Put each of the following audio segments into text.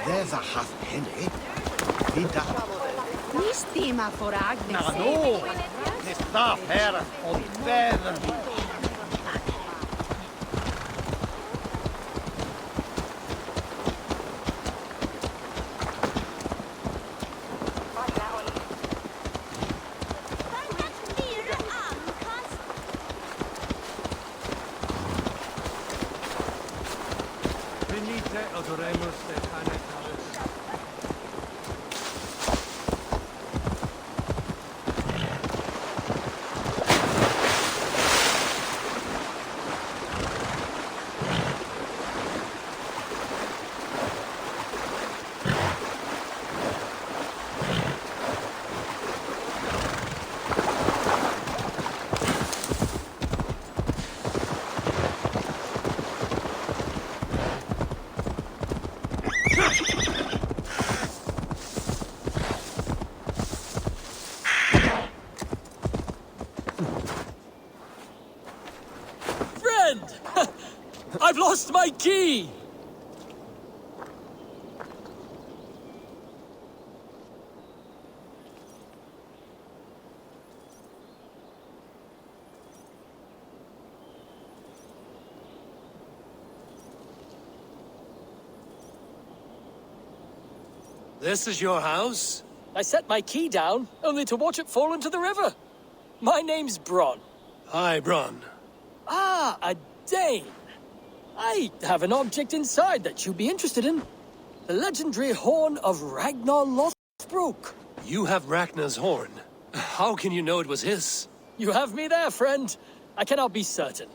There's a half penny. Vida. Ni stima for Agnes. Na no. Ni sta här och väder. Venite, adoremos de Anacales. I've lost my key! This is your house? I set my key down, only to watch it fall into the river. My name's Bron. Hi, Bron. Ah, a Dane. I have an object inside that you'd be interested in. The legendary horn of Ragnar Lothbrok. You have Ragnar's horn. How can you know it was his? You have me there, friend. I cannot be certain.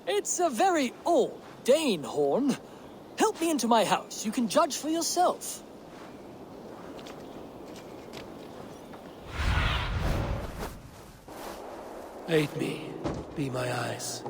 It's a very old Dane horn. Help me into my house. You can judge for yourself. Aid me. Be my eyes.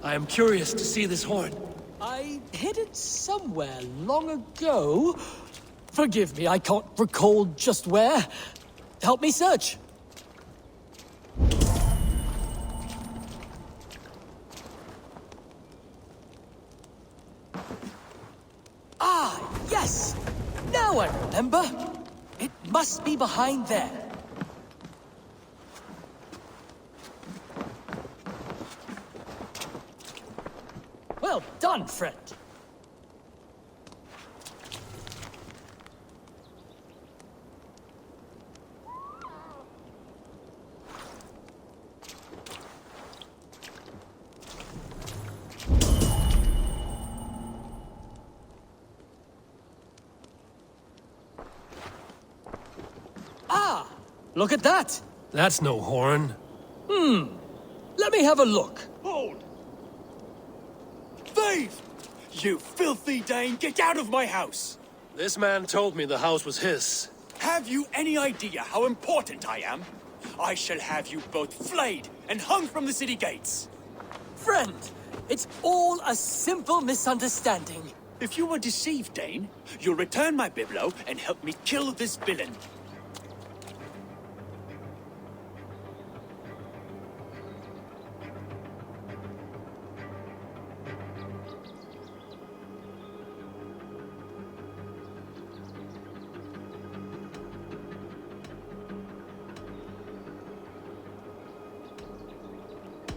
I am curious to see this horn. I hid it somewhere long ago. Forgive me, I can't recall just where. Help me search. Ah, yes! Now I remember. It must be behind there. Well done, friend. Ah! Look at that! That's no horn. Let me have a look. Hold! Thief! You filthy Dane, get out of my house! This man told me the house was his. Have you any idea how important I am? I shall have you both flayed and hung from the city gates. Friend, it's all a simple misunderstanding. If you were deceived, Dane, you'll return my biblo and help me kill this villain.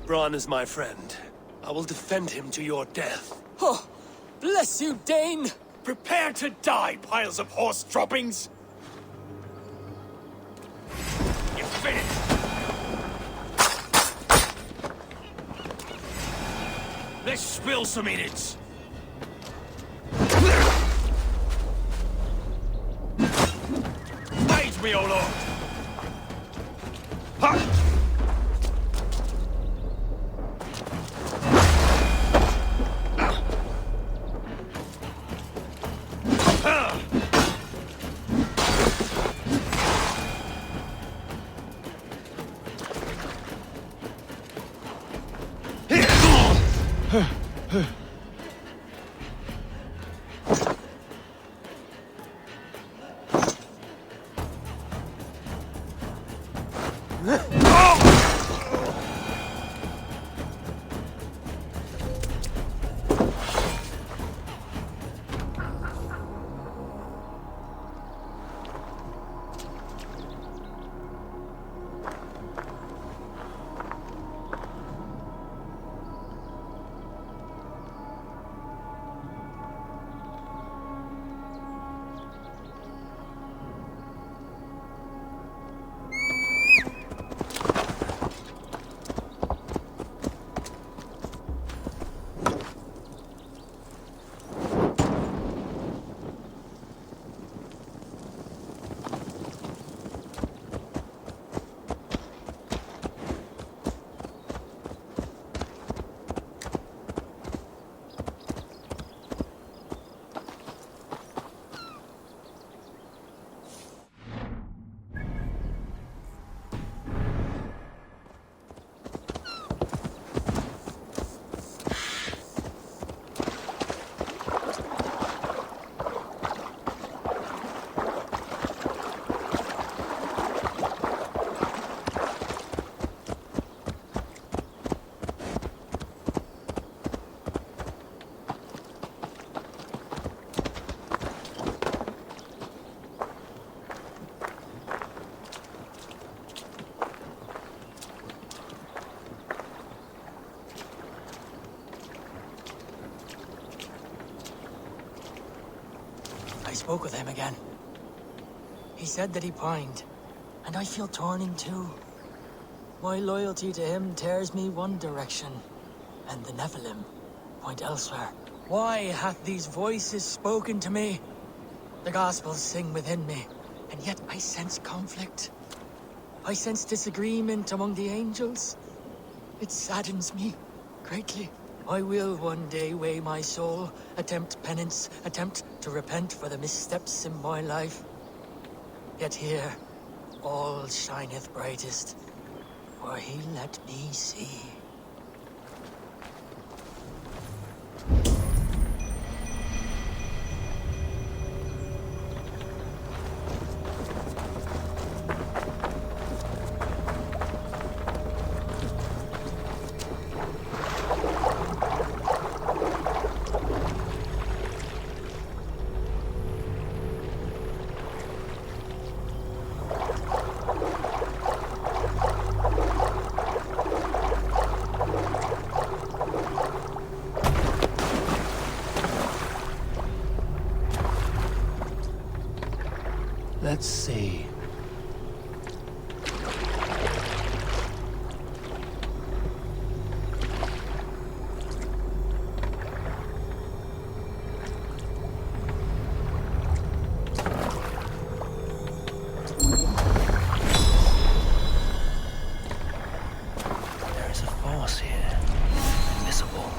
Bron is my friend. I will defend him to your death. Oh, bless you, Dane! Prepare to die, piles of horse droppings! You finished! Let's spill some innards! Aid me, O Lord! Ha! I spoke with him again. He said that he pined, and I feel torn in two. My loyalty to him tears me one direction, and the Nephilim point elsewhere. Why hath these voices spoken to me? The Gospels sing within me, and yet I sense conflict. I sense disagreement among the angels. It saddens me greatly. I will one day weigh my soul, attempt penance, attempt to repent for the missteps in my life. Yet here, all shineth brightest, for he let me see. Let's see. There's a force here, invisible.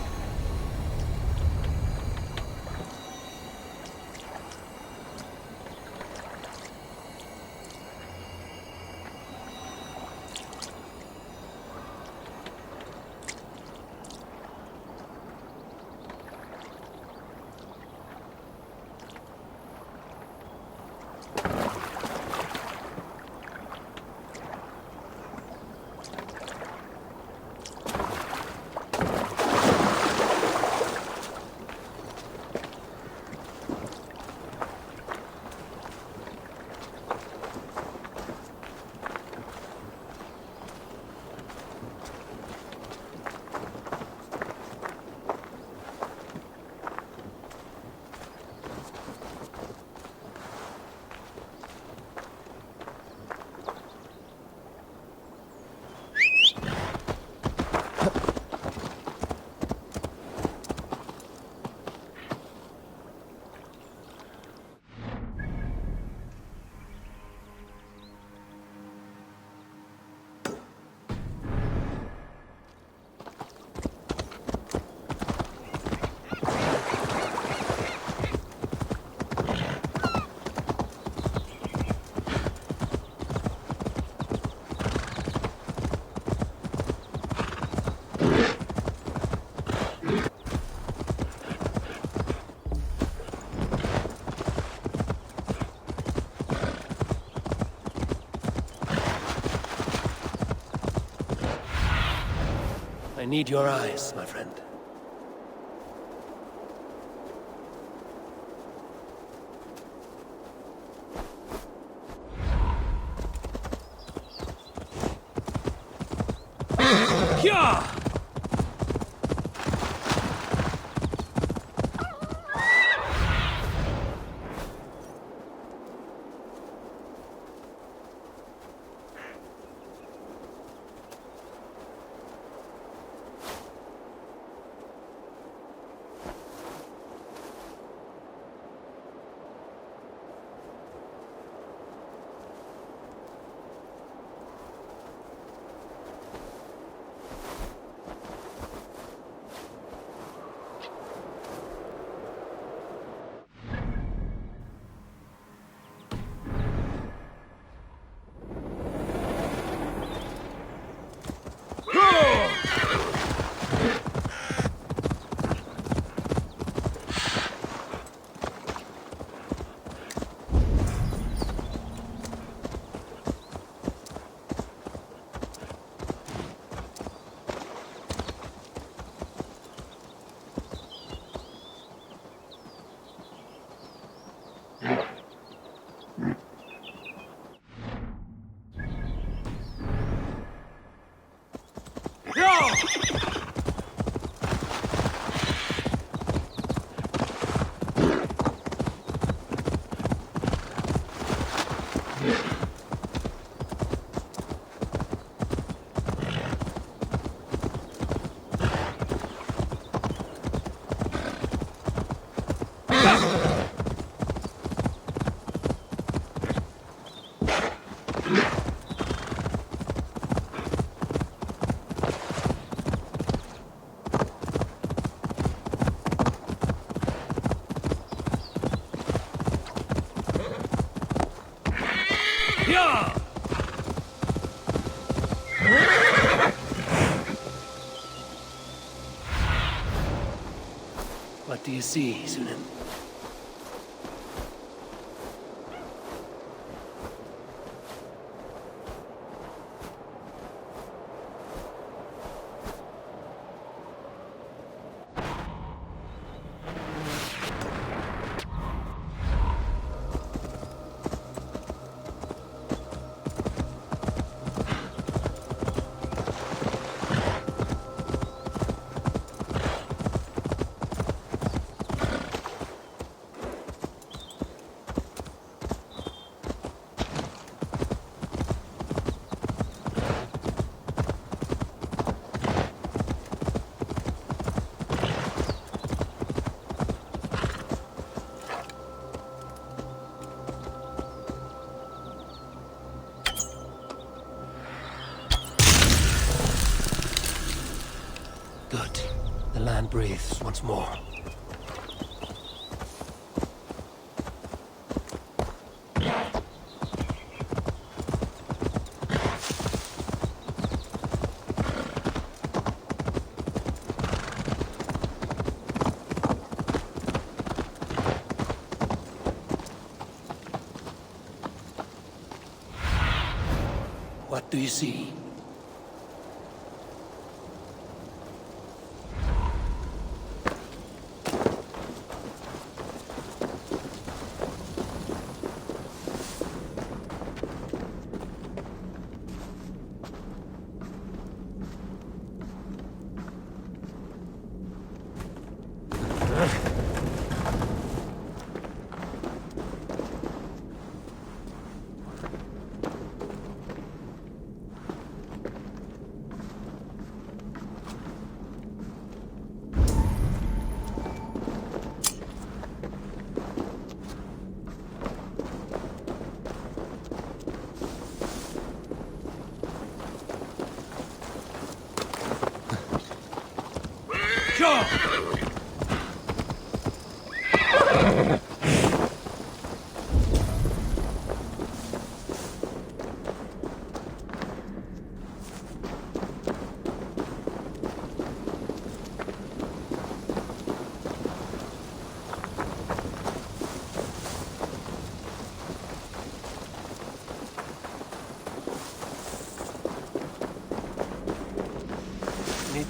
I need your eyes, my friend. Yeah! What do you see, Sunan? Good. The land breathes once more. What do you see?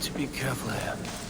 to be careful here.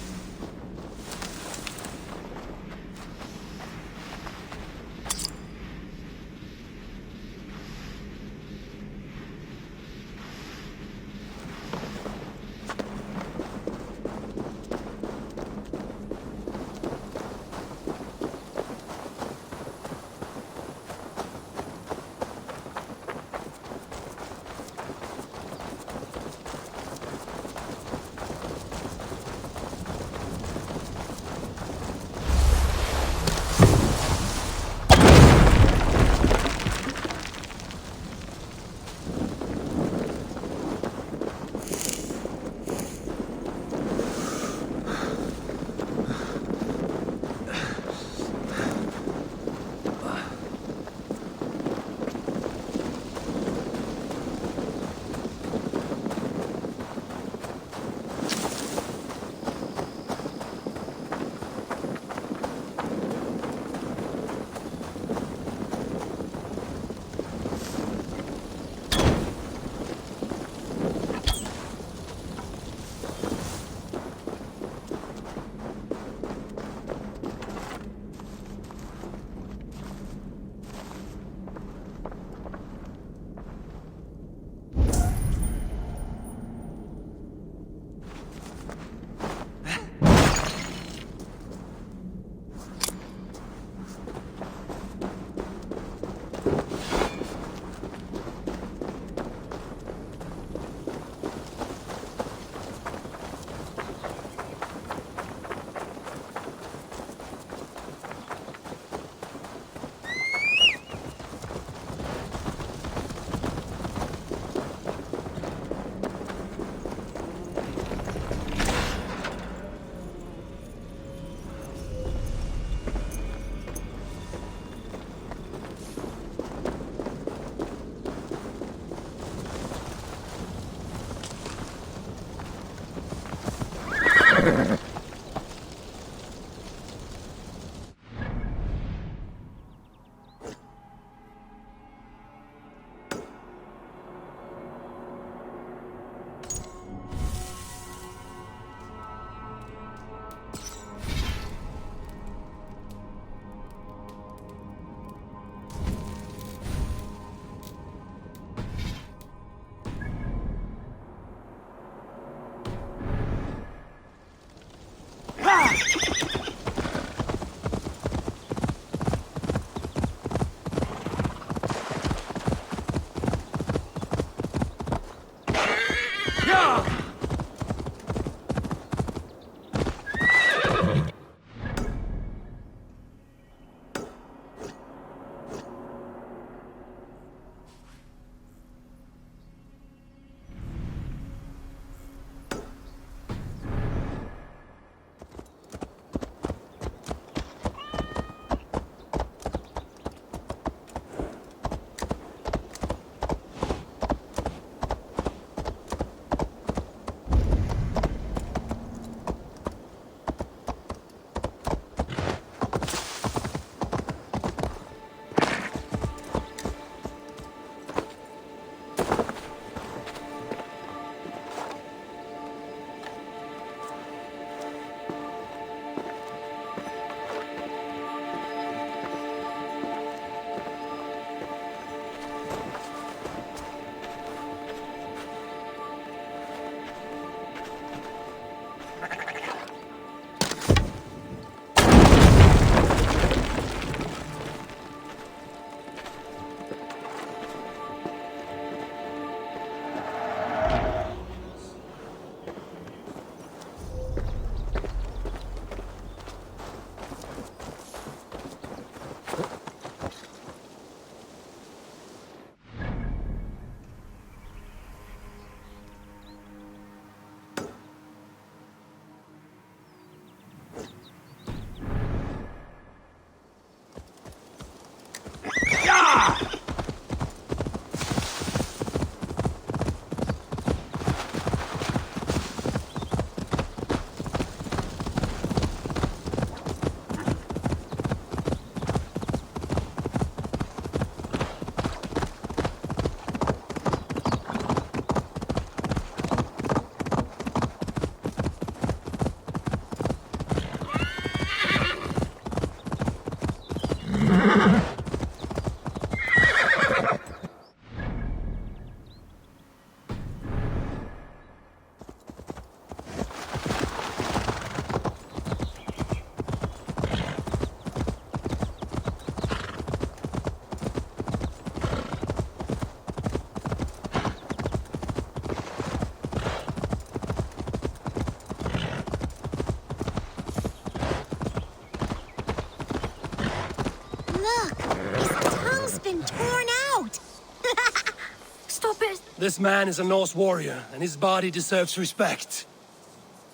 This man is a Norse warrior, and his body deserves respect.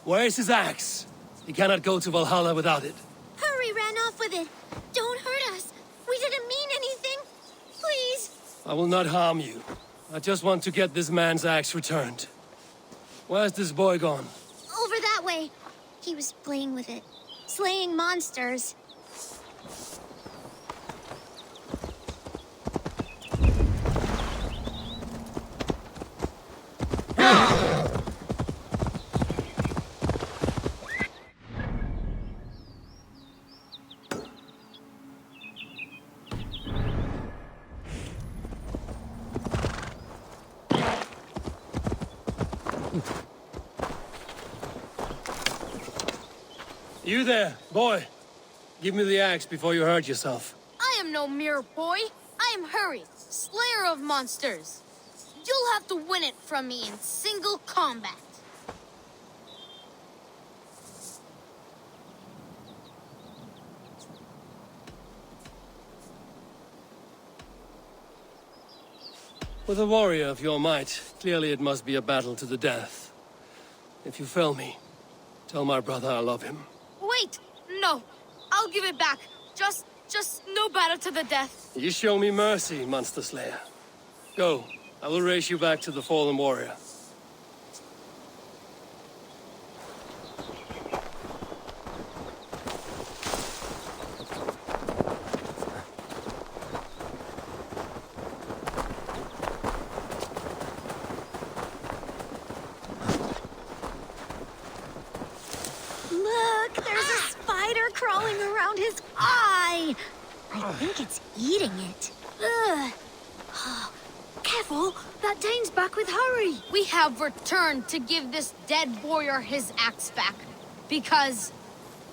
Where is his axe? He cannot go to Valhalla without it. Hurry ran off with it. Don't hurt us. We didn't mean anything. Please. I will not harm you. I just want to get this man's axe returned. Where's this boy gone? Over that way. He was playing with it. Slaying monsters. You there, boy. Give me the axe before you hurt yourself. I am no mere boy. I am Hurry, slayer of monsters. You'll have to win it from me in single combat. With a warrior of your might, clearly it must be a battle to the death. If you fail me, tell my brother I love him. Wait, no. I'll give it back. Just no battle to the death. You show me mercy, Monster Slayer. Go. I will race you back to the fallen warrior. Look, there's a spider crawling around his eye. I think it's eating it. Ugh. Careful, that Dane's back with Hurry. We have returned to give this dead warrior his axe back. Because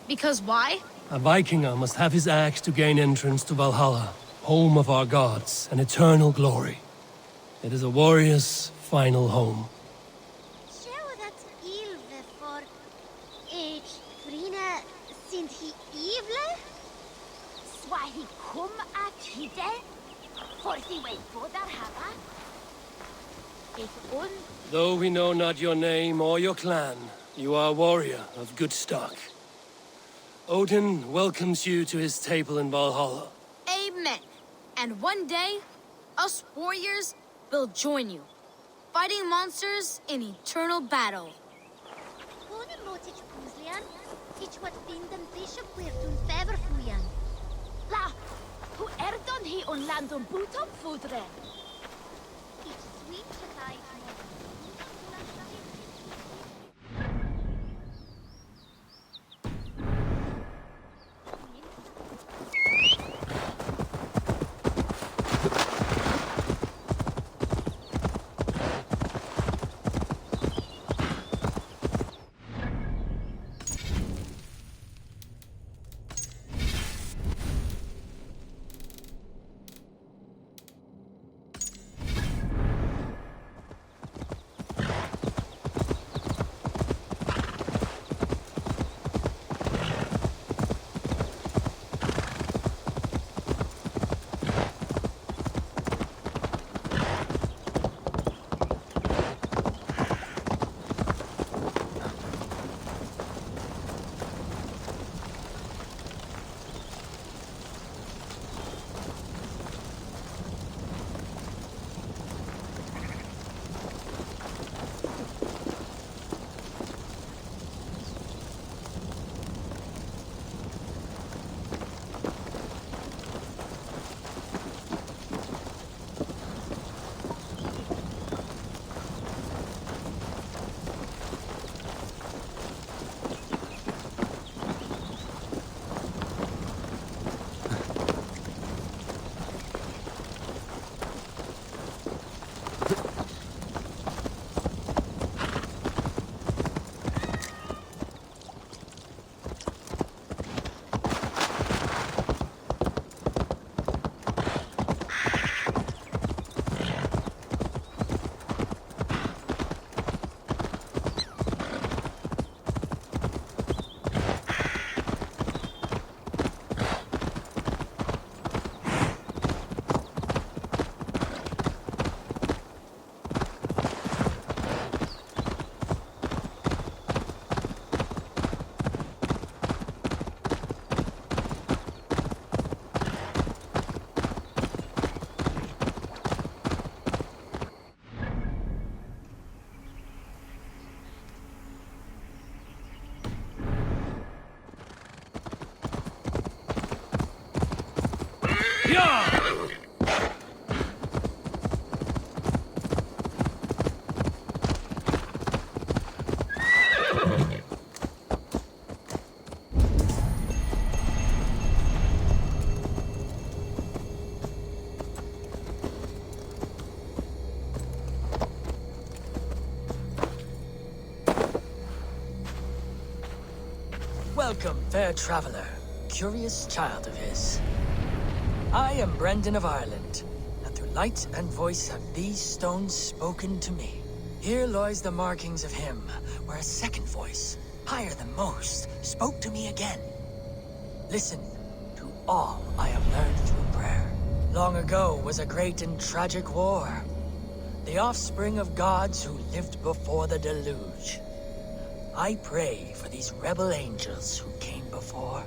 why? A Vikinger must have his axe to gain entrance to Valhalla, home of our gods and eternal glory. It is a warrior's final home. Sjå dat Ylve for Trine sind he evil? Why he come at hide? For he wait for that hava? It un Though we know not your name or your clan, you are a warrior of good stock. Odin welcomes you to his table in Valhalla. Amen. And one day, us warriors will join you, fighting monsters in eternal battle. Kone motic puzlian, ich wat bindem bishop wirtun fever fluyan. la. Who erdon he on landon butom fudre? Ich sweet chatai. Welcome, fair traveler, curious child of his. I am Brendan of Ireland, and through light and voice have these stones spoken to me. Here lies the markings of him, where a second voice, higher than most, spoke to me again. Listen to all I have learned through prayer. Long ago was a great and tragic war. The offspring of gods who lived before the deluge. I pray for these rebel angels who came before.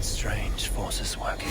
Strange forces working.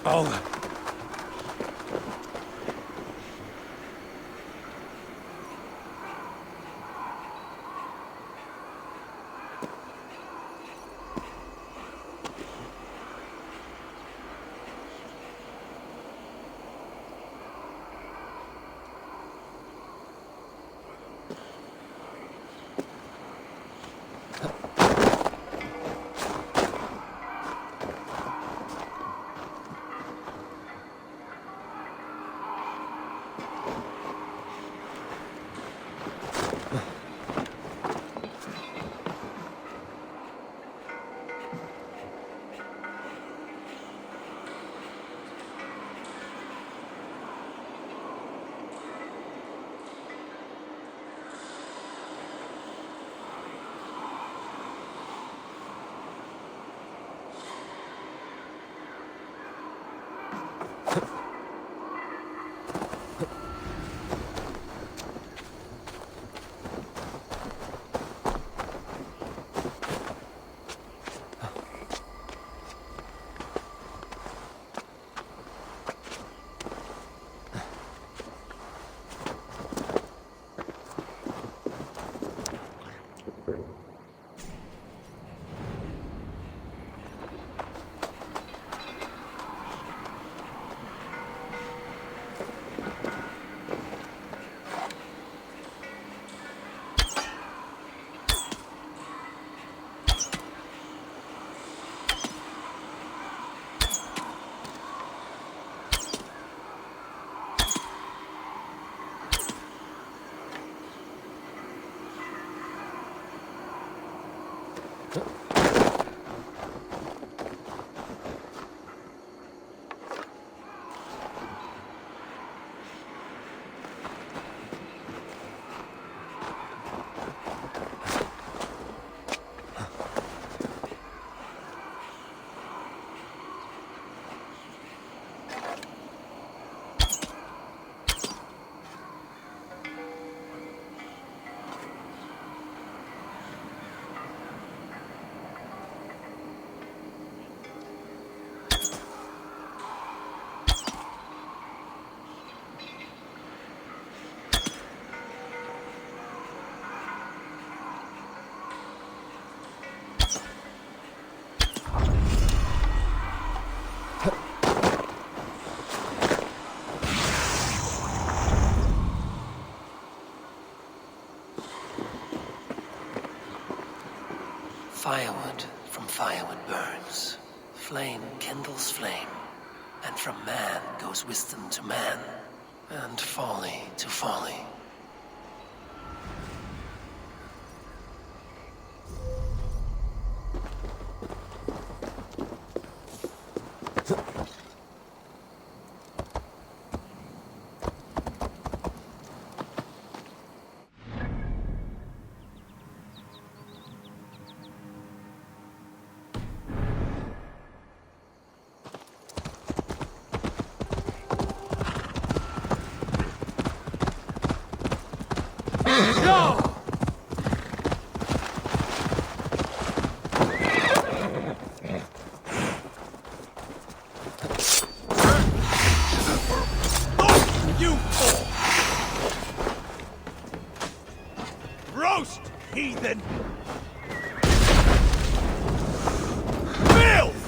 Oh. Firewood from firewood burns. Flame kindles flame. And from man goes wisdom to man. And folly to folly. Roast, heathen! Filth!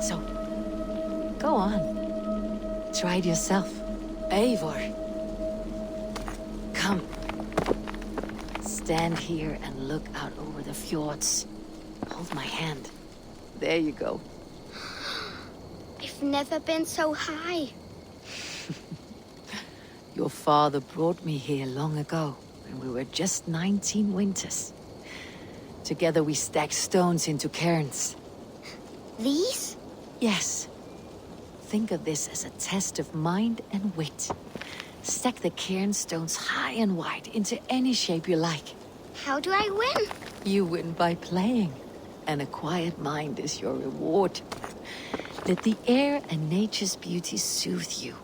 So, go on. Try it yourself. Eivor. Come. Stand here and look out over the fjords. Hold my hand. There you go. I've never been so high. Your father brought me here long ago, when we were just 19 winters. Together we stacked stones into cairns. These? Yes. Think of this as a test of mind and wit. Stack the cairn stones high and wide into any shape you like. How do I win? You win by playing, and a quiet mind is your reward. Let the air and nature's beauty soothe you.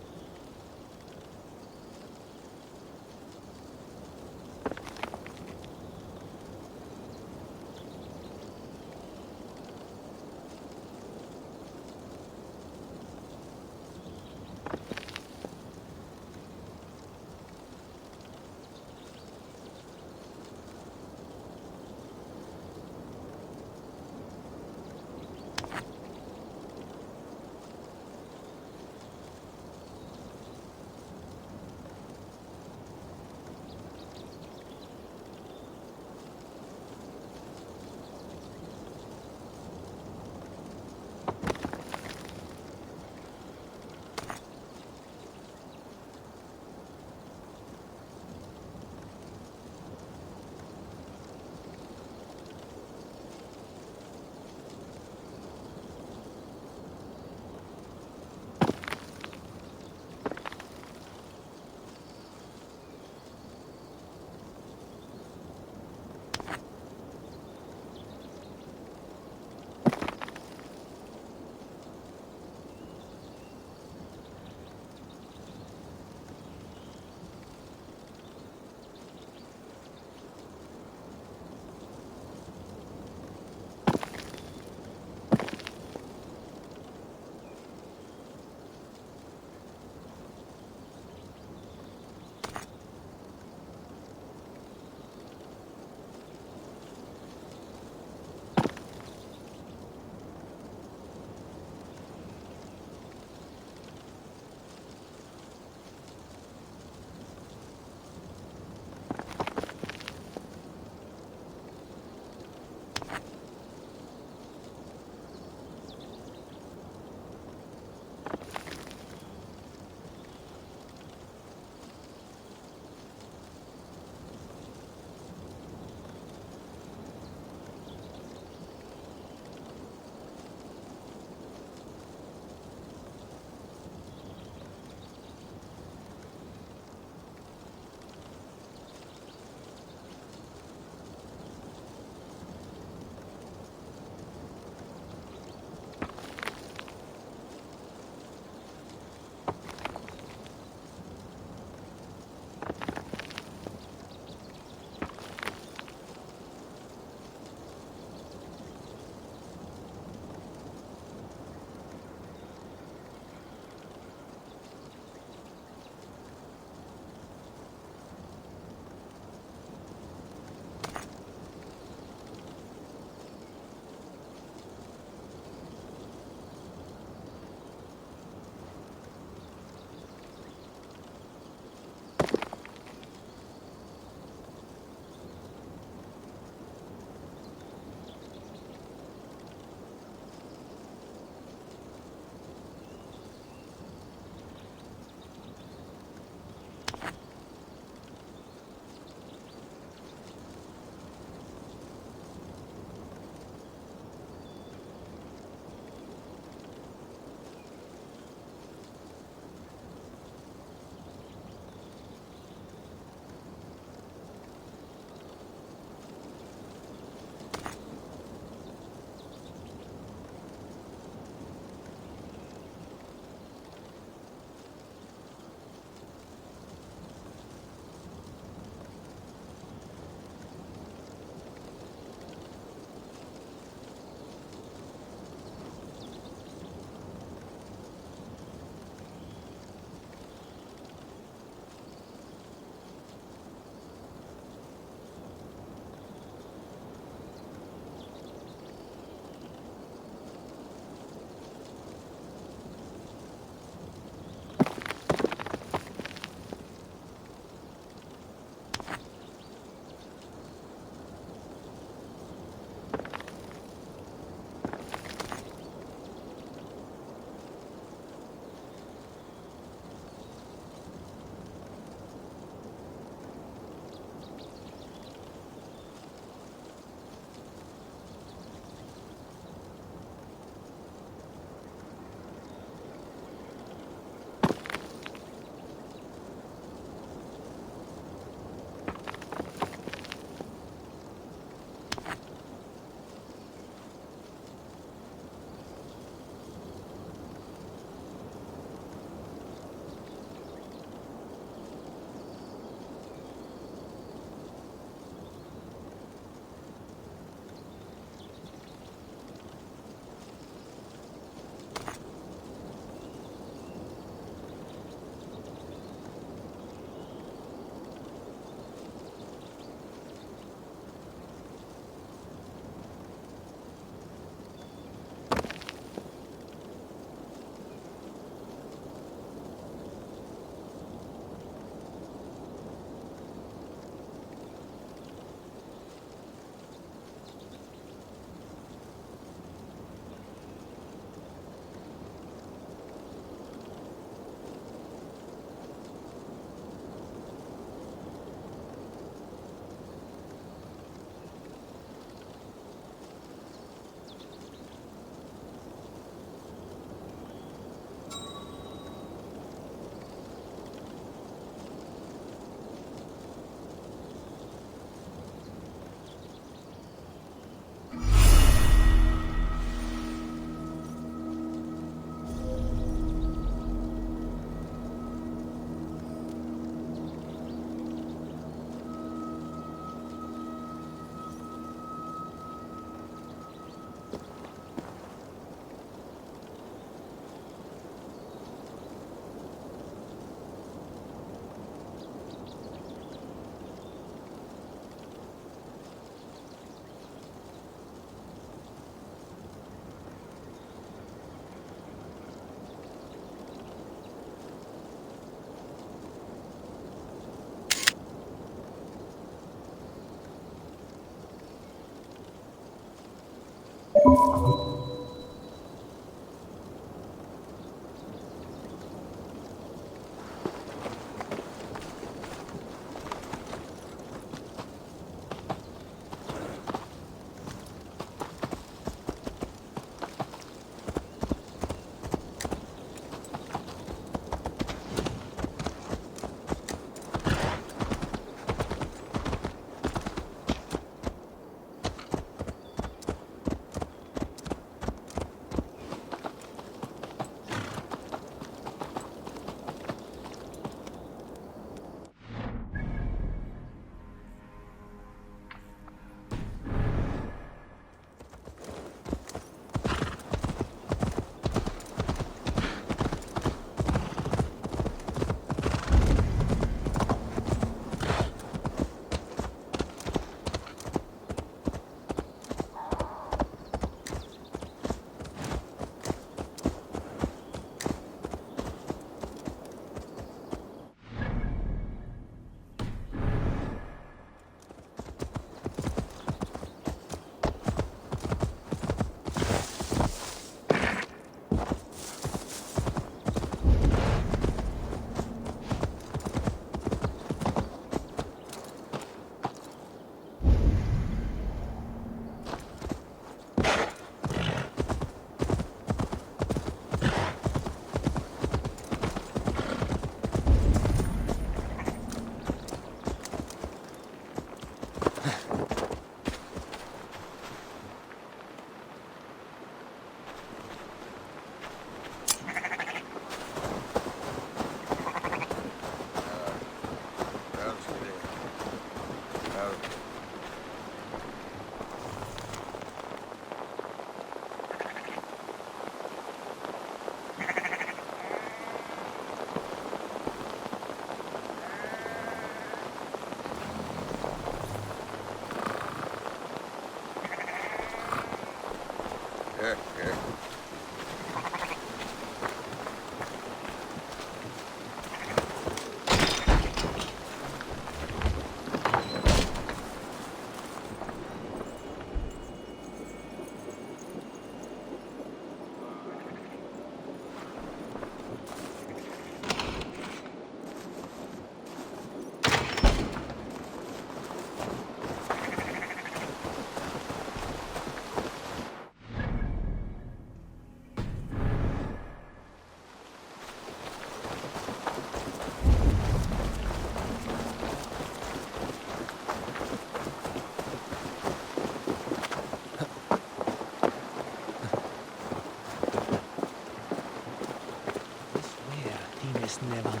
Nevan.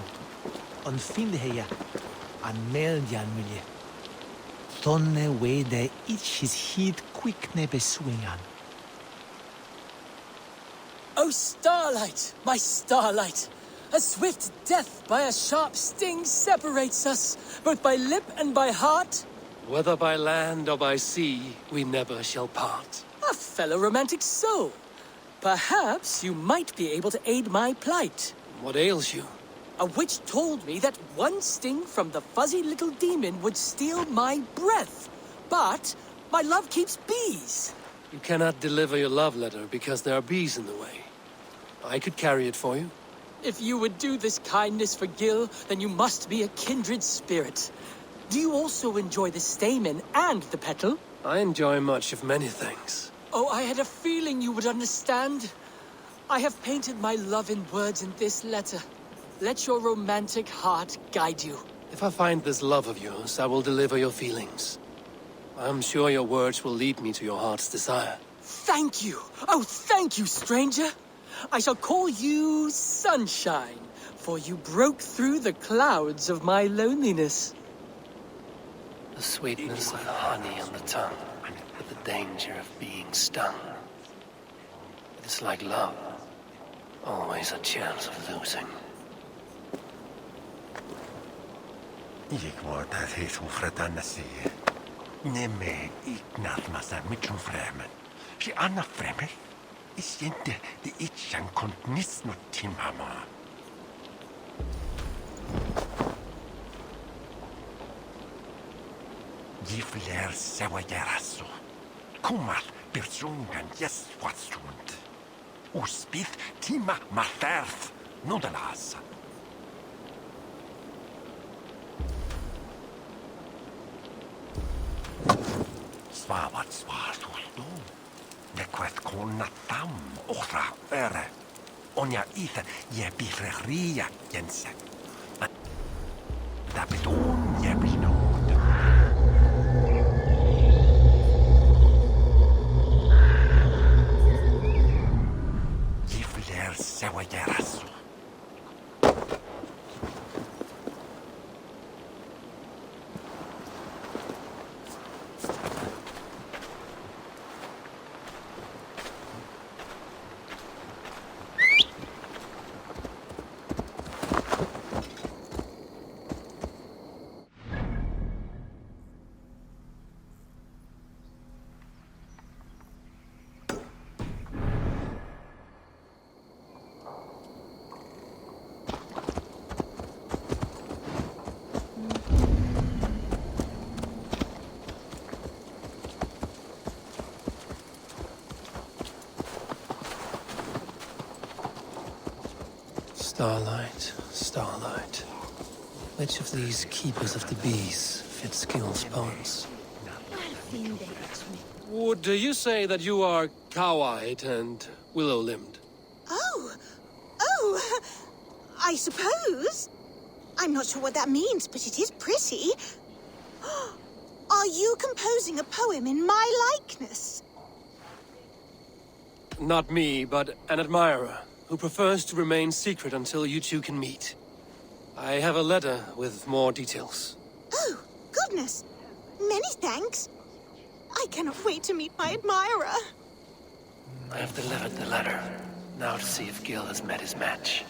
On finde heia an meljan milje. Tonne way de each his heat quick nebe swingan. Oh, Starlight, my Starlight! A swift death by a sharp sting separates us, both by lip and by heart. Whether by land or by sea, we never shall part. A fellow romantic soul. Perhaps you might be able to aid my plight. What ails you? A witch told me that one sting from the fuzzy little demon would steal my breath. But my love keeps bees. You cannot deliver your love letter because there are bees in the way. I could carry it for you. If you would do this kindness for Gil, then you must be a kindred spirit. Do you also enjoy the stamen and the petal? I enjoy much of many things. Oh, I had a feeling you would understand. I have painted my love in words in this letter. Let your romantic heart guide you. If I find this love of yours, I will deliver your feelings. I'm sure your words will lead me to your heart's desire. Thank you! Oh, thank you, stranger! I shall call you Sunshine, for you broke through the clouds of my loneliness. The sweetness of the honey on the tongue, with the danger of being stung. It is like love, always a chance of losing. Ik word dat heet hoe fredanna zie. Nemme ik nat massa mitchum fremen. Si anna fremen. Is jente de itchan kont nis not timama. Gifler sewa jarasso. Kumal persungan jes watstund. Uspith tima materth nudelasa. Svavat svartultu. Nequet konna tam ohra öre. Onja ithe je bifreria jense. Dabidon je binod. Gifler sewa jerasu. Starlight, Starlight. Which of these keepers of the bees fits Gil's bones? Would you say that you are cow-eyed and willow-limbed? Oh, I suppose. I'm not sure what that means, but it is pretty. Are you composing a poem in my likeness? Not me, but an admirer who prefers to remain secret until you two can meet. I have a letter with more details. Oh, goodness. Many thanks. I cannot wait to meet my admirer. I have delivered the letter. Now to see if Gil has met his match.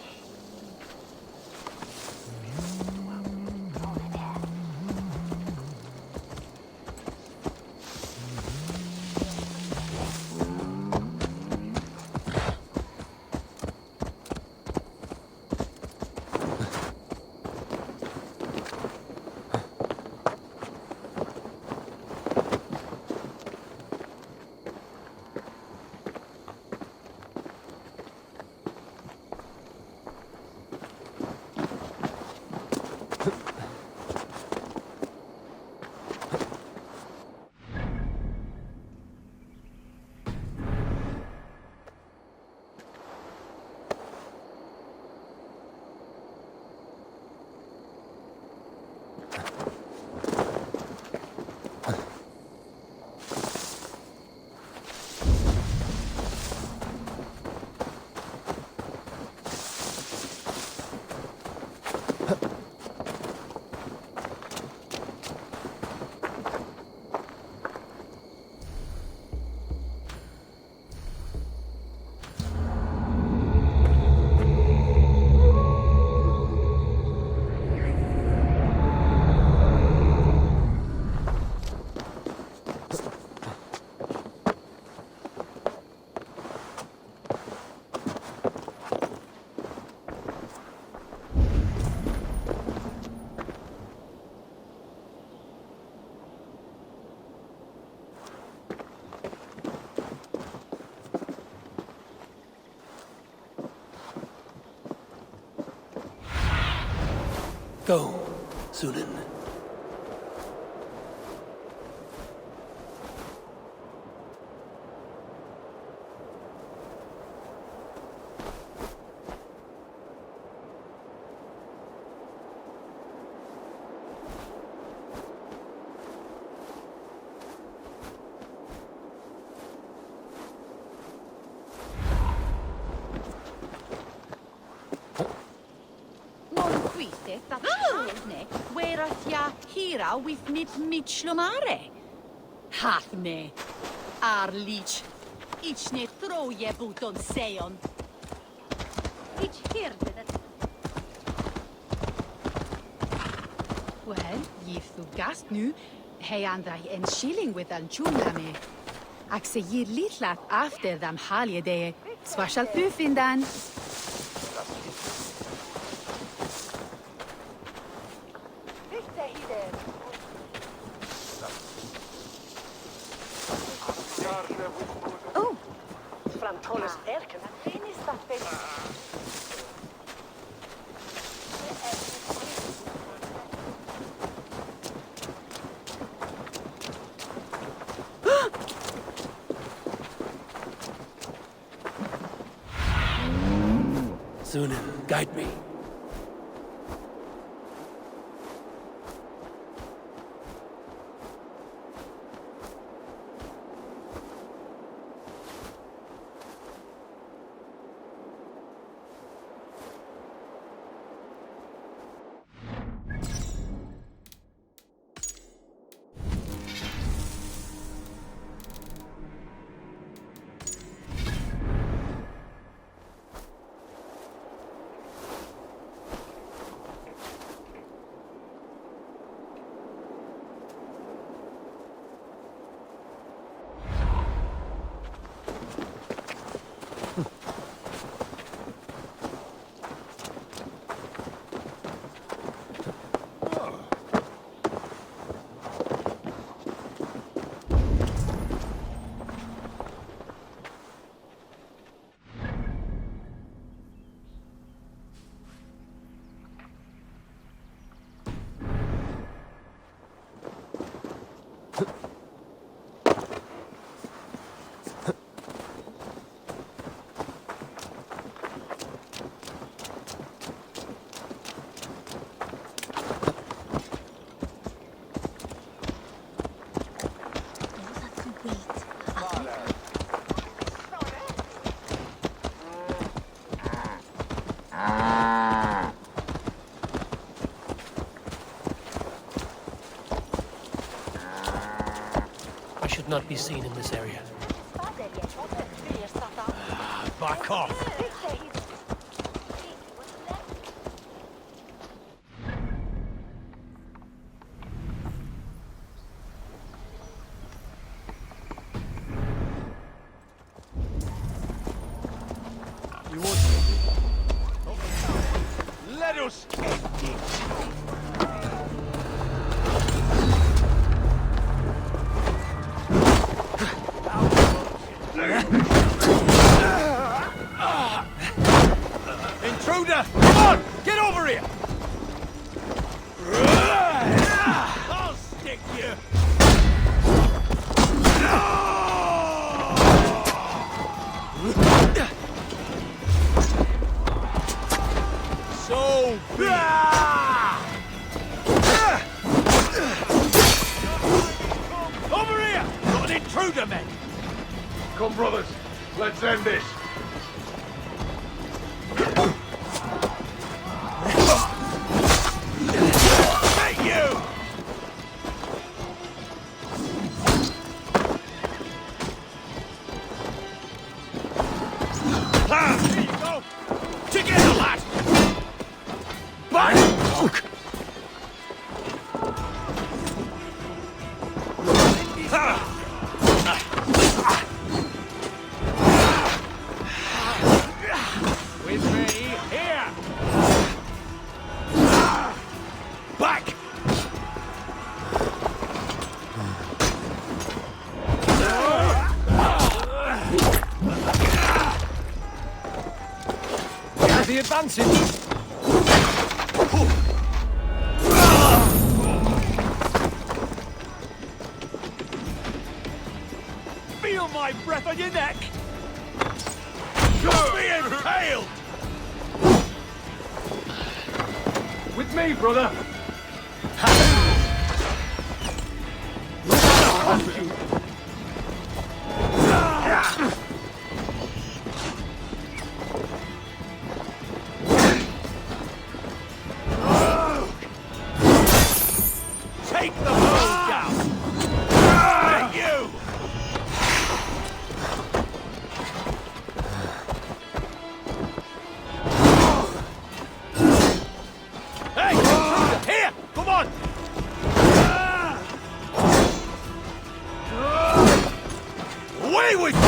Go, Sunan. hira with mit shlomare. Hathme. Arlich. Ichne troje buton seon. Ich hirde dat. Well, if du gast nu, hei andrai en shilling with an chuname. Ak se yir litlat after dam holiday, swashal pufindan. Oh, Frantonis Erken, is dat best? Sunan, guide me. should not be seen in this area. Back off! Let us end it! Intruder! Come on! Get over here! I'll stick you! So be it. Over here! Got an intruder, men! Come, brothers. Let's end this. Hey, you! Here you go! Together, lad! Back! With me, here! Back! Here's the advantage! Feel my breath on your neck! You're being impaled! With me, brother. Take the hose down! Hey, you! Hey! Here! Come on! Away with you!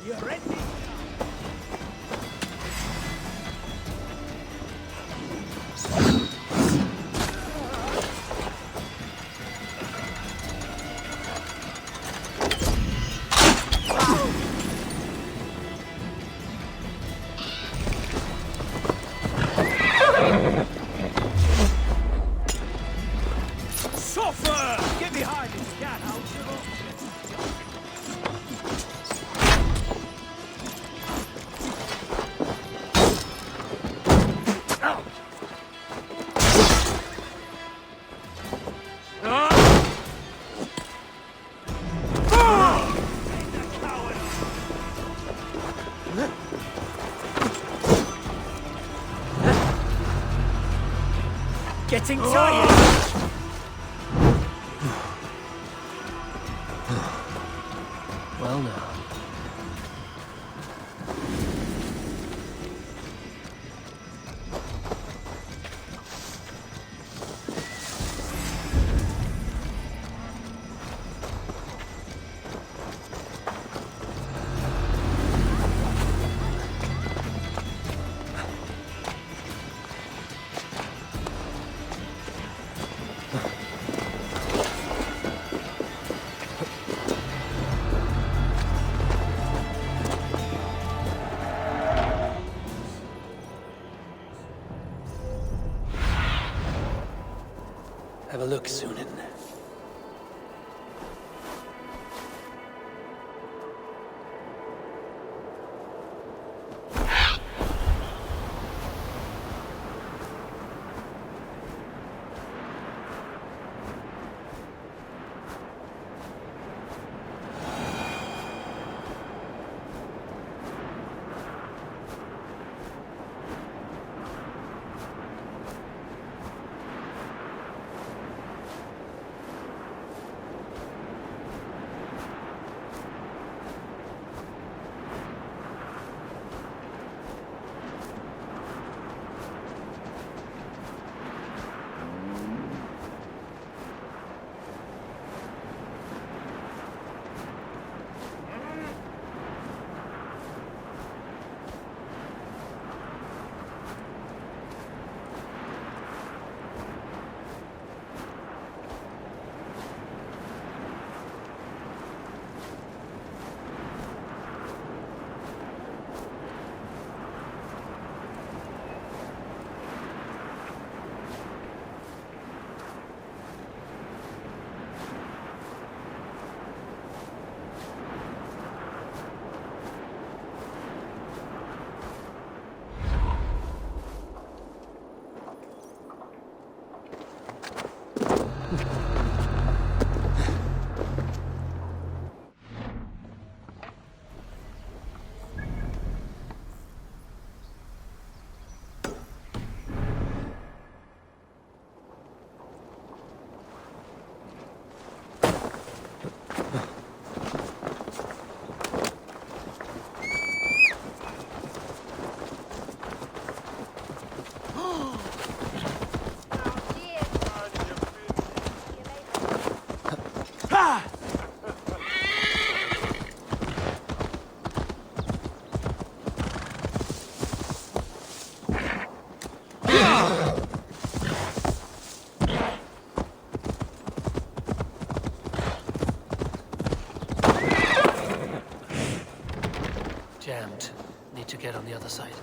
You ready? Suffer! Get behind this cat house, Getting tired? Well now. Have a look, Sunan. to get on the other side.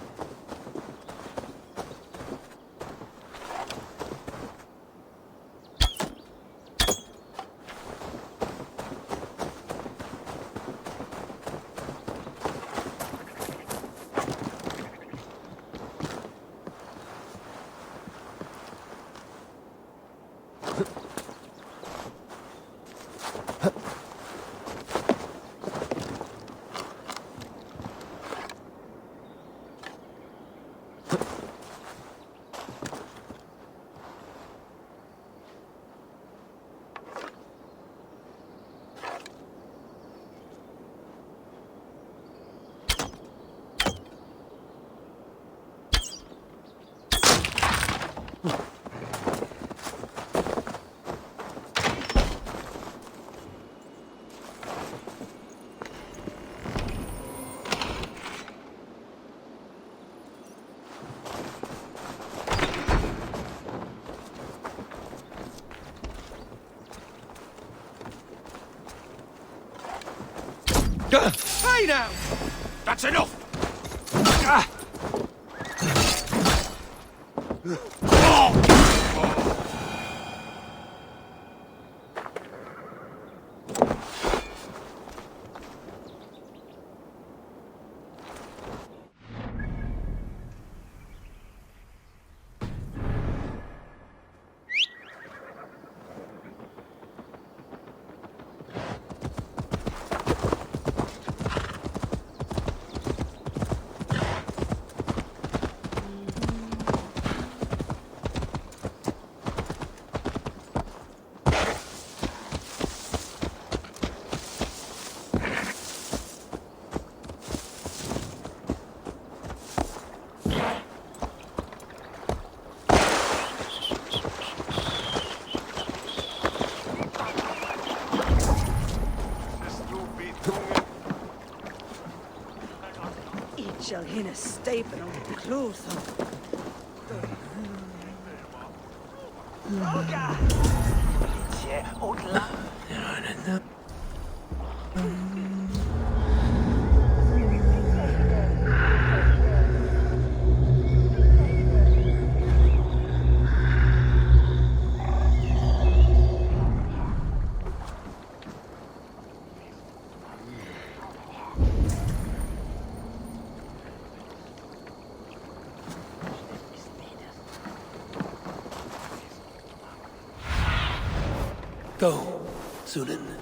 Hey now! That's enough! Shall hinna stapen on the clothes. Go, Zulin.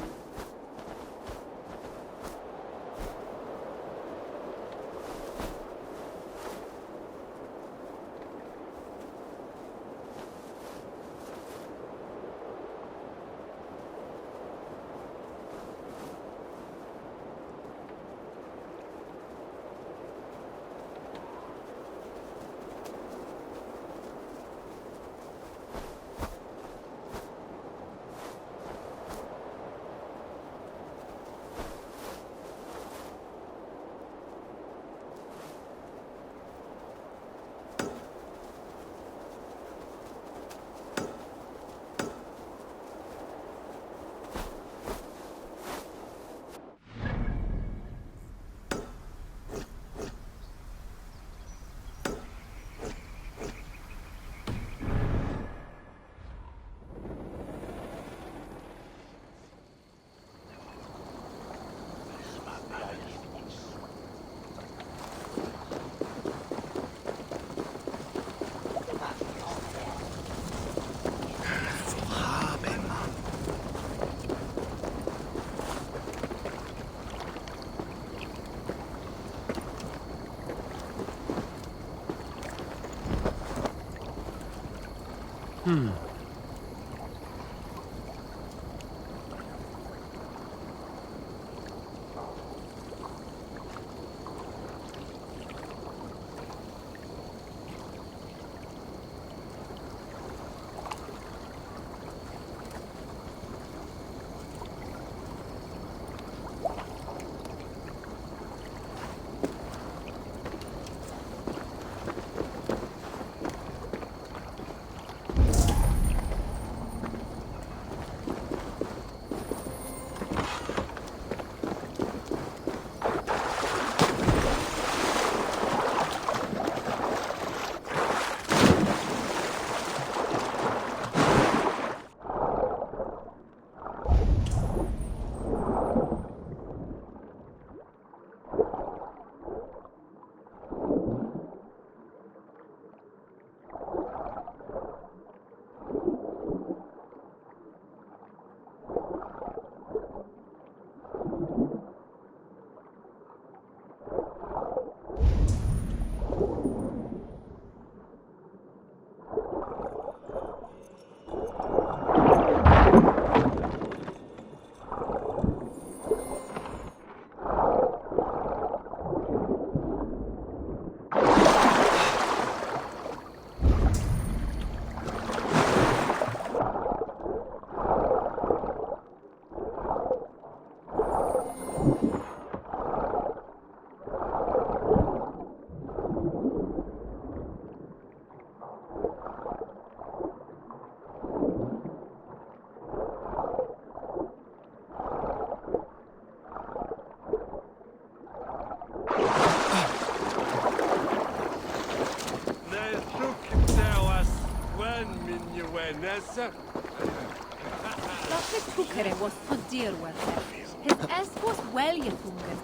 Lotte tukere was på dyrwelter. His es was well gefunden.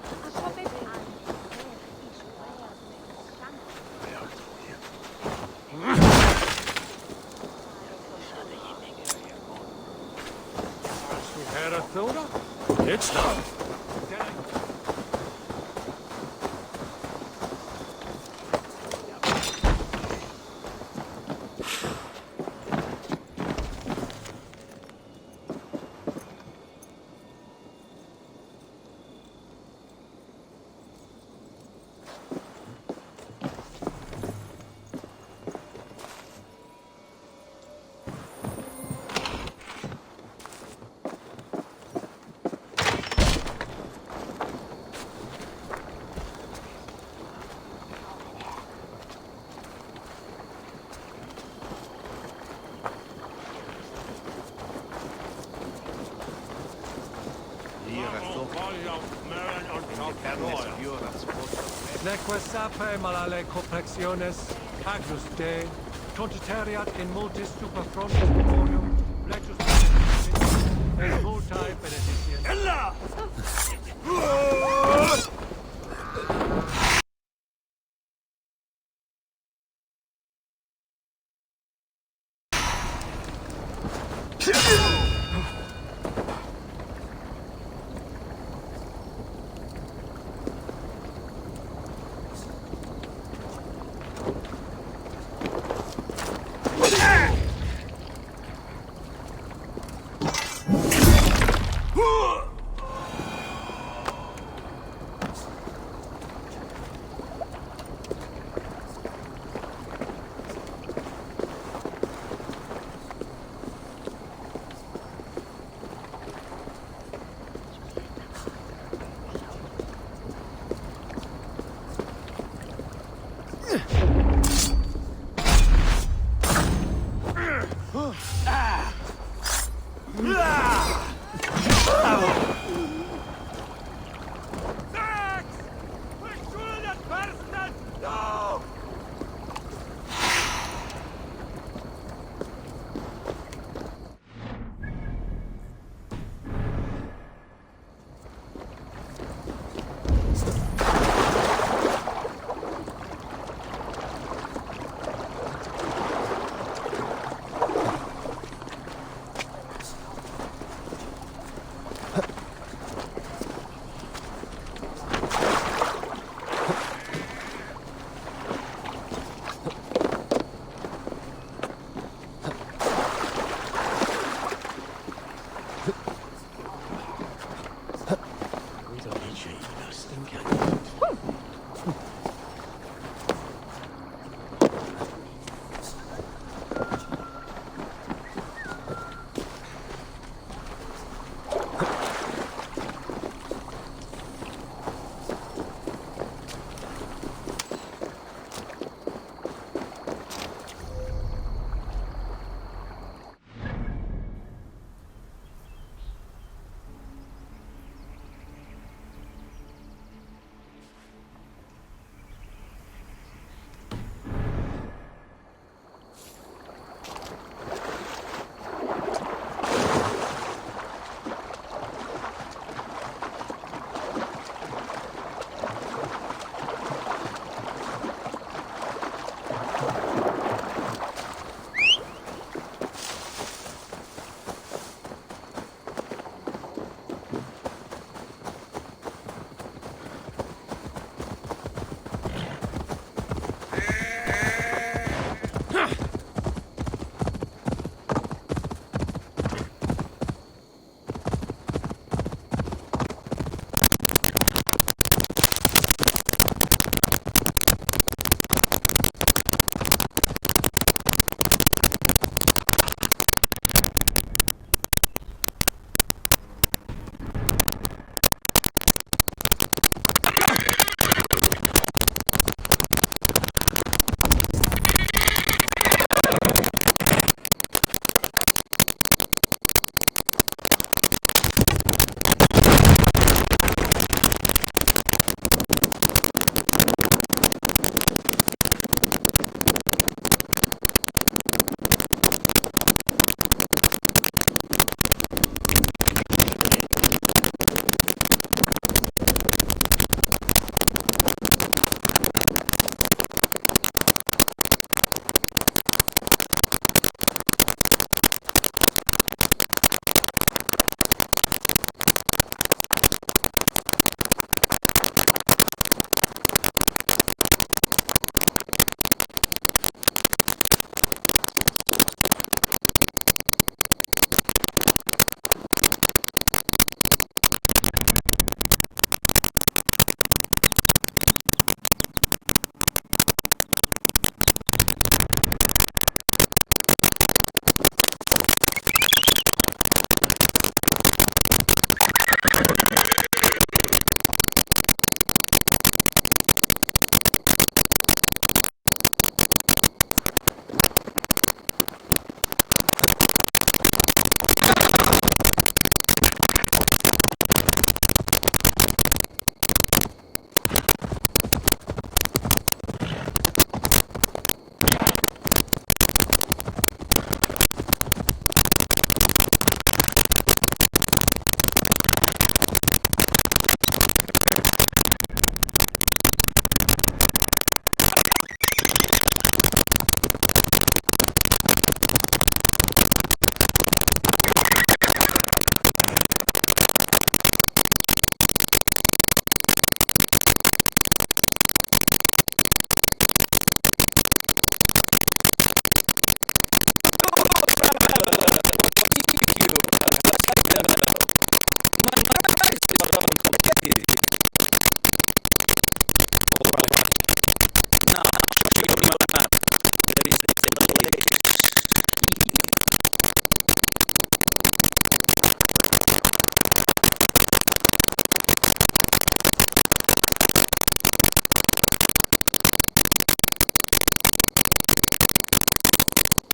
It's not. Neque sape malale complexiones, agnus Dei, contiteriat in multis super frontis memorium, lectus et multae benedictions. Ella!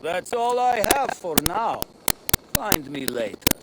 That's all I have for now. Find me later.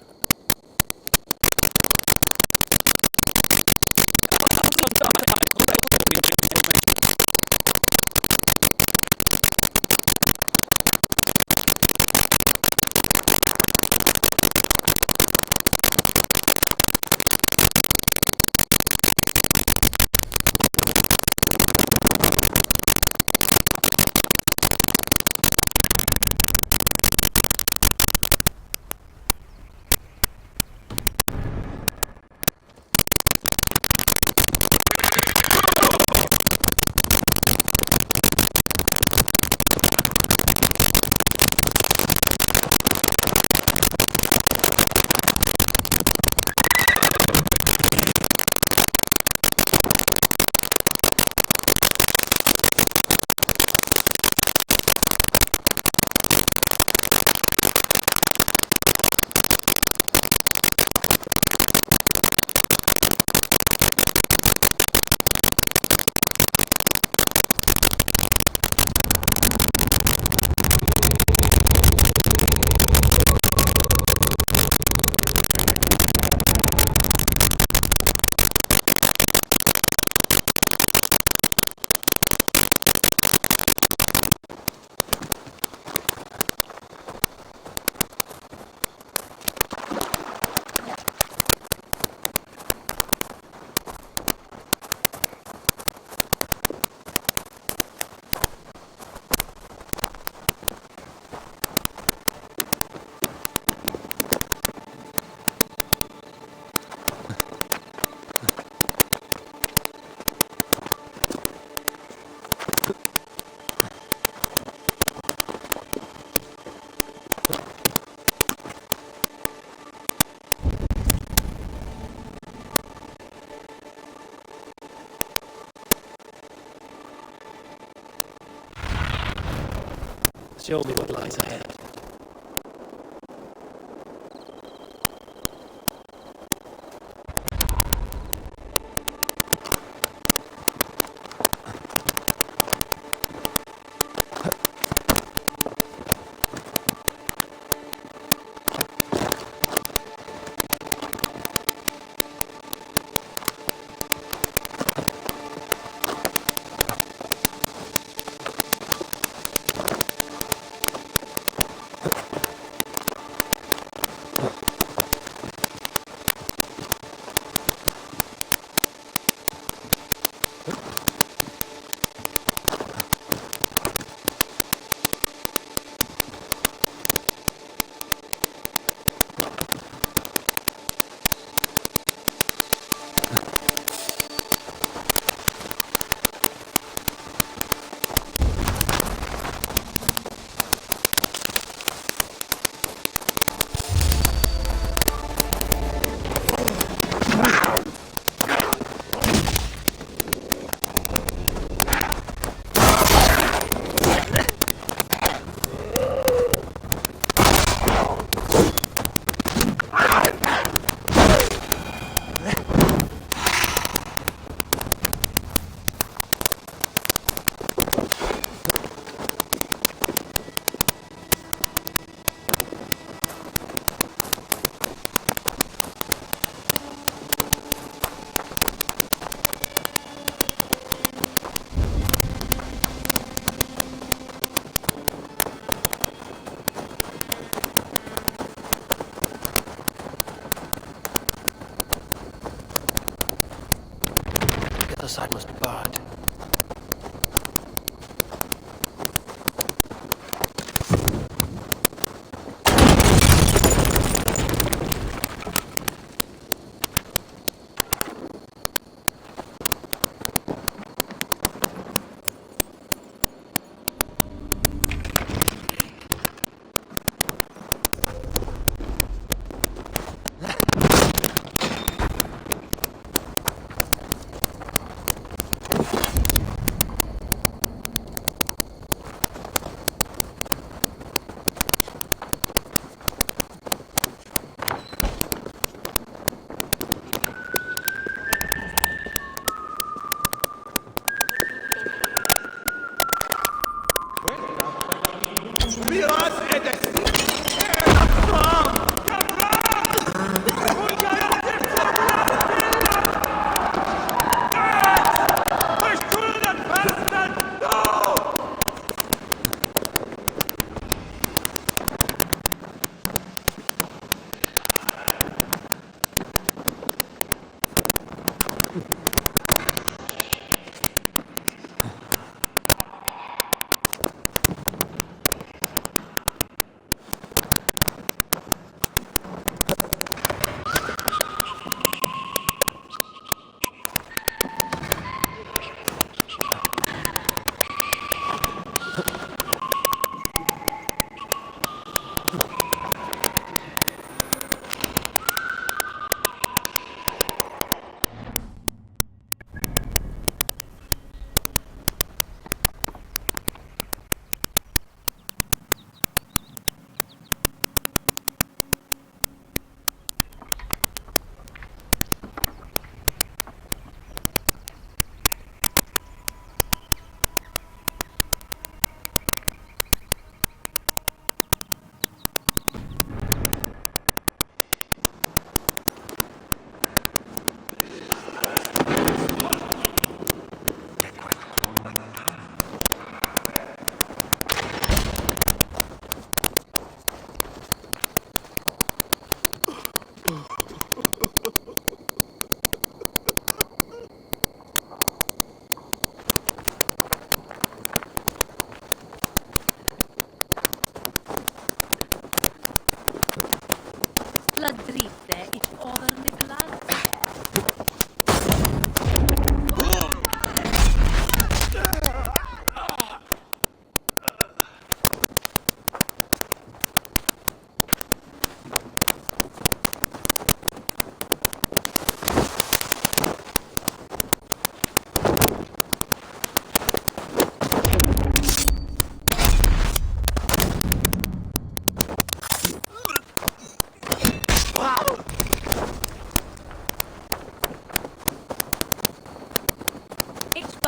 Show me what lies ahead. The side must be barred.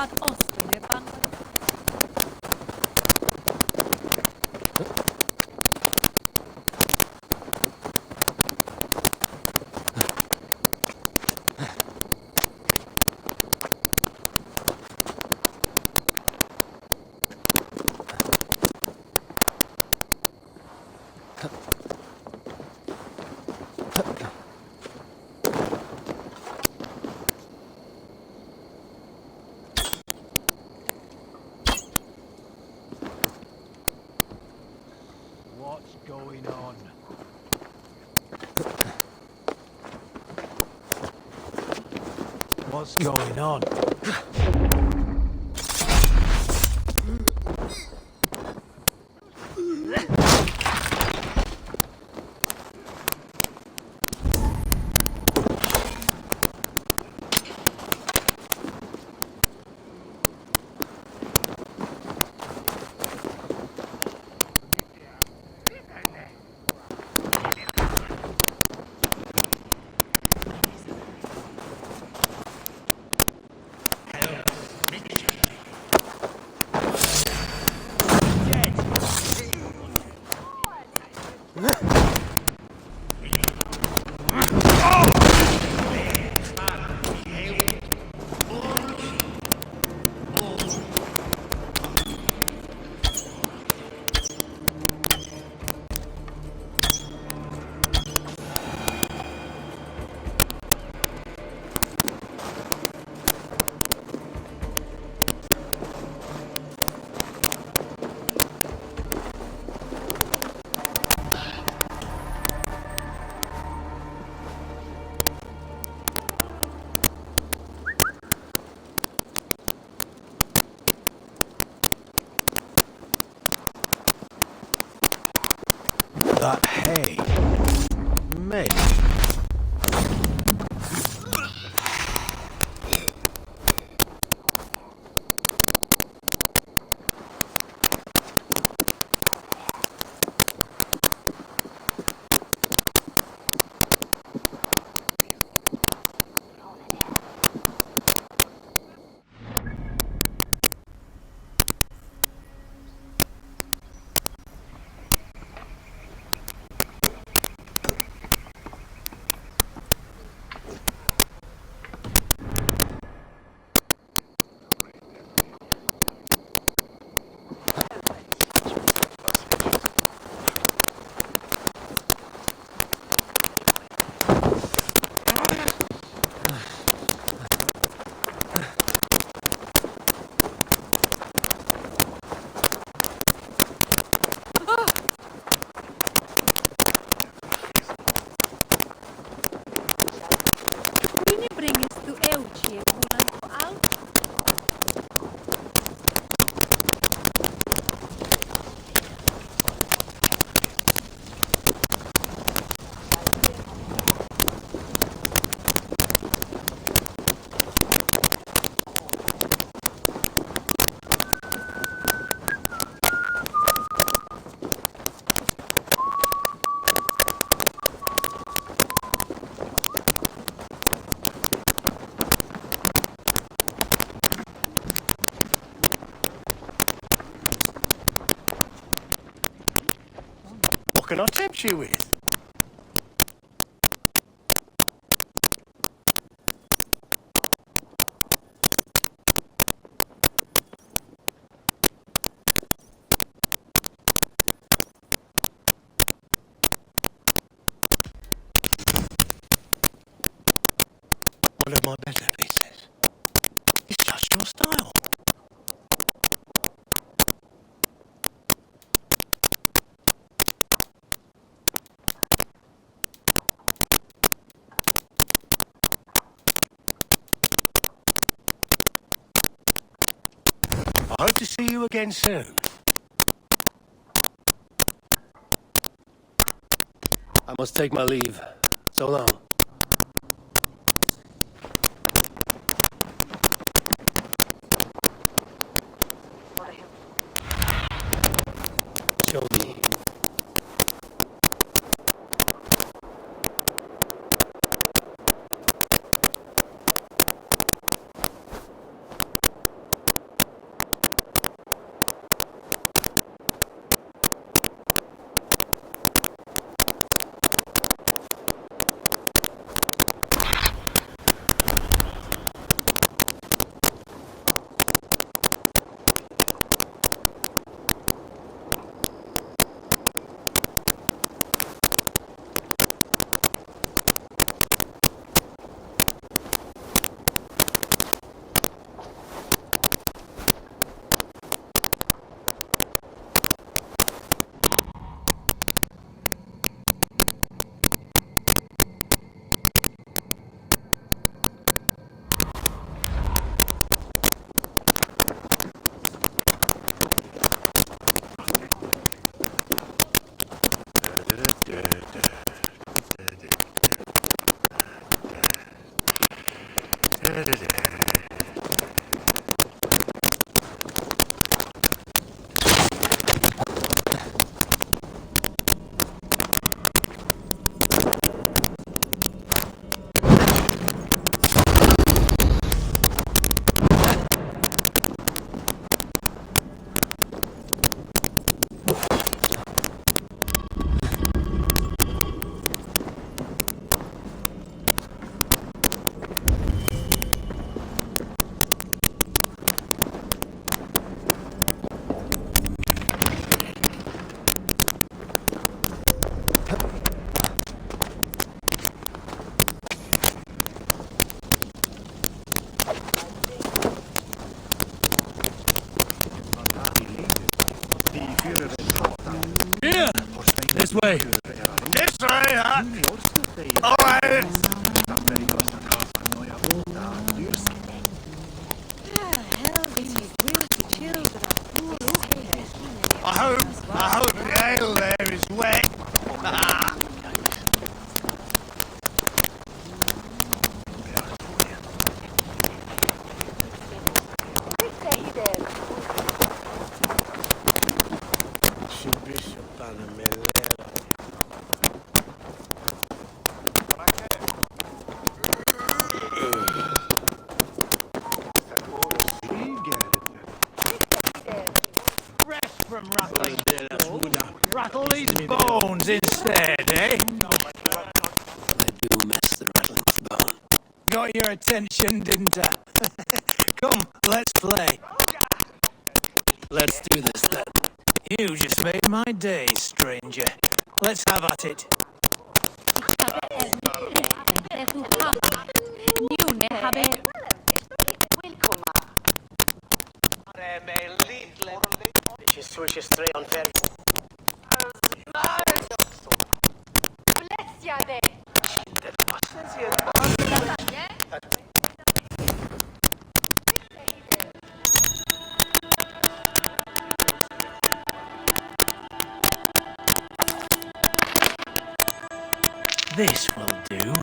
At Osteneban. What's going on? What's going on? That hay. Mate. What can I tempt you with? One of my better pieces. It's just your style. I hope to see you again soon. I must take my leave. So long. Show me. Here! This way. This way, huh? All right. I hope the ale there is wet. Rattle these bones instead, eh? I do miss the rattling of bone. Got your attention, didn't I? Come, let's play. Let's do this then. You just made my day, stranger. Let's have at it. This will do.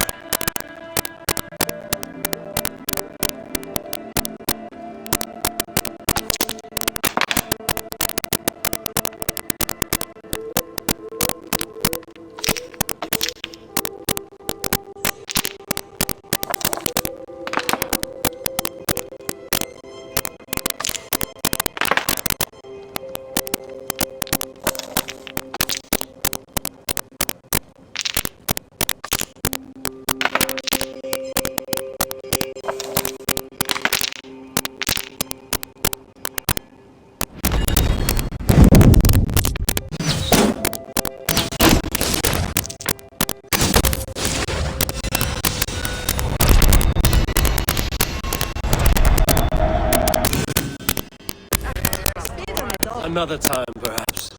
Another time, perhaps.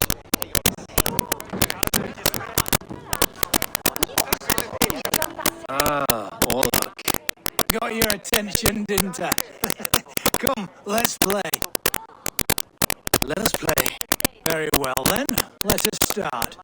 Orlok. Got your attention, didn't I? Come, let's play. Let us play. Very well then, let us start.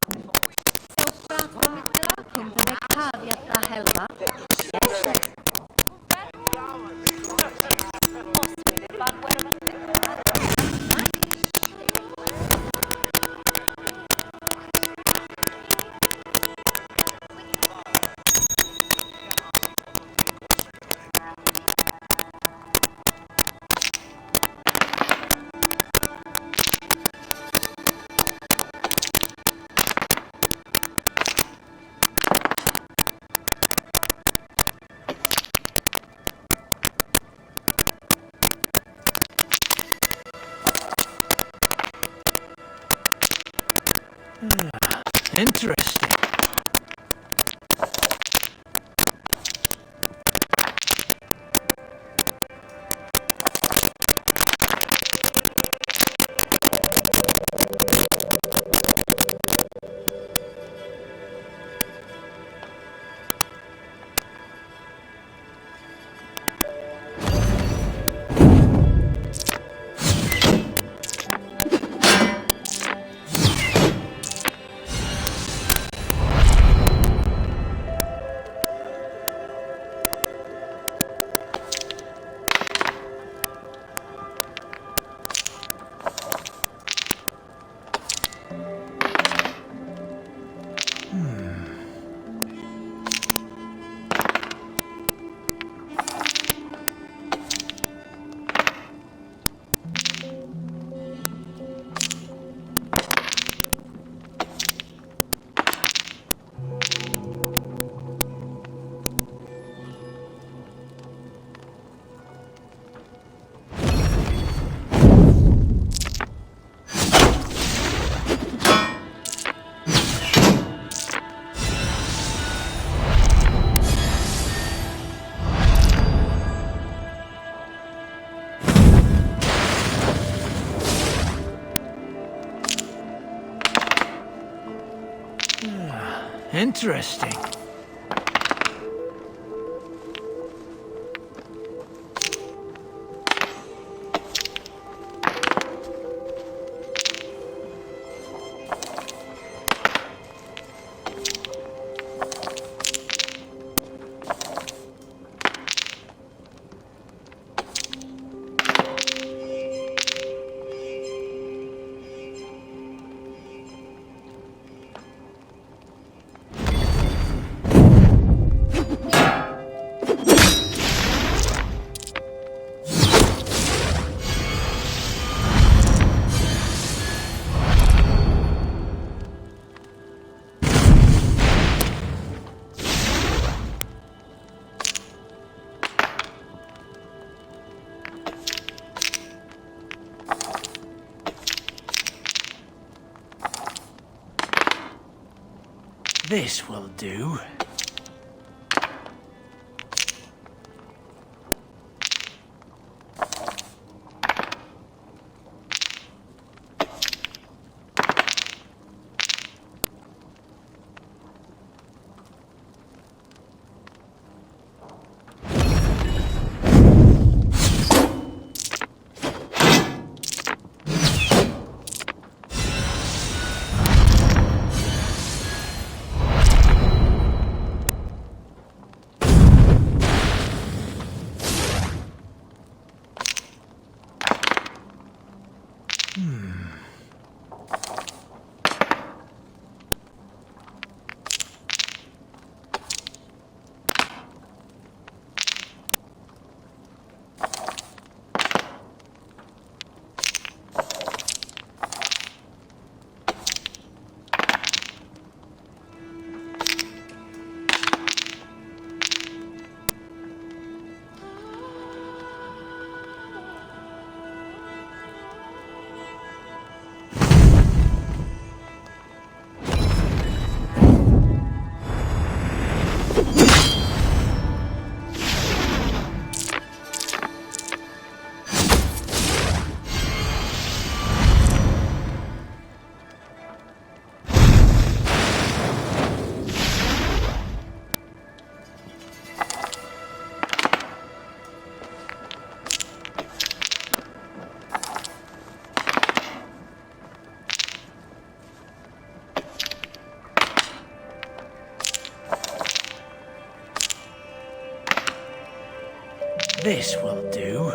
Interesting. Interesting. This will do. This will do.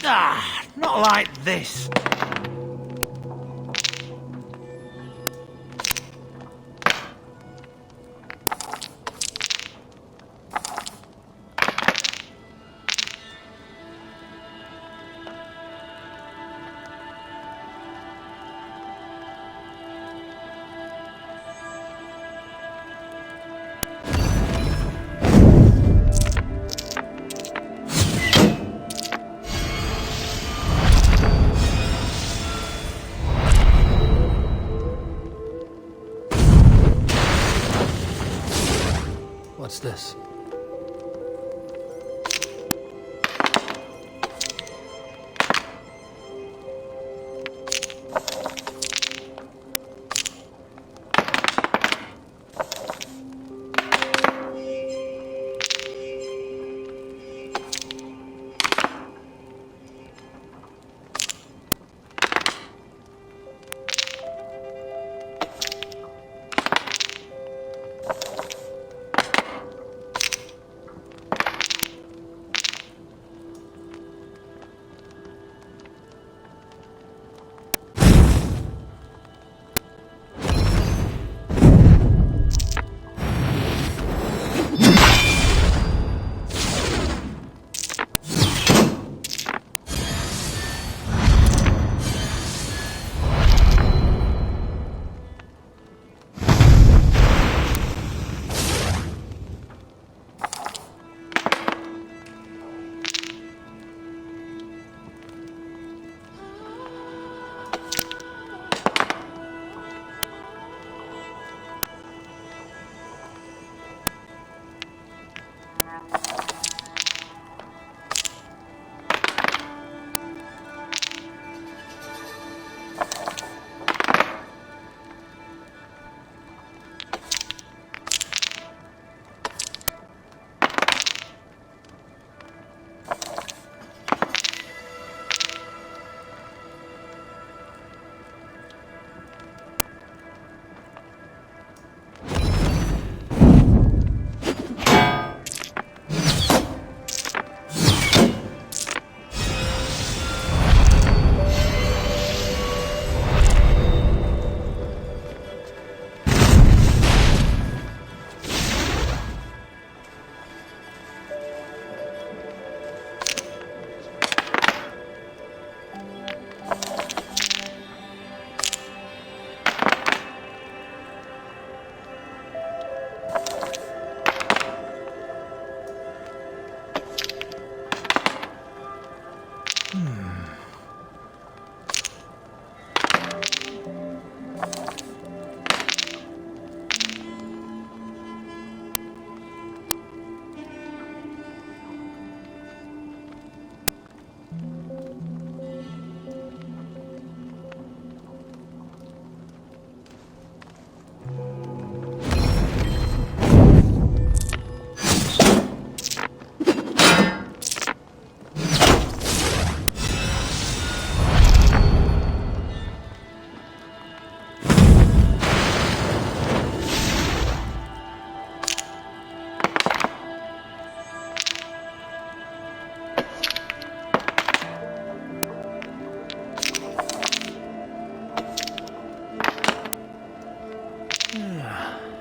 Ah, not like this. What's this?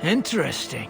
Interesting.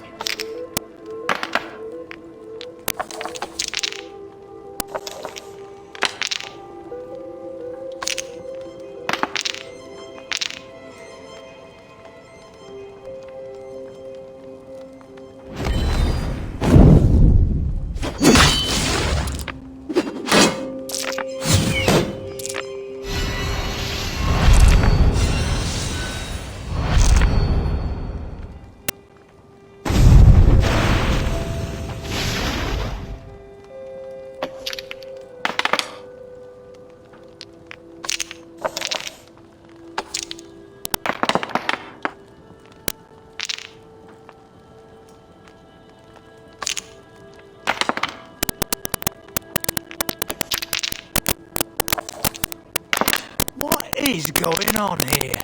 What is going on here?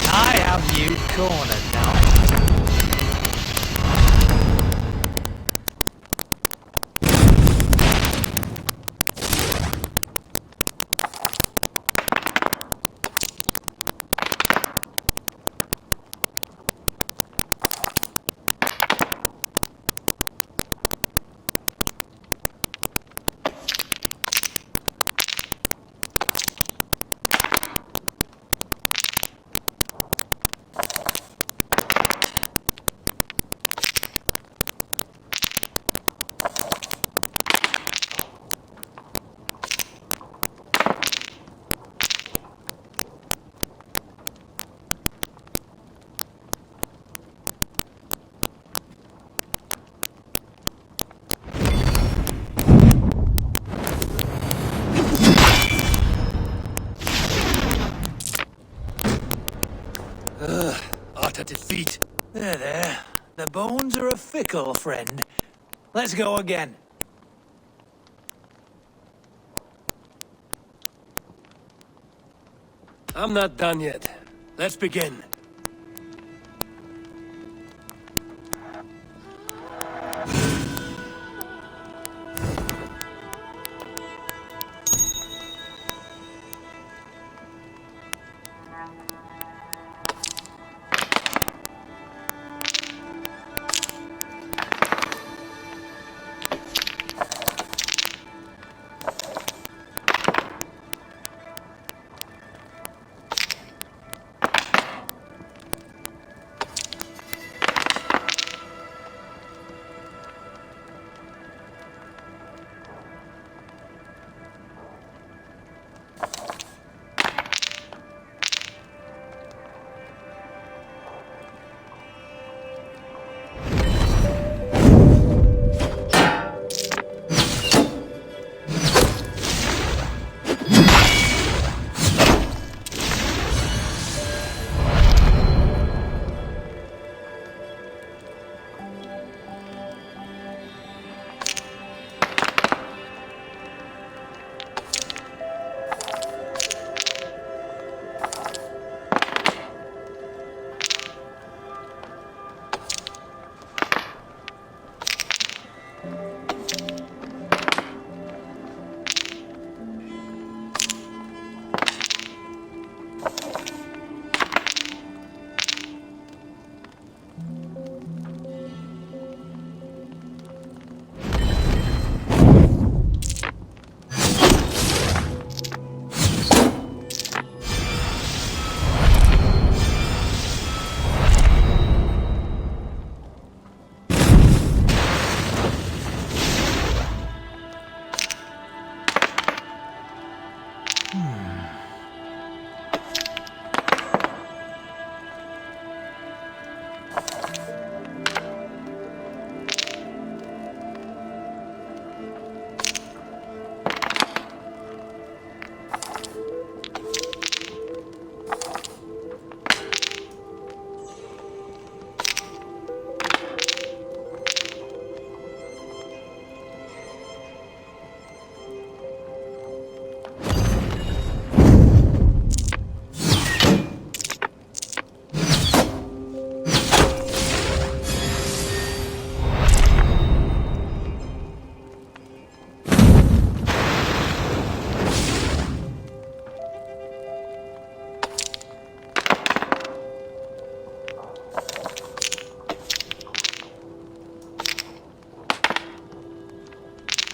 I have you cornered now. Utter defeat. There. The bones are a fickle friend. Let's go again. I'm not done yet. Let's begin.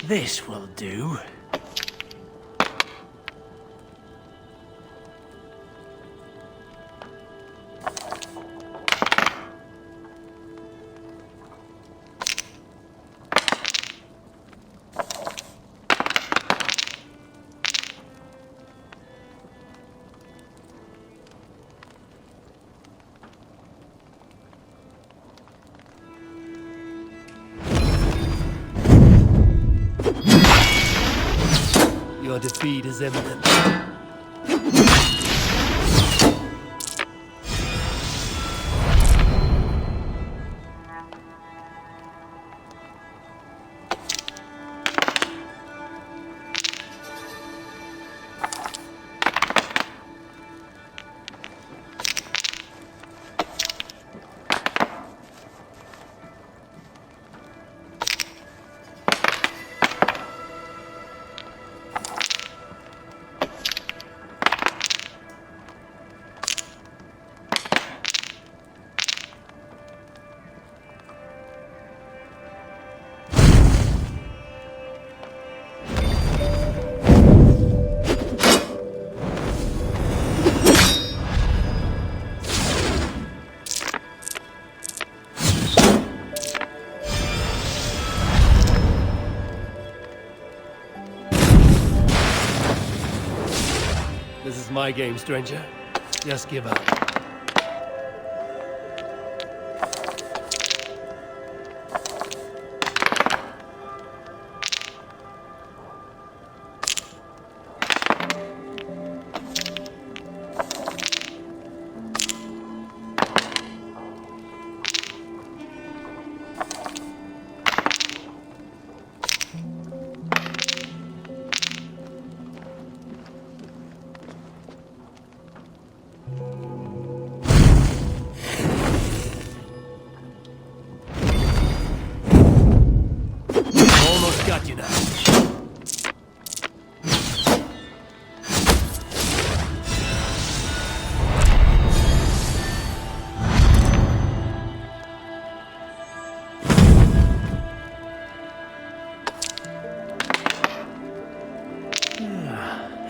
This will do. Your defeat is imminent. This is my game, stranger. Just give up. Almost got you now.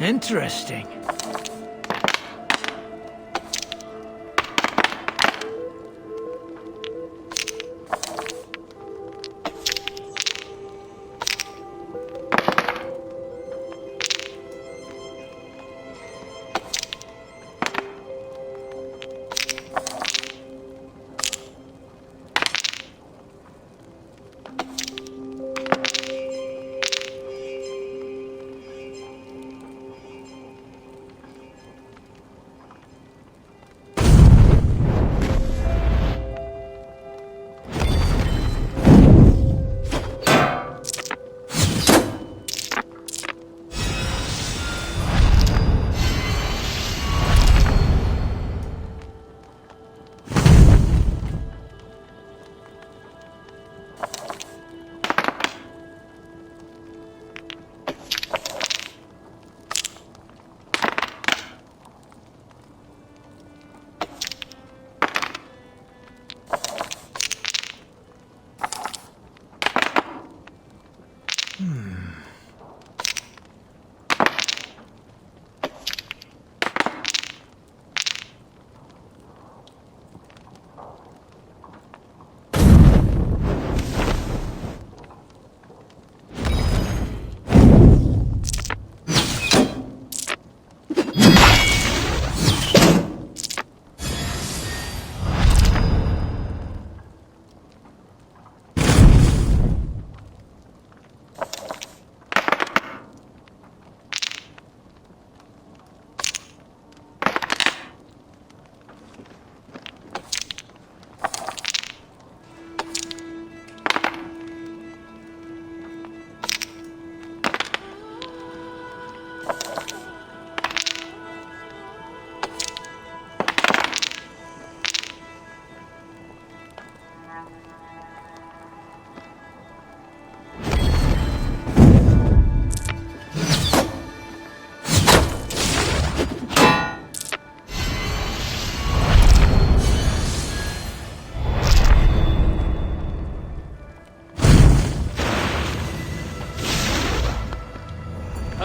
Interesting.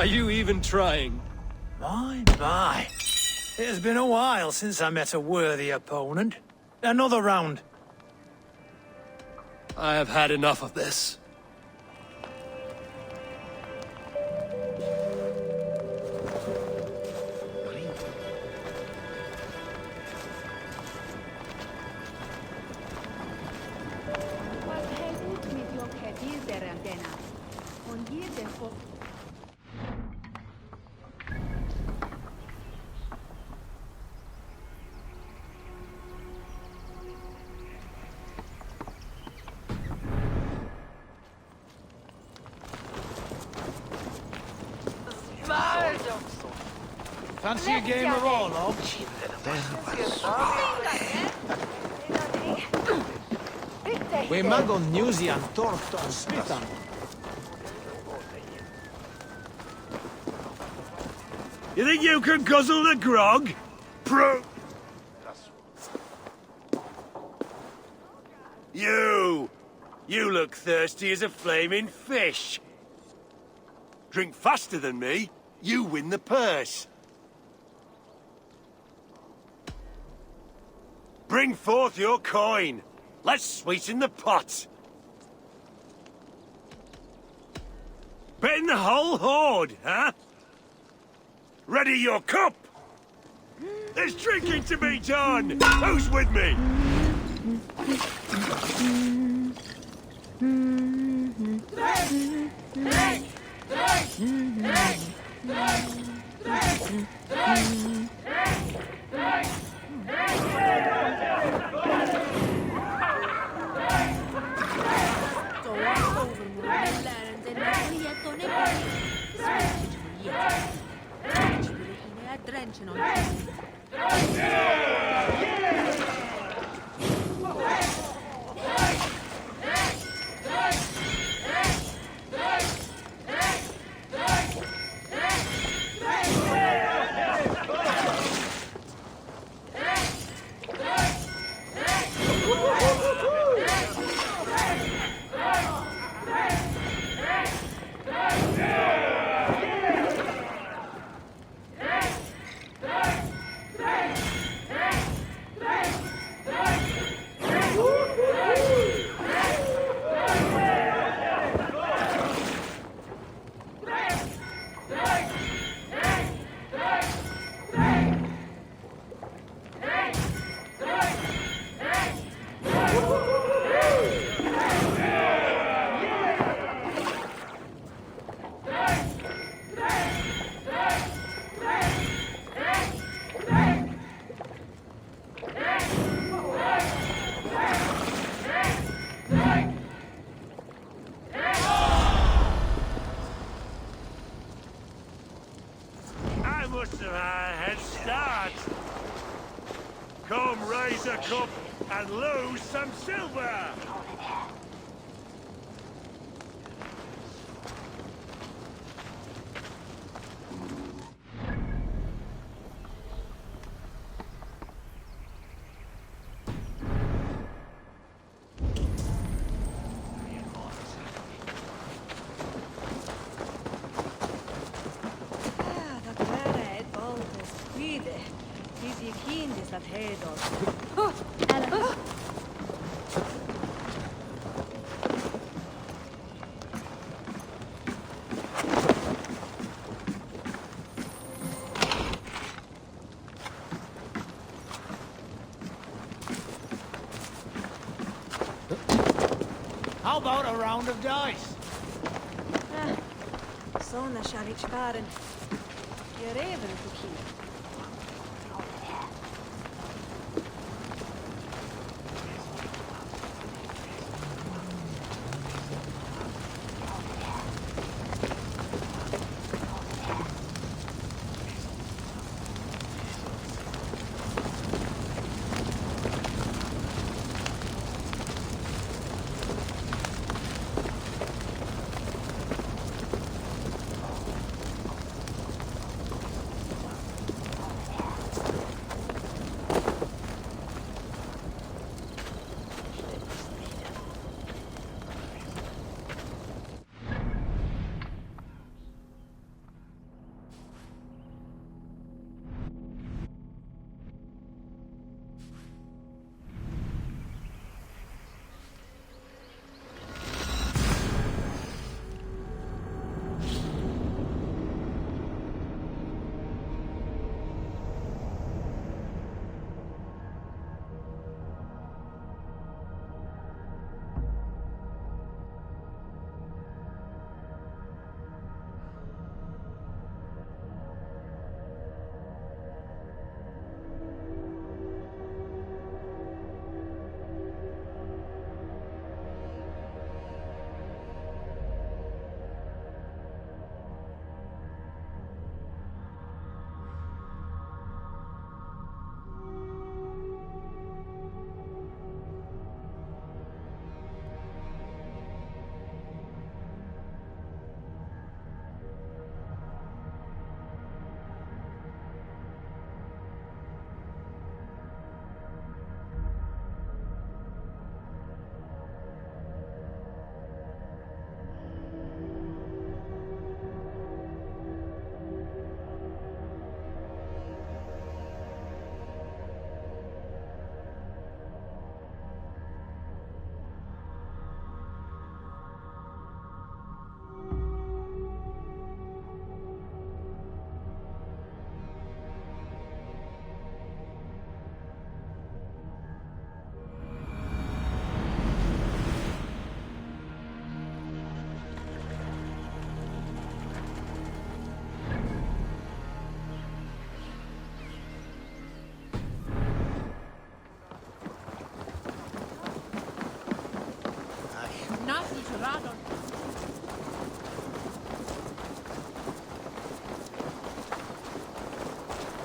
Are you even trying? My. It has been a while since I met a worthy opponent. Another round. I have had enough of this. Fancy a game of Orlog? We mag on Newsy and Torft on Smithan. You think you can guzzle the grog? You look thirsty as a flaming fish. Drink faster than me, you win the purse. Bring forth your coin. Let's sweeten the pot. Bet the whole hoard, huh? Ready your cup. There's drinking to be done. Who's with me? Come, raise a cup and lose some silver! How about a round of dice? Såna kärleksfären. Gör även på kil.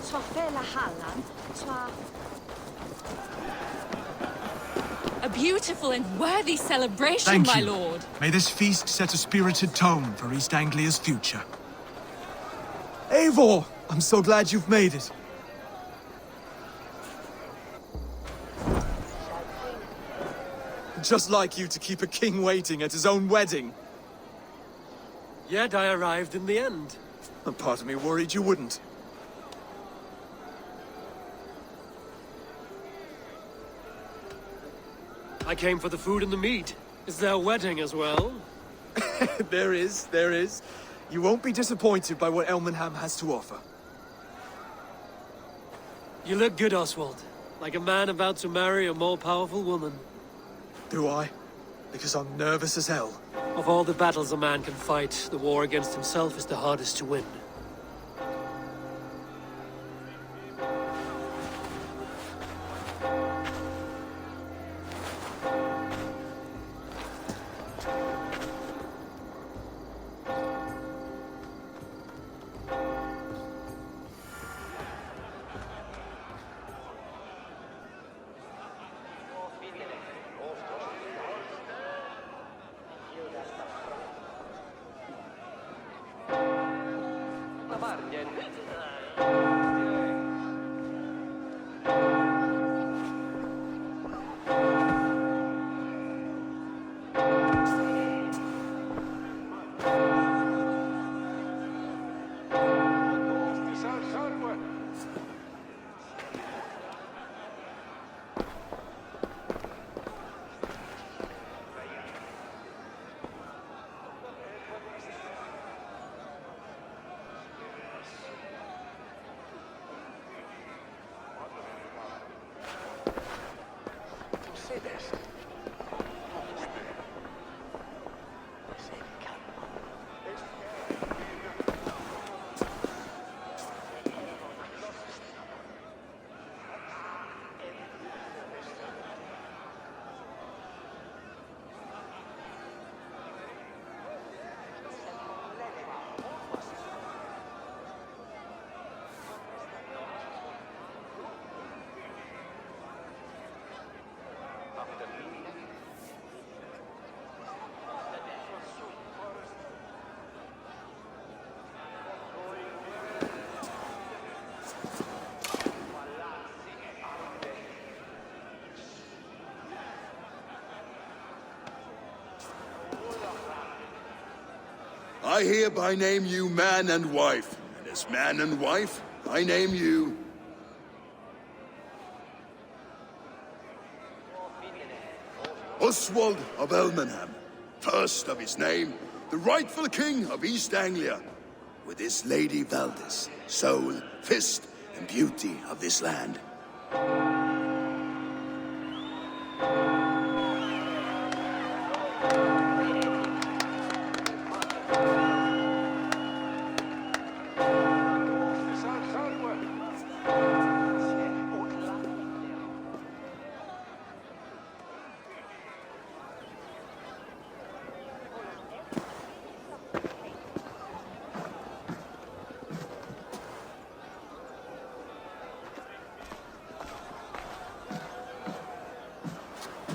Twafela Hallam, A beautiful and worthy celebration, Thank my you. lord. May this feast set a spirited tone for East Anglia's future. Eivor! I'm so glad you've made it. Just like you to keep a king waiting at his own wedding. Yet I arrived in the end. A part of me worried you wouldn't. I came for the food and the meat. Is there a wedding as well? There is. You won't be disappointed by what Elmenham has to offer. You look good, Oswald. Like a man about to marry a more powerful woman. Do I? Because I'm nervous as hell. Of all the battles a man can fight, the war against himself is the hardest to win. I hereby name you man and wife, and as man and wife, I name you... Oswald of Elmenham, first of his name, the rightful king of East Anglia, with this Lady Valdis, soul, fist, and beauty of this land.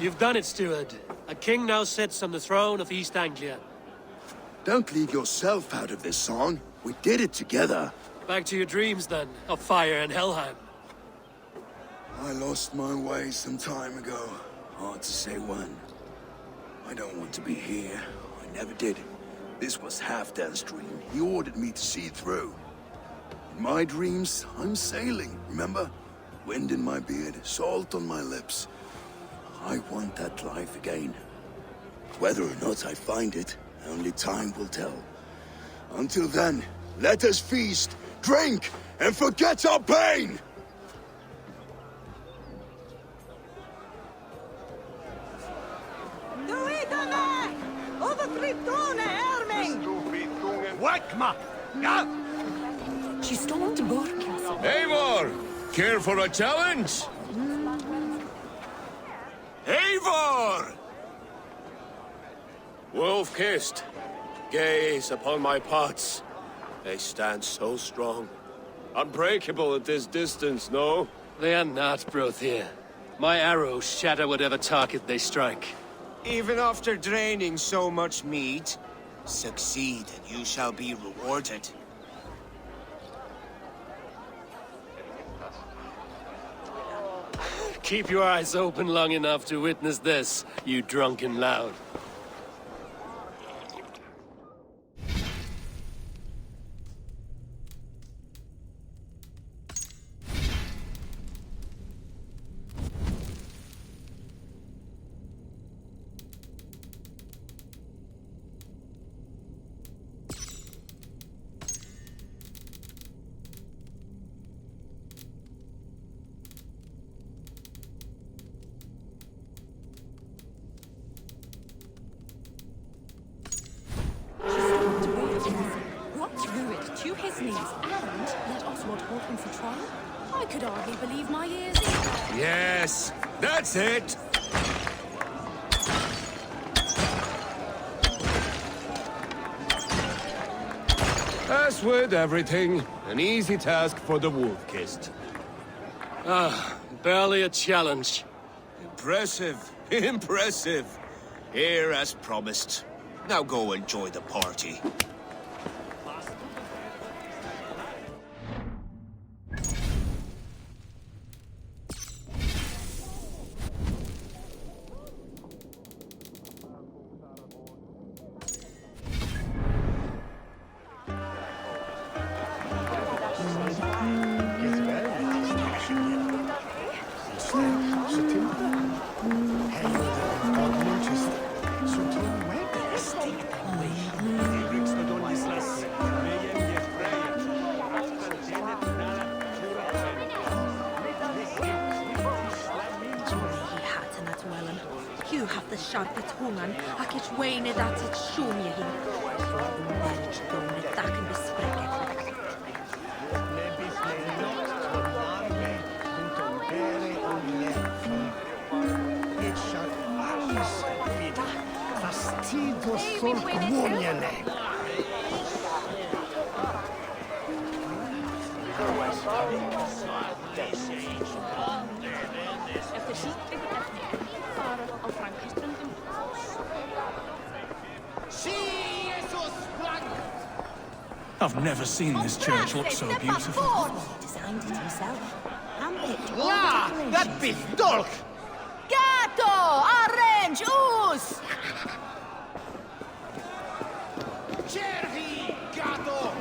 You've done it, steward. A king now sits on the throne of East Anglia. Don't leave yourself out of this song. We did it together. Back to your dreams, then, of fire and Helheim. I lost my way some time ago. Hard to say when. I don't want to be here. I never did. This was Halfdan's dream. He ordered me to see through. In my dreams, I'm sailing, remember? Wind in my beard, salt on my lips. I want that life again. Whether or not I find it, only time will tell. Until then, let us feast, drink, and forget our pain! Wakma! Ja! She stormed Borg. Eivor! Care for a challenge? Eivor! Wolf-kissed, gaze upon my pots. They stand so strong. Unbreakable at this distance, no? They are not, Brothir. My arrows shatter whatever target they strike. Even after draining so much meat, succeed and you shall be rewarded. Keep your eyes open long enough to witness this, you drunken loud. To his knees and let Oswald hold him for trial? I could hardly believe my ears. Yes, that's it! As with everything, an easy task for the Wolf-Kissed. Ah, barely a challenge. Impressive, impressive. Here as promised. Now go enjoy the party. You have the sharpet hungan, ac eich wein at it siwm i hi. Merch gwn y dac yn besbreget. Fastidio folk woniene. I've never seen this church look so beautiful. Designed it himself. Handpicked all Ah, the that decorations. pistol! Gato! Arrange! Us! Cerhi, gato!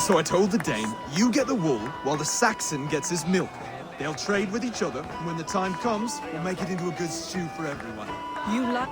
So I told the Dane, you get the wool while the Saxon gets his milk. They'll trade with each other, and when the time comes, we'll make it into a good stew for everyone. You like...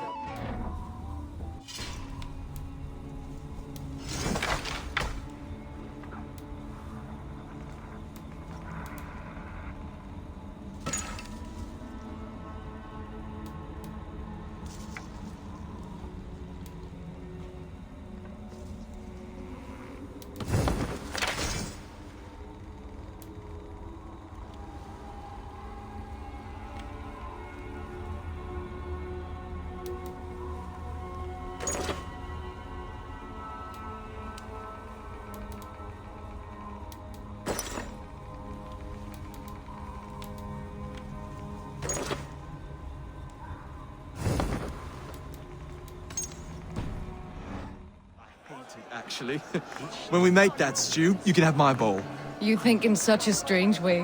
Actually, when we make that stew, you can have my bowl. You think in such a strange way.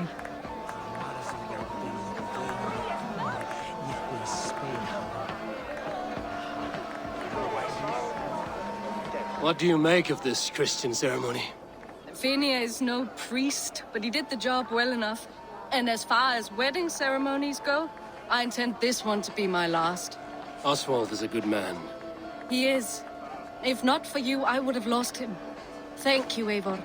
What do you make of this Christian ceremony? Finia is no priest, but he did the job well enough. And as far as wedding ceremonies go, I intend this one to be my last. Oswald is a good man. He is. If not for you, I would have lost him. Thank you, Eivor.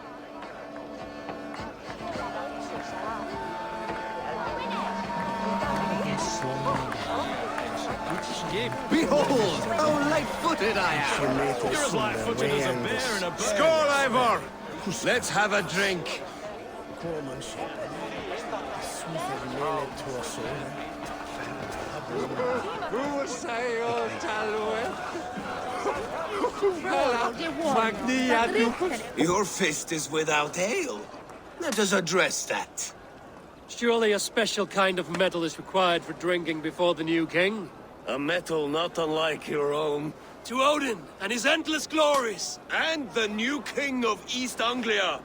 Behold, how light-footed I am! You're as light-footed as a bear in a bird. Skål, Eivor! Let's have a drink. Your fist is without ale. Let us address that. Surely a special kind of metal is required for drinking before the new king? A metal not unlike your own. To Odin and his endless glories! And the new king of East Anglia.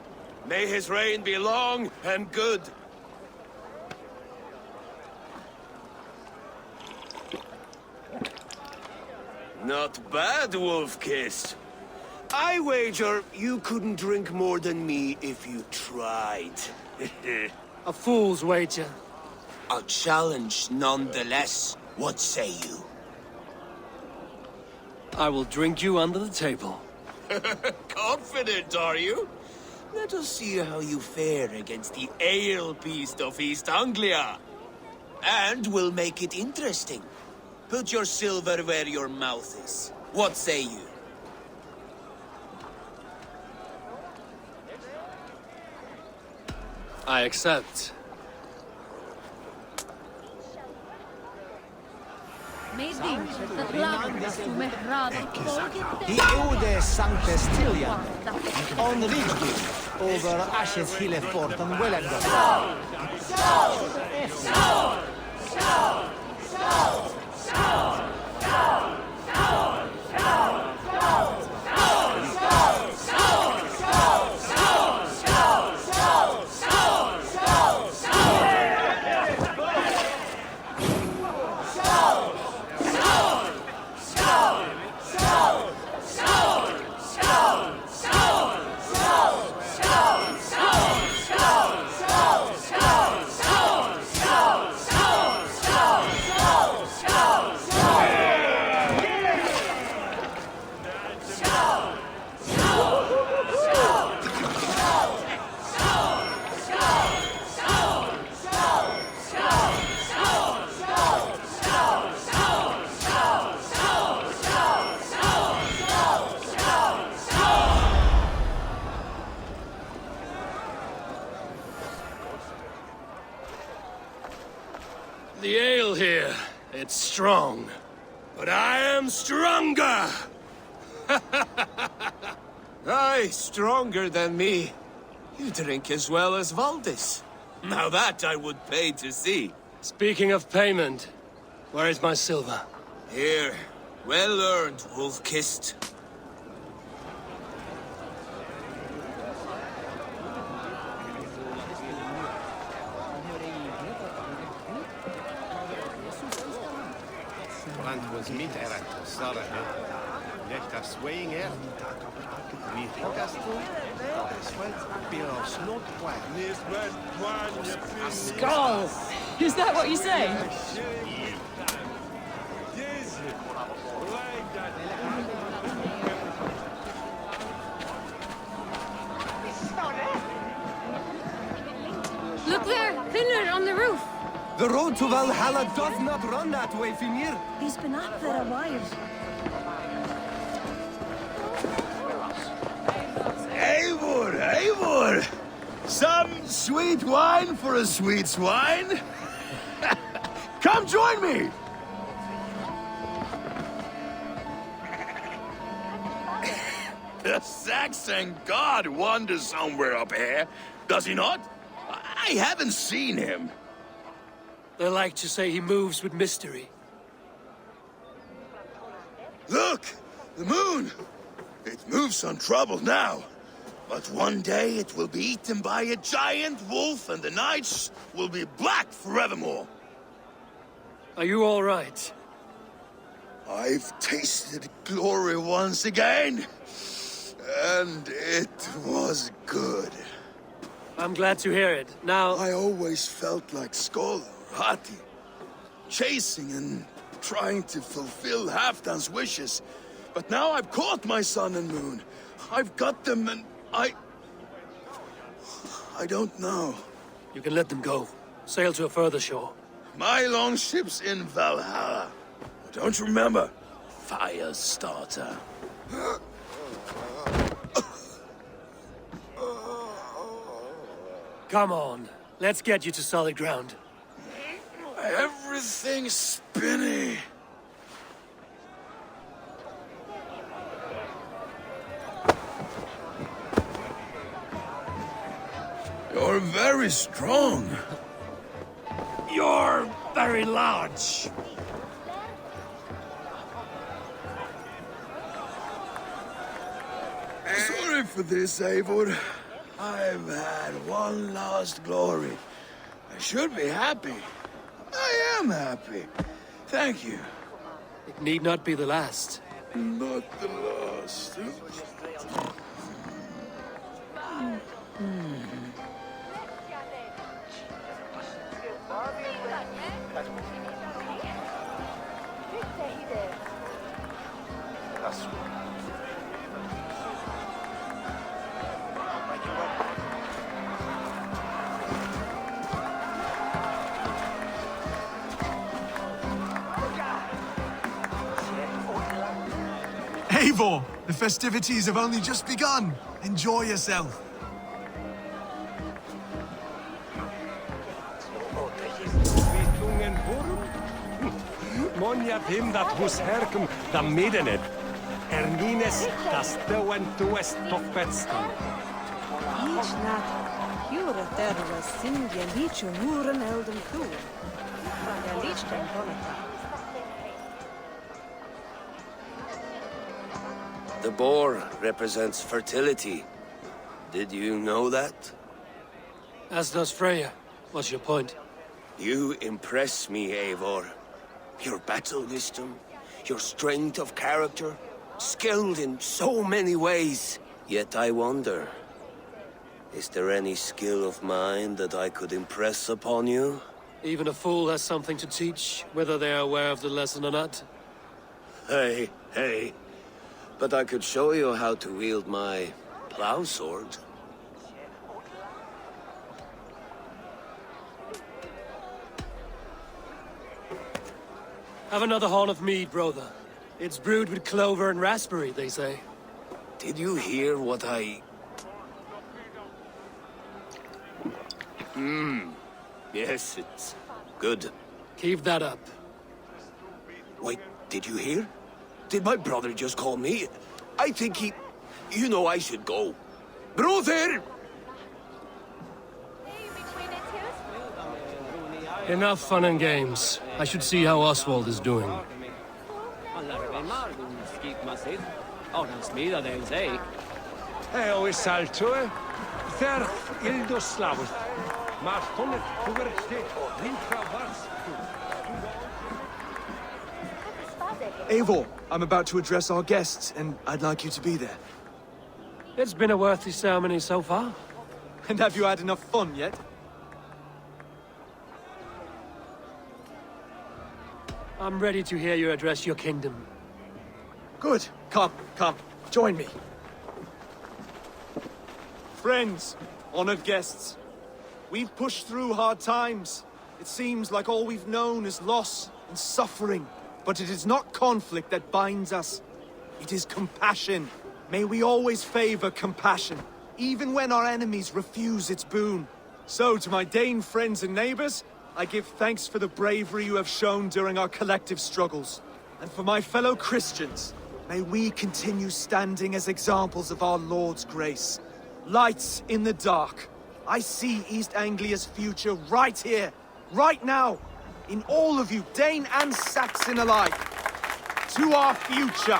May his reign be long and good. Not bad, Wolf-Kissed. I wager you couldn't drink more than me if you tried. A fool's wager. A challenge nonetheless. What say you? I will drink you under the table. Confident, are you? Let us see how you fare against the ale beast of East Anglia. And we'll make it interesting. Put your silver where your mouth is. What say you? I accept. The Eude Sanctes Tilian, on Ridgewood, over Ashes Hill Fort and Wellington. The ale here, it's strong. But I am stronger! Aye, stronger than me. You drink as well as Valdis. Now that I would pay to see. Speaking of payment, where is my silver? Here. Well earned, Wolf-Kissed. Brand was meat erect, Sarah. Left a swaying air. Skull! Is that what you say? Look there! Finner on the roof! The road to Valhalla does not run that way, Finir. He's been up there a while. Eivor, Eivor! Some sweet wine for a sweet swine? Come join me! The Saxon god wanders somewhere up here, does he not? I haven't seen him. They like to say he moves with mystery. Look! The moon! It moves untroubled now. But one day it will be eaten by a giant wolf and the nights will be black forevermore. Are you all right? I've tasted glory once again. And it was good. I'm glad to hear it. Now... I always felt like Skoll or Hati. Chasing and trying to fulfill Halfdan's wishes. But now I've caught my sun and moon. I've got them and I don't know. You can let them go. Sail to a further shore. My longship's in Valhalla. Don't you remember? Firestarter. Come on. Let's get you to solid ground. Everything's spinny. You're very strong. You're very large. Sorry for this, Eivor. I've had one last glory. I should be happy. I am happy. Thank you. It need not be the last. Not the last. Eivor, the festivities have only just begun. Enjoy yourself. Monja himdat hus herkum da midenet. Ernines das doen tues topetstan. Each nat, Jura terra Sindja lichu muren elden tu. Ja lichten bonata. The boar represents fertility. Did you know that? As does Freya. What's your point? You impress me, Eivor. Your battle wisdom, your strength of character, skilled in so many ways. Yet I wonder, is there any skill of mine that I could impress upon you? Even a fool has something to teach, whether they are aware of the lesson or not. Hey. But I could show you how to wield my plow sword. Have another horn of mead, brother. It's brewed with clover and raspberry, they say. Did you hear what I... Yes, it's good. Keep that up. Wait, did you hear? Did my brother just call me? I think he... You know I should go. Brother! Enough fun and games. I should see how Oswald is doing. Eo is saltue. Ther Ildoslavus. Martonet puerte vintra vars. Eivor, I'm about to address our guests, and I'd like you to be there. It's been a worthy ceremony so far. And have you had enough fun yet? I'm ready to hear you address your kingdom. Good. Come. Join me. Friends, honored guests, we've pushed through hard times. It seems like all we've known is loss and suffering. But it is not conflict that binds us. It is compassion. May we always favor compassion, even when our enemies refuse its boon. So, to my Dane friends and neighbors, I give thanks for the bravery you have shown during our collective struggles. And for my fellow Christians, may we continue standing as examples of our Lord's grace. Lights in the dark. I see East Anglia's future right here, right now, in all of you, Dane and Saxon alike. To our future.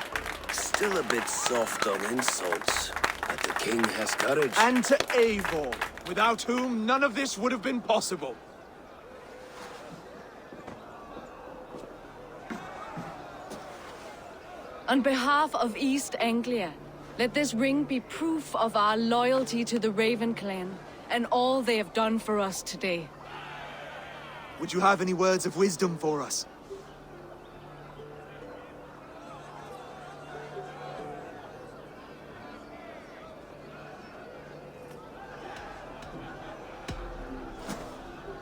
Still a bit soft on insults, but the king has courage. And to Eivor, without whom none of this would have been possible. On behalf of East Anglia, let this ring be proof of our loyalty to the Raven clan and all they have done for us today. Would you have any words of wisdom for us?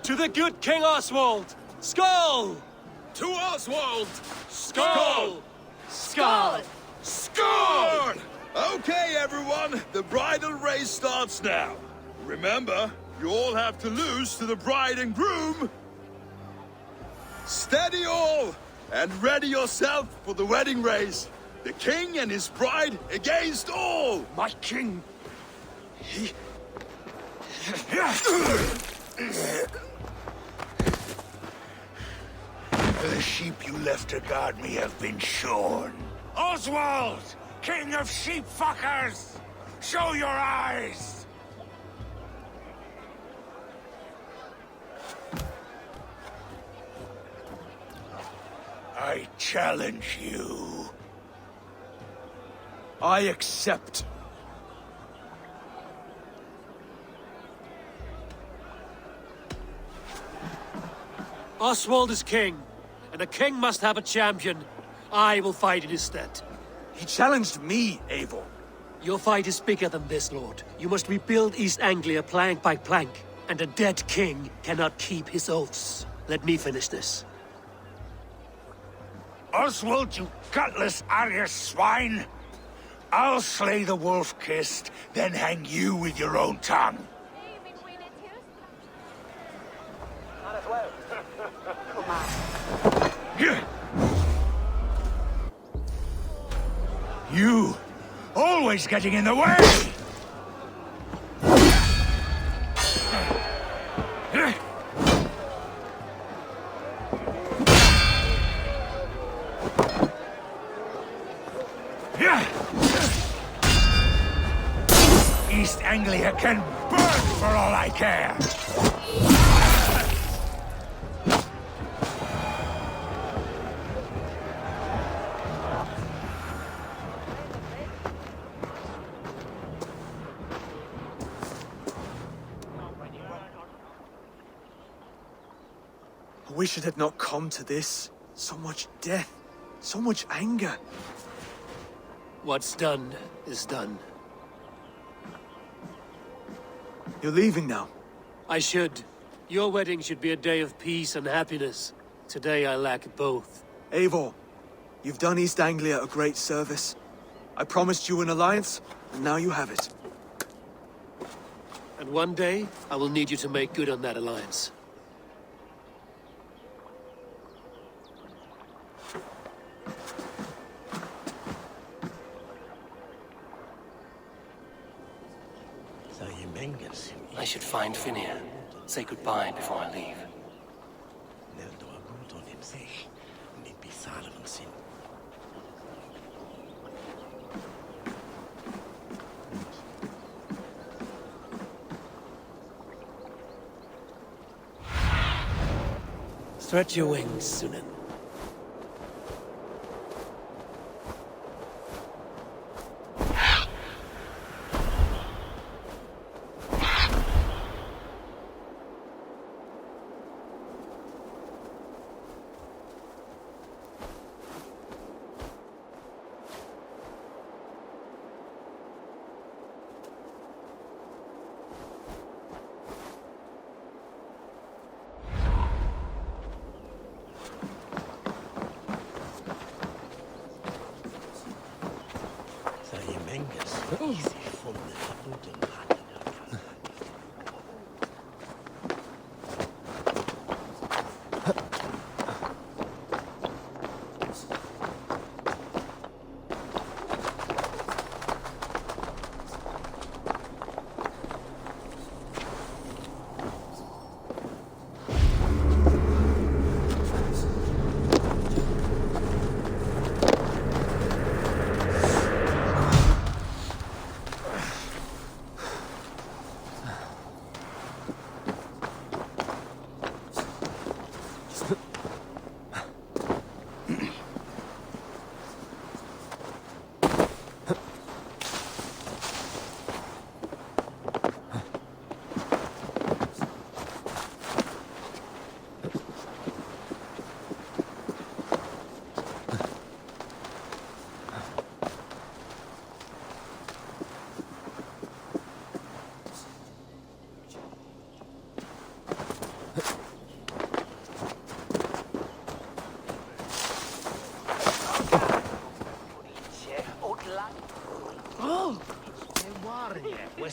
To the good King Oswald! Skull! To Oswald! Skull! Skull! Score! Okay, everyone, the bridal race starts now. Remember, you all have to lose to the bride and groom. Steady all, and ready yourself for the wedding race. The king and his bride against all. My king, The sheep you left to guard me have been shorn. Oswald! King of sheep fuckers! Show your eyes! I challenge you. I accept. Oswald is king, and a king must have a champion. I will fight in his stead. He challenged me, Eivor. Your fight is bigger than this, Lord. You must rebuild East Anglia plank by plank, and a dead king cannot keep his oaths. Let me finish this. Oswald, you gutless Arya swine! I'll slay the wolf-kissed, then hang you with your own tongue. Not as well. Come on. You! Always getting in the way! East Anglia can burn for all I care! I wish it had not come to this. So much death, so much anger. What's done is done. You're leaving now. I should. Your wedding should be a day of peace and happiness. Today I lack both. Eivor, you've done East Anglia a great service. I promised you an alliance, and now you have it. And one day, I will need you to make good on that alliance. I should find Finnir. Say goodbye before I leave. Stretch your wings, Sunan.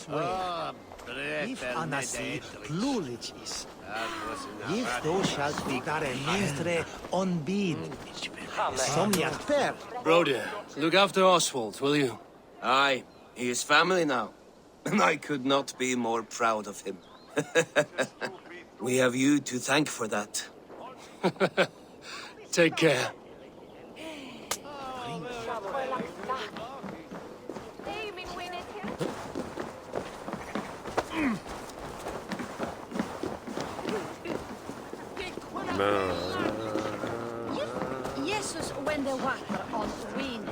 way. If anasi plulich is, if thou shalt be dare ministre on bid, somniat fair. Broder, look after Oswald, will you? Aye, he is family now. And I could not be more proud of him. We have you to thank for that. Take care. Jesus when the water on wind.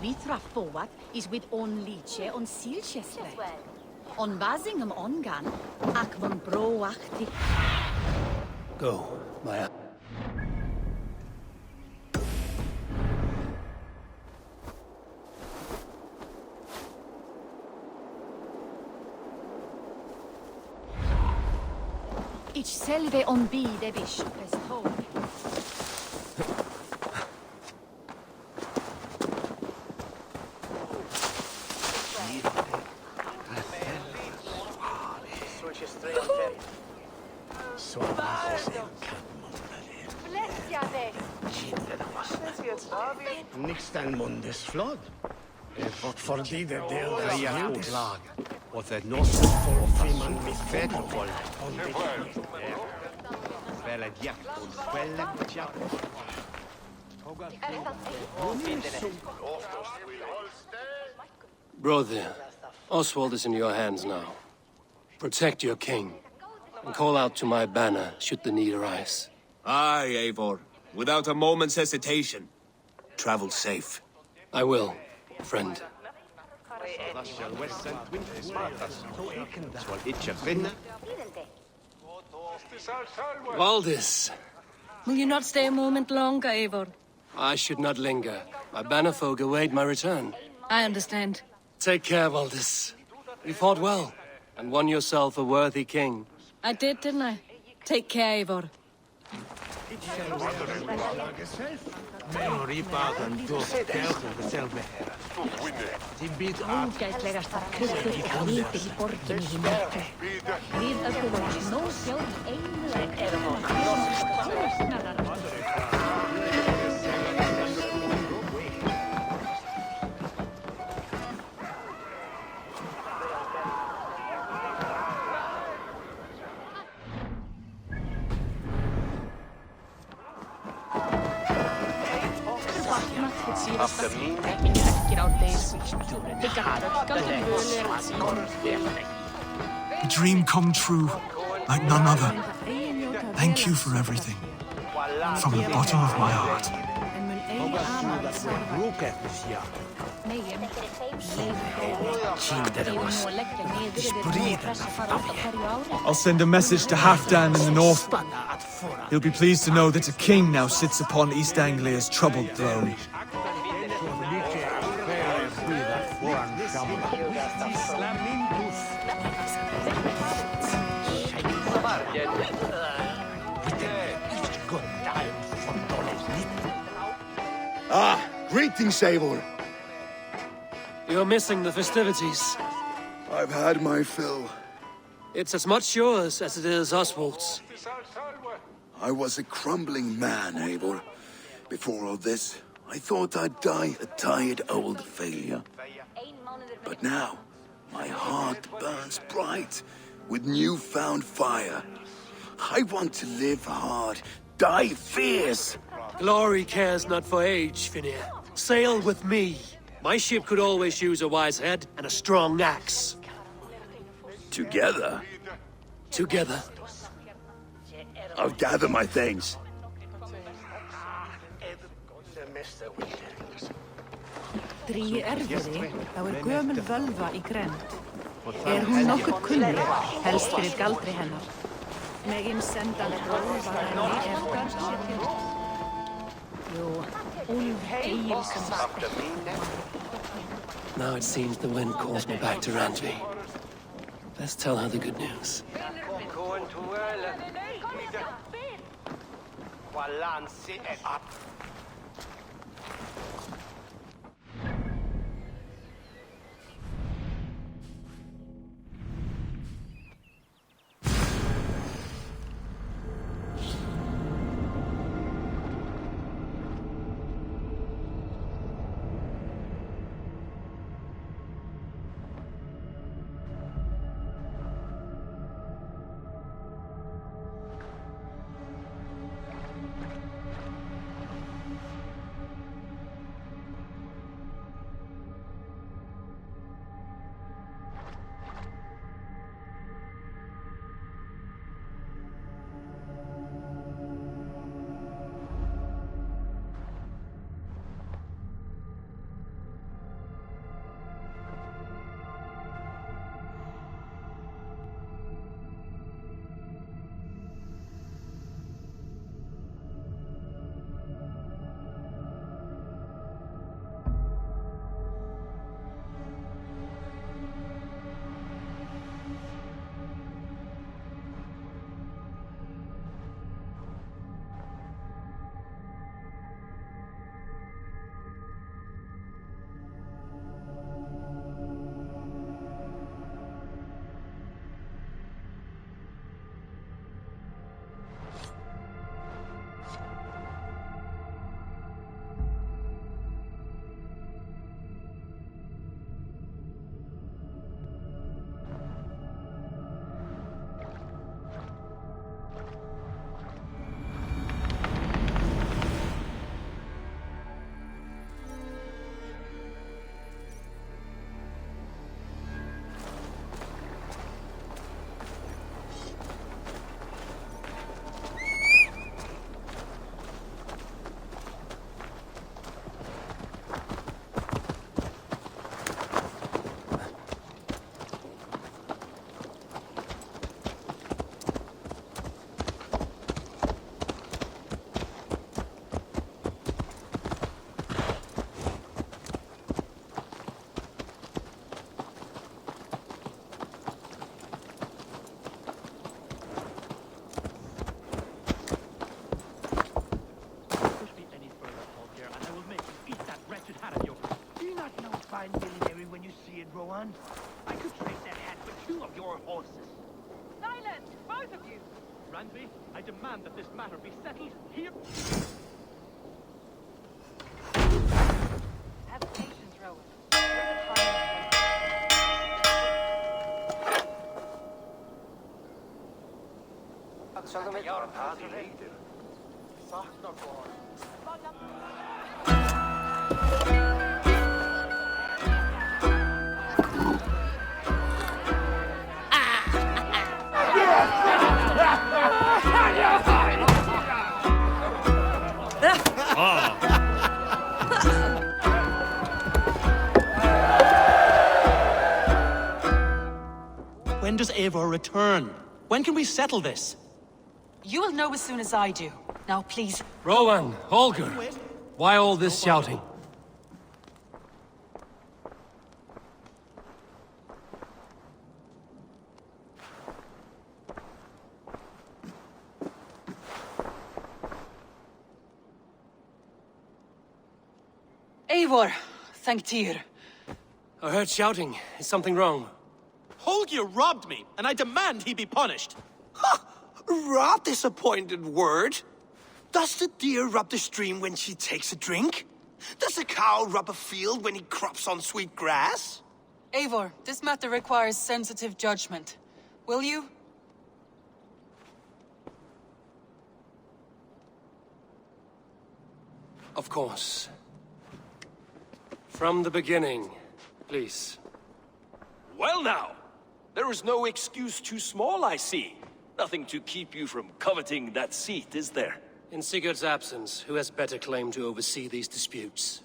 Vitra forward is with on liche on silchesle. On Basingam ongan, ak von broachti. Go, Maya. Ich selve on bide bishopes home. Nixtan mundes flod. Fordi det del jag lag. Och det nås för fiman med fedroll. Väl jack och väl jack. Brother, Oswald is in your hands now. Protect your king, and call out to my banner should the need arise. Aye, Eivor. Without a moment's hesitation. Travel safe. I will, friend. Valdis. Will you not stay a moment longer, Eivor? I should not linger. My banner folk await my return. I understand. Take care, Valdis. You fought well, and won yourself a worthy king. I did, didn't I? Take care, Eivor. Ógætlegasta krukkur hvítir í borginni í myrkri. Við öllum nóg sjálf A dream come true, like none other. Thank you for everything, from the bottom of my heart. I'll send a message to Halfdan in the north. He'll be pleased to know that a king now sits upon East Anglia's troubled throne. Ah, greetings, Eivor. You're missing the festivities. I've had my fill. It's as much yours as it is Oswald's. I was a crumbling man, Eivor. Before all this, I thought I'd die a tired old failure. But now, my heart burns bright with newfound fire. I want to live hard, die fierce. Glory cares not for age, Finir. Sail with me. My ship could always use a wise head and a strong axe. Together? Together. I'll gather my things. Drí erfiði, þá gömul völva í grennd. Hún nokkuð kunnur, helst fyrir galdri hennar. Megin senda völva henni galdri. Jú, Úlf Egilsson. Now it seems the wind calls me back to Randvi. Let's tell her the good news. Randby, I demand that this matter be settled here. Have patience, Rowan. When does Eivor return? When can we settle this? You will know as soon as I do. Now, please. Rowan, Holger, why all this shouting? Eivor, thank Tyr. I heard shouting. Is something wrong? Holger robbed me, and I demand he be punished. Rot disappointed word. Does the deer rub the stream when she takes a drink? Does the cow rub a field when he crops on sweet grass? Eivor, this matter requires sensitive judgment. Will you? Of course. From the beginning, please. Well now, there is no excuse too small, I see. Nothing to keep you from coveting that seat, is there? In Sigurd's absence, who has better claim to oversee these disputes?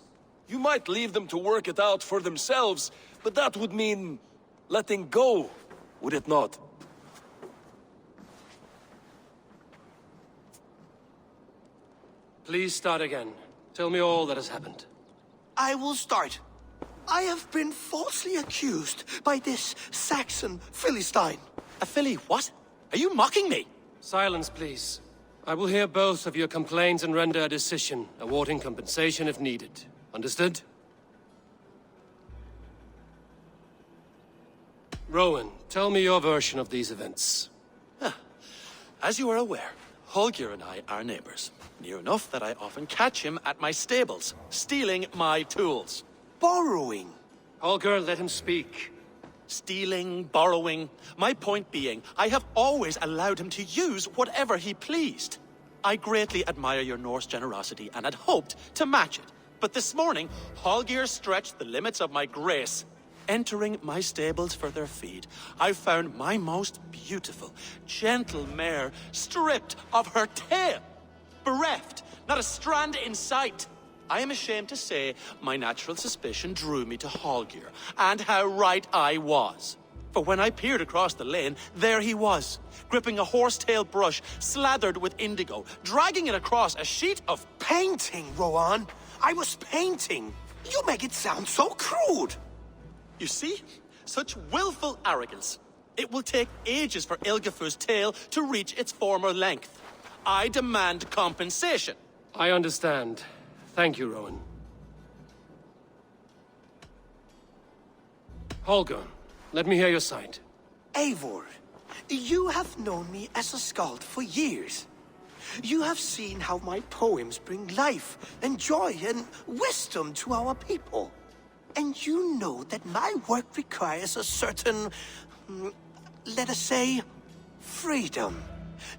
You might leave them to work it out for themselves, but that would mean letting go, would it not? Please start again. Tell me all that has happened. I will start. I have been falsely accused by this Saxon Philistine. A Philly what? Are you mocking me? Silence, please. I will hear both of your complaints and render a decision, awarding compensation if needed. Understood? Rowan, tell me your version of these events. As you are aware, Holger and I are neighbors. Near enough that I often catch him at my stables, stealing my tools. Borrowing. Holger, let him speak. Stealing, borrowing. My point being, I have always allowed him to use whatever he pleased. I greatly admire your Norse generosity and had hoped to match it. But this morning, Holger stretched the limits of my grace. Entering my stables for their feed, I found my most beautiful, gentle mare stripped of her tail. Bereft, not a strand in sight. I am ashamed to say my natural suspicion drew me to Holger, and how right I was. For when I peered across the lane, there he was, gripping a horsetail brush slathered with indigo, dragging it across a sheet of painting, Rowan. I was painting. You make it sound so crude. You see? Such willful arrogance. It will take ages for Ilgafur's tail to reach its former length. I demand compensation. I understand. Thank you, Rowan. Holger, let me hear your side. Eivor, you have known me as a skald for years. You have seen how my poems bring life and joy and wisdom to our people. And you know that my work requires a certain, let us say, freedom.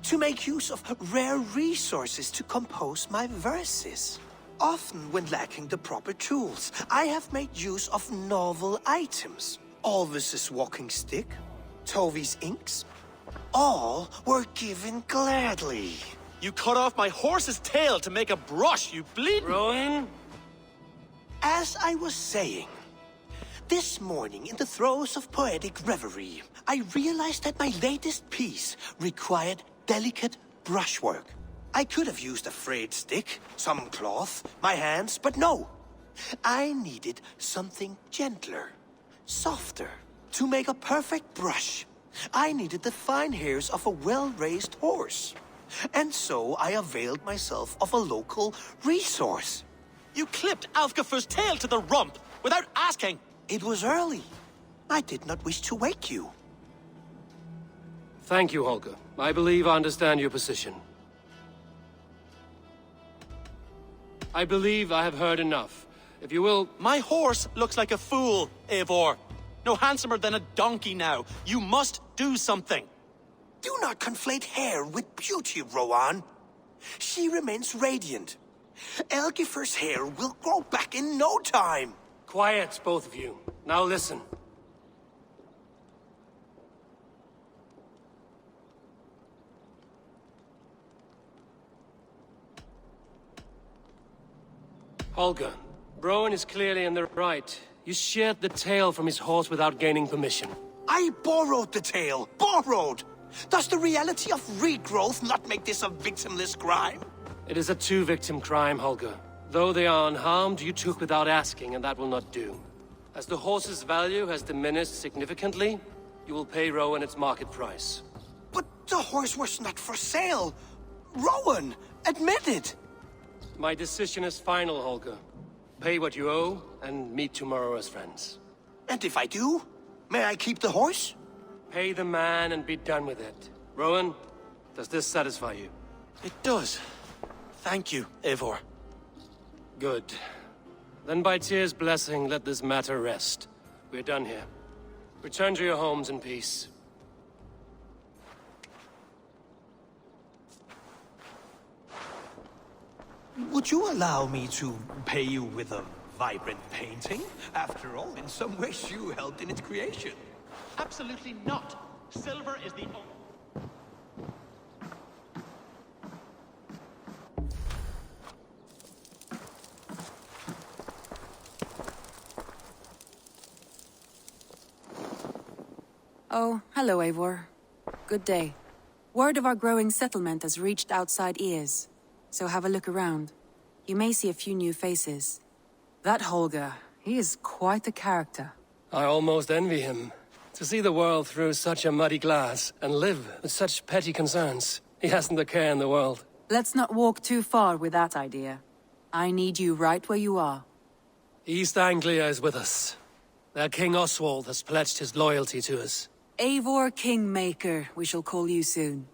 To make use of rare resources to compose my verses. Often when lacking the proper tools, I have made use of novel items. Alvis's walking stick, Tovi's inks, all were given gladly. You cut off my horse's tail to make a brush, you bleed. Rowan? As I was saying, this morning in the throes of poetic reverie, I realized that my latest piece required delicate brushwork. I could have used a frayed stick, some cloth, my hands, but no. I needed something gentler, softer. To make a perfect brush, I needed the fine hairs of a well-raised horse. And so I availed myself of a local resource. You clipped Alfgafur's tail to the rump without asking. It was early. I did not wish to wake you. Thank you, Holger. I believe I understand your position. I believe I have heard enough. If you will... My horse looks like a fool, Eivor. No handsomer than a donkey now. You must do something. Do not conflate hair with beauty, Rowan. She remains radiant. Elgifer's hair will grow back in no time. Quiet, both of you. Now listen. Holger, Browan is clearly in the right. You sheared the tail from his horse without gaining permission. I borrowed the tail. Borrowed! Does the reality of regrowth not make this a victimless crime? It is a two-victim crime, Holger. Though they are unharmed, you took without asking, and that will not do. As the horse's value has diminished significantly, you will pay Rowan its market price. But the horse was not for sale. Rowan, admit it. My decision is final, Holger. Pay what you owe, and meet tomorrow as friends. And if I do, may I keep the horse? Pay the man and be done with it. Rowan, does this satisfy you? It does. Thank you, Eivor. Good. Then by Tyr's blessing, let this matter rest. We're done here. Return to your homes in peace. Would you allow me to pay you with a vibrant painting? After all, in some ways you helped in its creation. Absolutely not. Silver is the only... Oh, hello, Eivor. Good day. Word of our growing settlement has reached outside ears, so have a look around. You may see a few new faces. That Holger, he is quite a character. I almost envy him. To see the world through such a muddy glass, and live with such petty concerns. He hasn't a care in the world. Let's not walk too far with that idea. I need you right where you are. East Anglia is with us. Their King Oswald has pledged his loyalty to us. Eivor Kingmaker, we shall call you soon.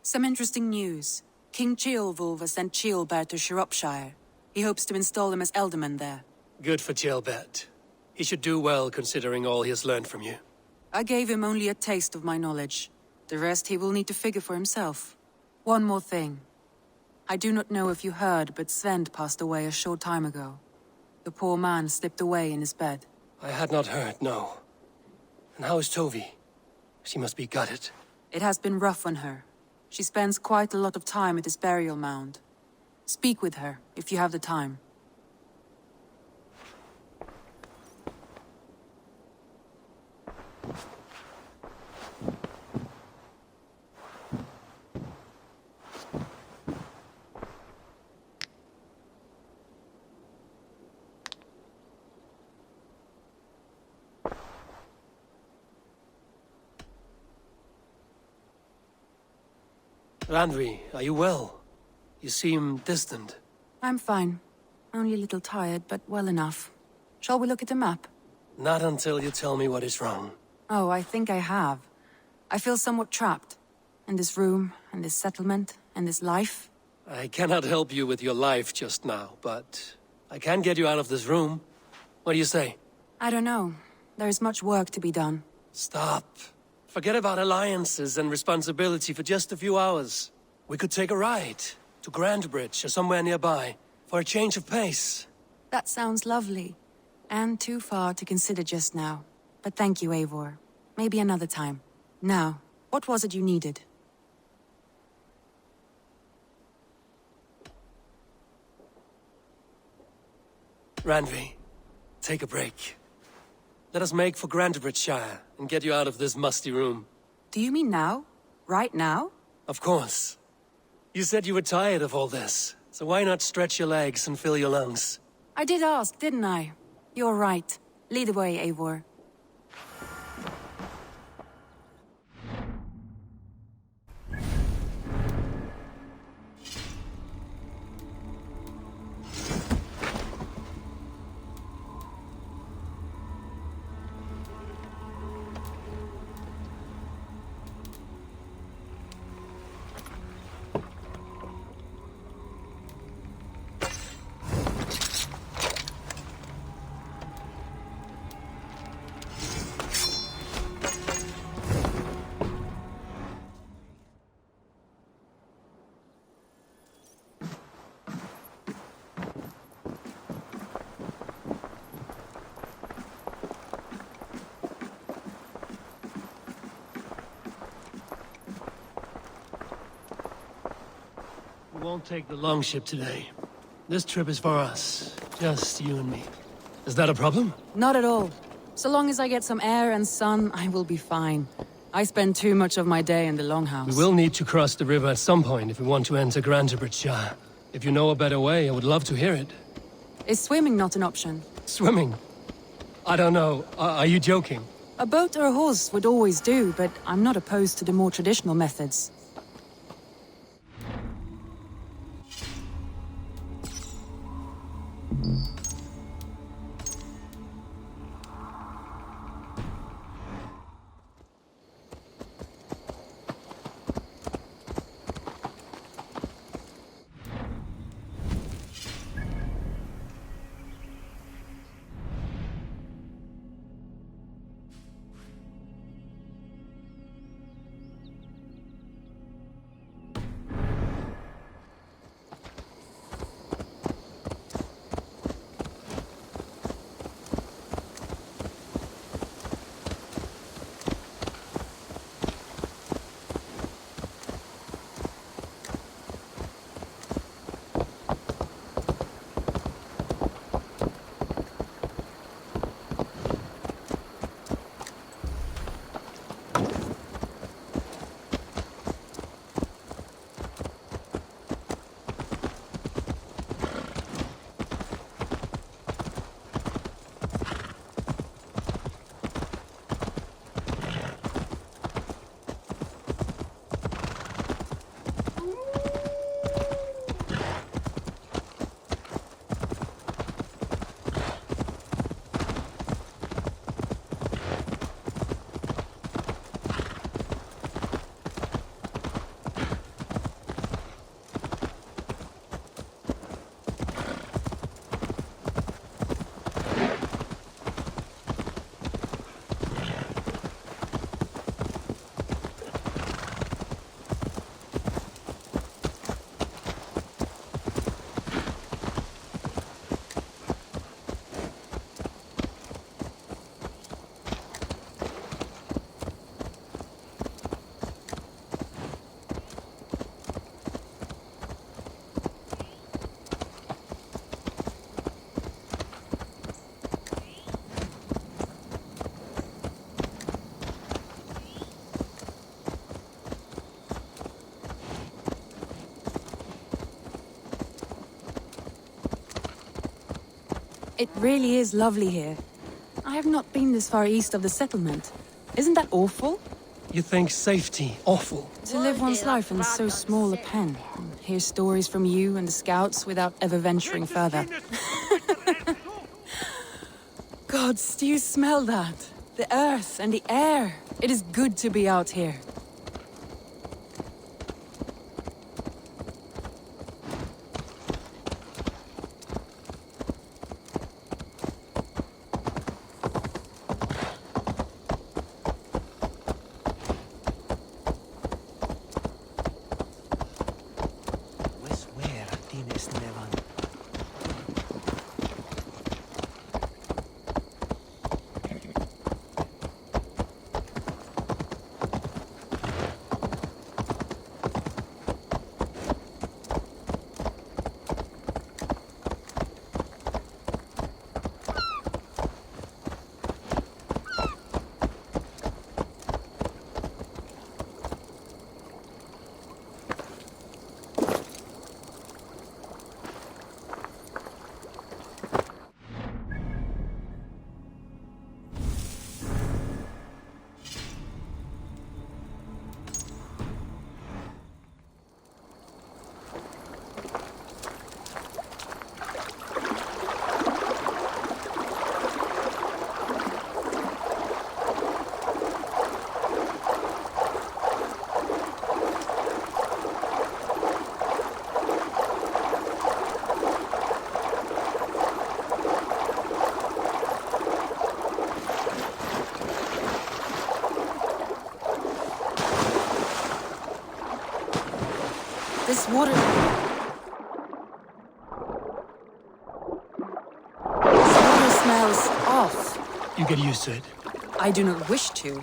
Some interesting news. King Ceolwulf has sent Ceolbert to Shropshire. He hopes to install him as Elderman there. Good for Ceolbert. He should do well considering all he has learned from you. I gave him only a taste of my knowledge. The rest he will need to figure for himself. One more thing. I do not know if you heard, but Svend passed away a short time ago. The poor man slipped away in his bed. I had not heard, no. And how is Tovi? She must be gutted. It has been rough on her. She spends quite a lot of time at his burial mound. Speak with her, if you have the time. Randvi, are you well? You seem distant. I'm fine. Only a little tired, but well enough. Shall we look at the map? Not until you tell me what is wrong. Oh, I think I have. I feel somewhat trapped. In this room, and this settlement, and this life. I cannot help you with your life just now, but I can get you out of this room. What do you say? I don't know. There is much work to be done. Stop. Forget about alliances and responsibility for just a few hours. We could take a ride to Grantebridge or somewhere nearby for a change of pace. That sounds lovely. And too far to consider just now. But thank you, Eivor. Maybe another time. Now, what was it you needed? Randvi, take a break. Let us make for Grantebridgeshire and get you out of this musty room. Do you mean now? Right now? Of course. You said you were tired of all this, so why not stretch your legs and fill your lungs? I did ask, didn't I? You're right. Lead the way, Eivor. won't take the longship today. This trip is for us. Just you and me. Is that a problem? Not at all. So long as I get some air and sun, I will be fine. I spend too much of my day in the Longhouse. We will need to cross the river at some point if we want to enter Grantebridge. If you know a better way, I would love to hear it. Is swimming not an option? Swimming? I don't know. Are you joking? A boat or a horse would always do, but I'm not opposed to the more traditional methods. It really is lovely here. I have not been this far east of the settlement. Isn't that awful? You think safety awful? To live one's life in so small a pen, and hear stories from you and the scouts without ever venturing further. Gods, do you smell that? The earth and the air. It is good to be out here. This water... This water smells off. You get used to it. I do not wish to.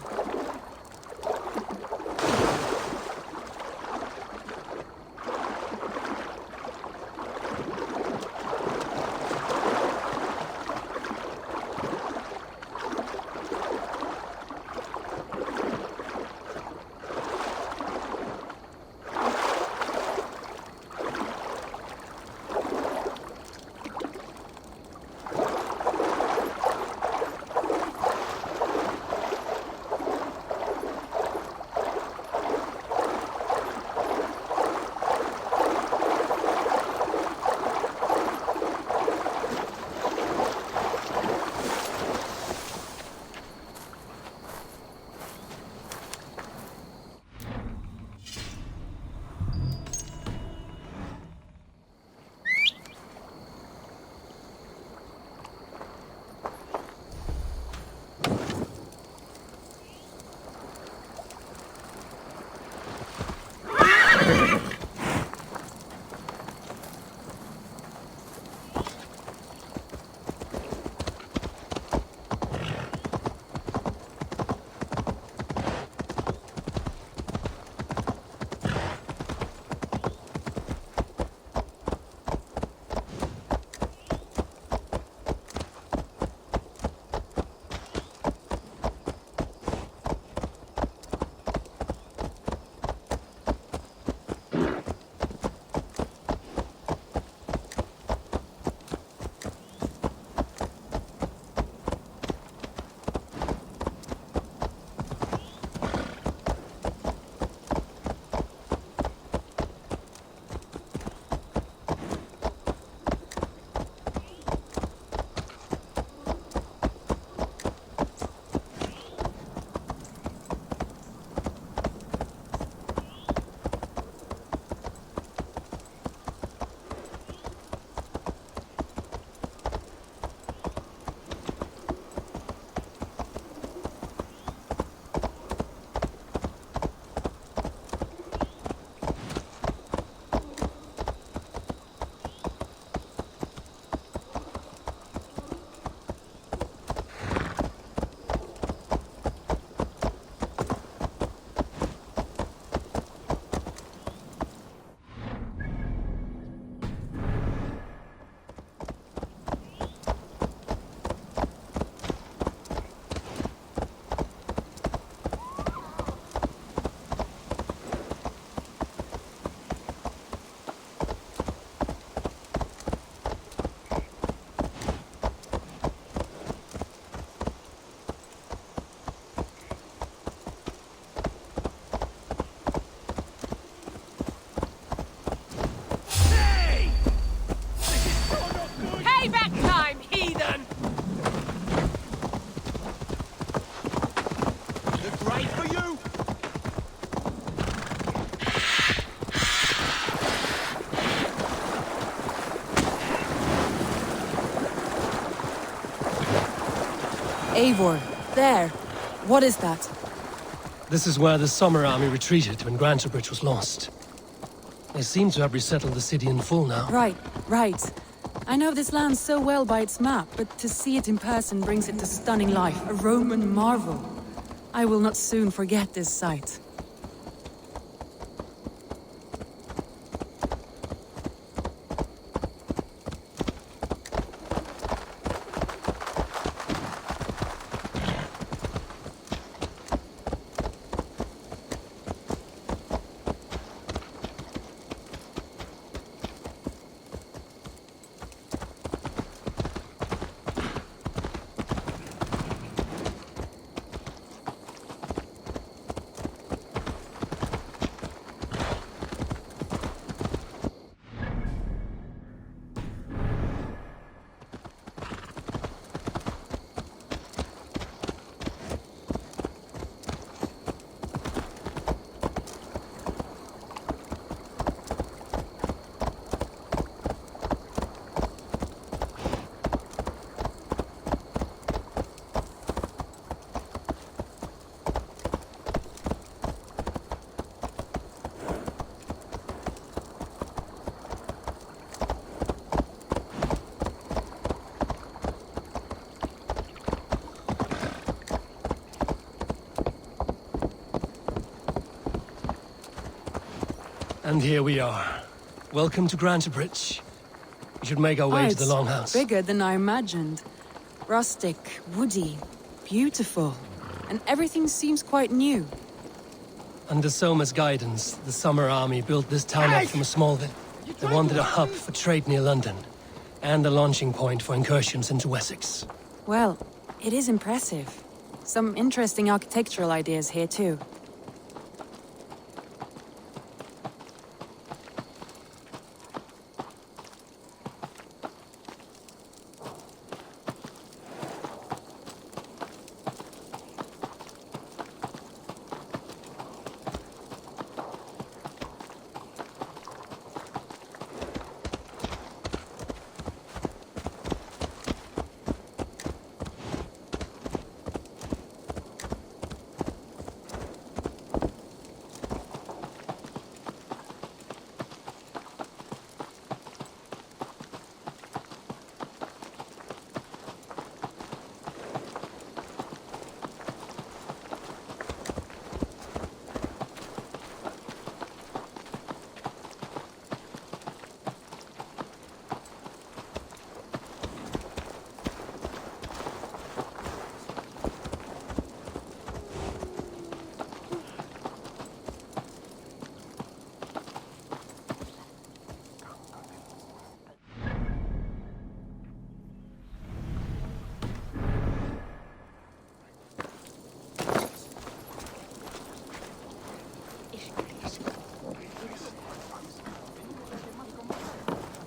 Eivor, there. What is that? This is where the Summer Army retreated when Grantebridge was lost. They seem to have resettled the city in full now. Right. I know this land so well by its map, but to see it in person brings it to stunning life, a Roman marvel. I will not soon forget this sight. And here we are. Welcome to Grantebridge. We should make our way to the It's Longhouse. bigger than I imagined. Rustic, woody, beautiful. And everything seems quite new. Under Soma's guidance, the Summer Army built this town up from a small village. They wanted a hub for trade near London, and a launching point for incursions into Wessex. Well, it is impressive. Some interesting architectural ideas here too.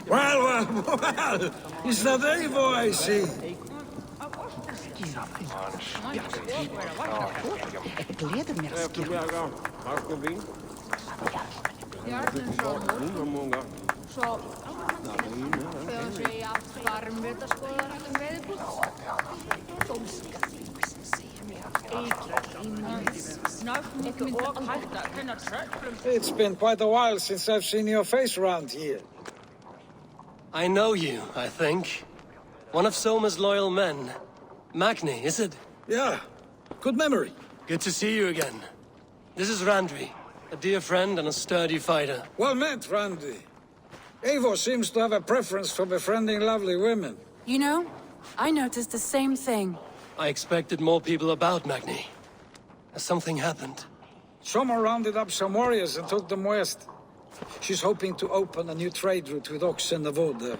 Well, is that Eivor I see? It's been quite a while since I've seen your face around here. I know you, I think. One of Soma's loyal men. Magni, is it? Yeah. Good memory. Good to see you again. This is Randvi, a dear friend and a sturdy fighter. Well met, Randy. Eivor seems to have a preference for befriending lovely women. You know, I noticed the same thing. I expected more people about Magni. Has something happened? Someone rounded up some warriors and took them west. She's hoping to open a new trade route with Ox and the Voda.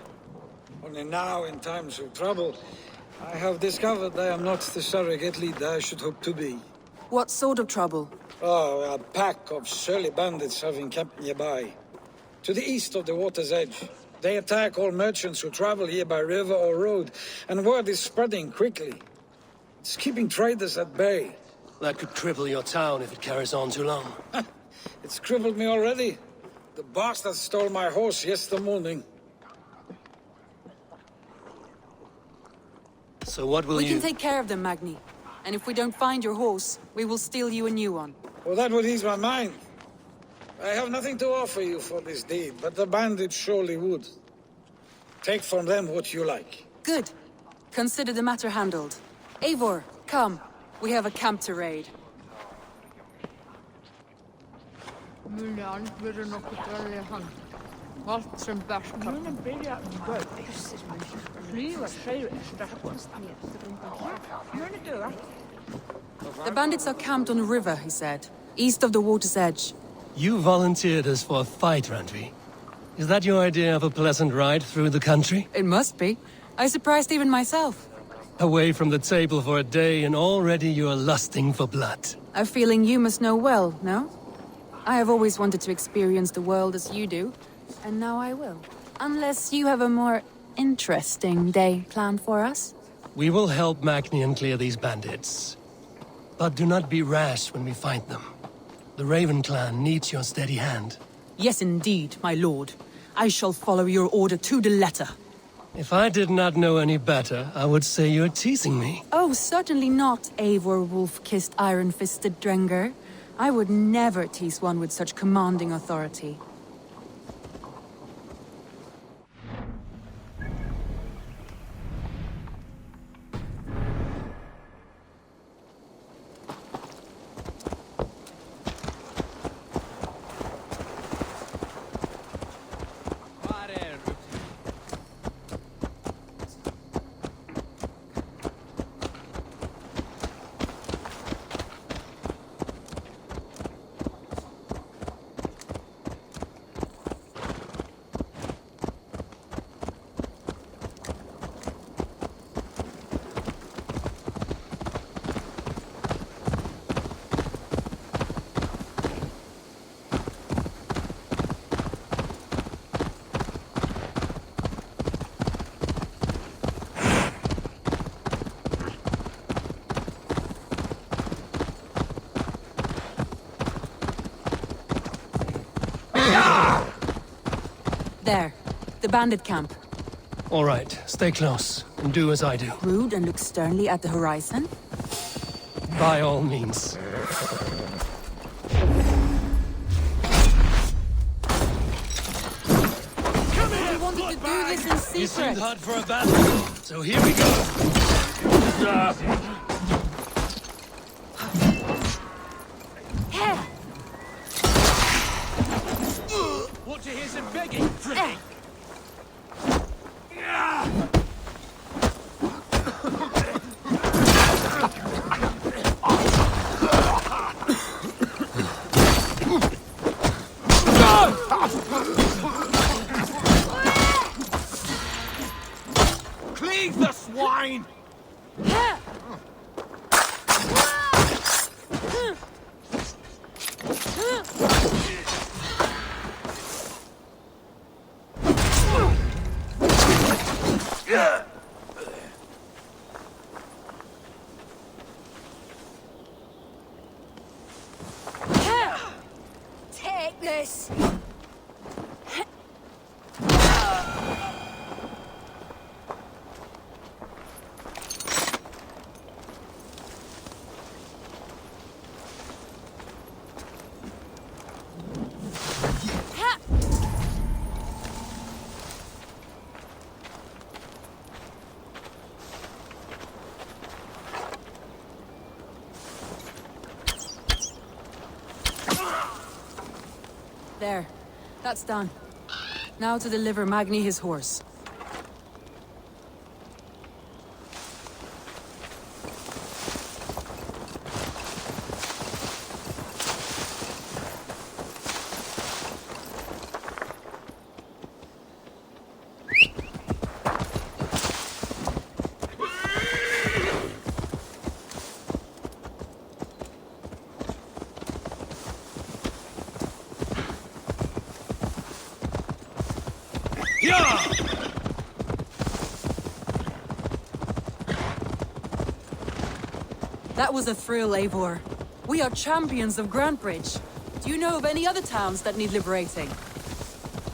Only now, in times of trouble, I have discovered I am not the surrogate leader I should hope to be. What sort of trouble? Oh, a pack of surly bandits have encamped nearby. To the east of the water's edge. They attack all merchants who travel here by river or road, and word is spreading quickly. It's keeping traders at bay. That could cripple your town if it carries on too long. It's crippled me already. The bastard stole my horse yesterday morning. So what will We you... can take care of them, Magni. And if we don't find your horse, we will steal you a new one. Well, that would ease my mind. I have nothing to offer you for this deed, but the bandits surely would. Take from them what you like. Good. Consider the matter handled. Eivor, come. We have a camp to raid. Mulan byrja nokkuð dvelja hann. Allt sem best kann. Munum byrja kvöld. Hlýfa segir strax. Munum duga. The bandits are camped on a river, he said, east of the water's edge. You volunteered us for a fight, Randvi. Is that your idea of a pleasant ride through the country? It must be. I surprised even myself. Away from the table for a day and already you're lusting for blood. A feeling you must know well, no? I have always wanted to experience the world as you do, and now I will. Unless you have a more interesting day planned for us? We will help Magnian clear these bandits. But do not be rash when we find them. The Raven clan needs your steady hand. Yes, indeed, my lord. I shall follow your order to the letter. If I did not know any better, I would say you're teasing me. Oh, certainly not, Eivor wolf-kissed iron-fisted Drenger. I would never tease one with such commanding authority. There. The bandit camp. All right, stay close, and do as I do. Rude and look sternly at the horizon? By all means. We wanted to do this in secret. You seemed hot for a battle, so here we go. Want to hear some begging? Cleave the swine! Take this. There. That's done. Now to deliver Magni his horse. That was a thrill, Eivor. We are champions of Grantebridge. Do you know of any other towns that need liberating?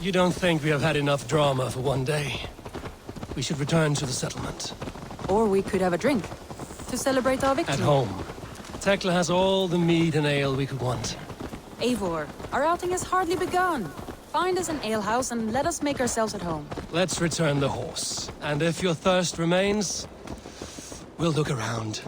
You don't think we have had enough drama for one day? We should return to the settlement. Or we could have a drink to celebrate our victory. At home. Tekla has all the mead and ale we could want. Eivor, our outing has hardly begun. Find us an alehouse and let us make ourselves at home. Let's return the horse. And if your thirst remains, we'll look around.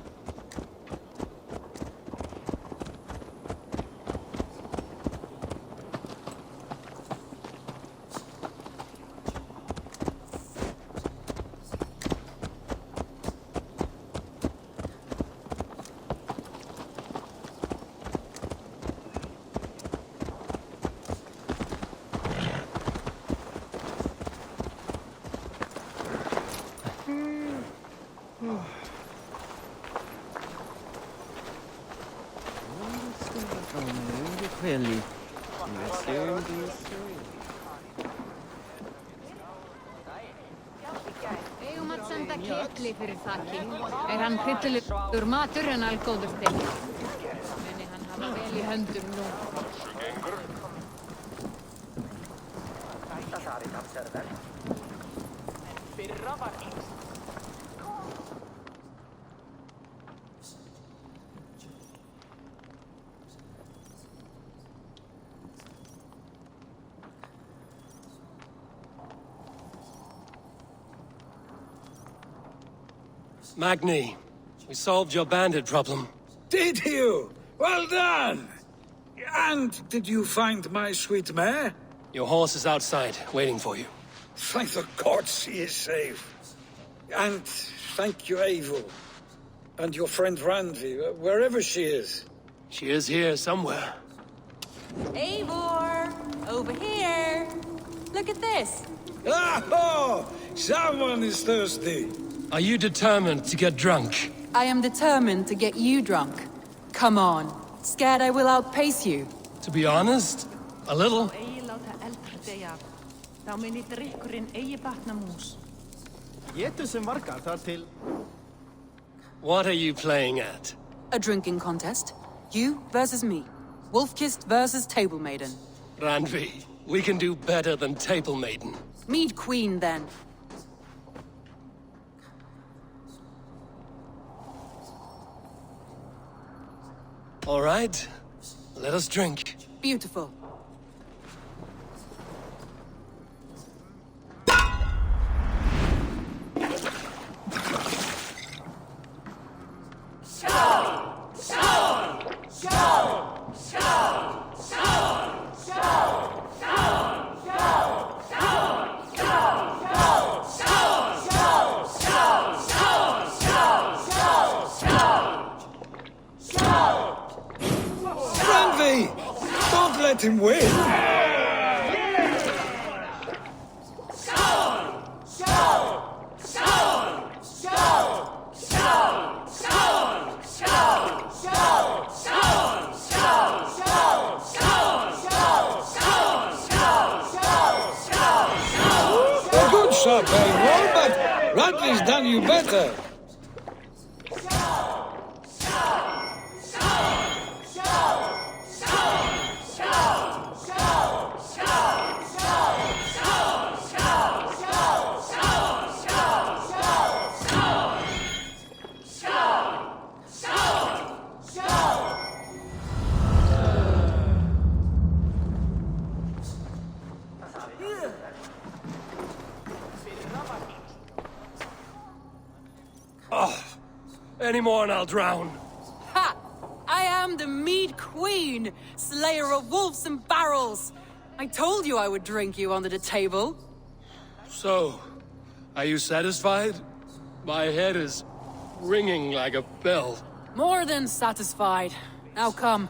Hann hryllilegur matur en algóður þinn. Muni hann hafa vel í höndum nú. Magni, we solved your bandit problem. Did you? Well done! And did you find my sweet mare? Your horse is outside, waiting for you. Thank the gods he is safe. And thank you, Eivor. And your friend Randi, wherever she is. She is here somewhere. Eivor! Over here! Look at this! Oh! Someone is thirsty! Are you determined to get drunk? I am determined to get you drunk. Come on. Scared I will outpace you? To be honest, a little. What are you playing at? A drinking contest. You versus me. Wolf-Kissed versus Table Maiden. Randvi, we can do better than Table Maiden. Mead Queen, then. All right, let us drink. Beautiful. Let him win! A good shot, Eivor, but Randvi's done you better. Any more and I'll drown. Ha! I am the Mead Queen, slayer of wolves and barrels. I told you I would drink you under the table. So, are you satisfied? My head is ringing like a bell. More than satisfied. Now come,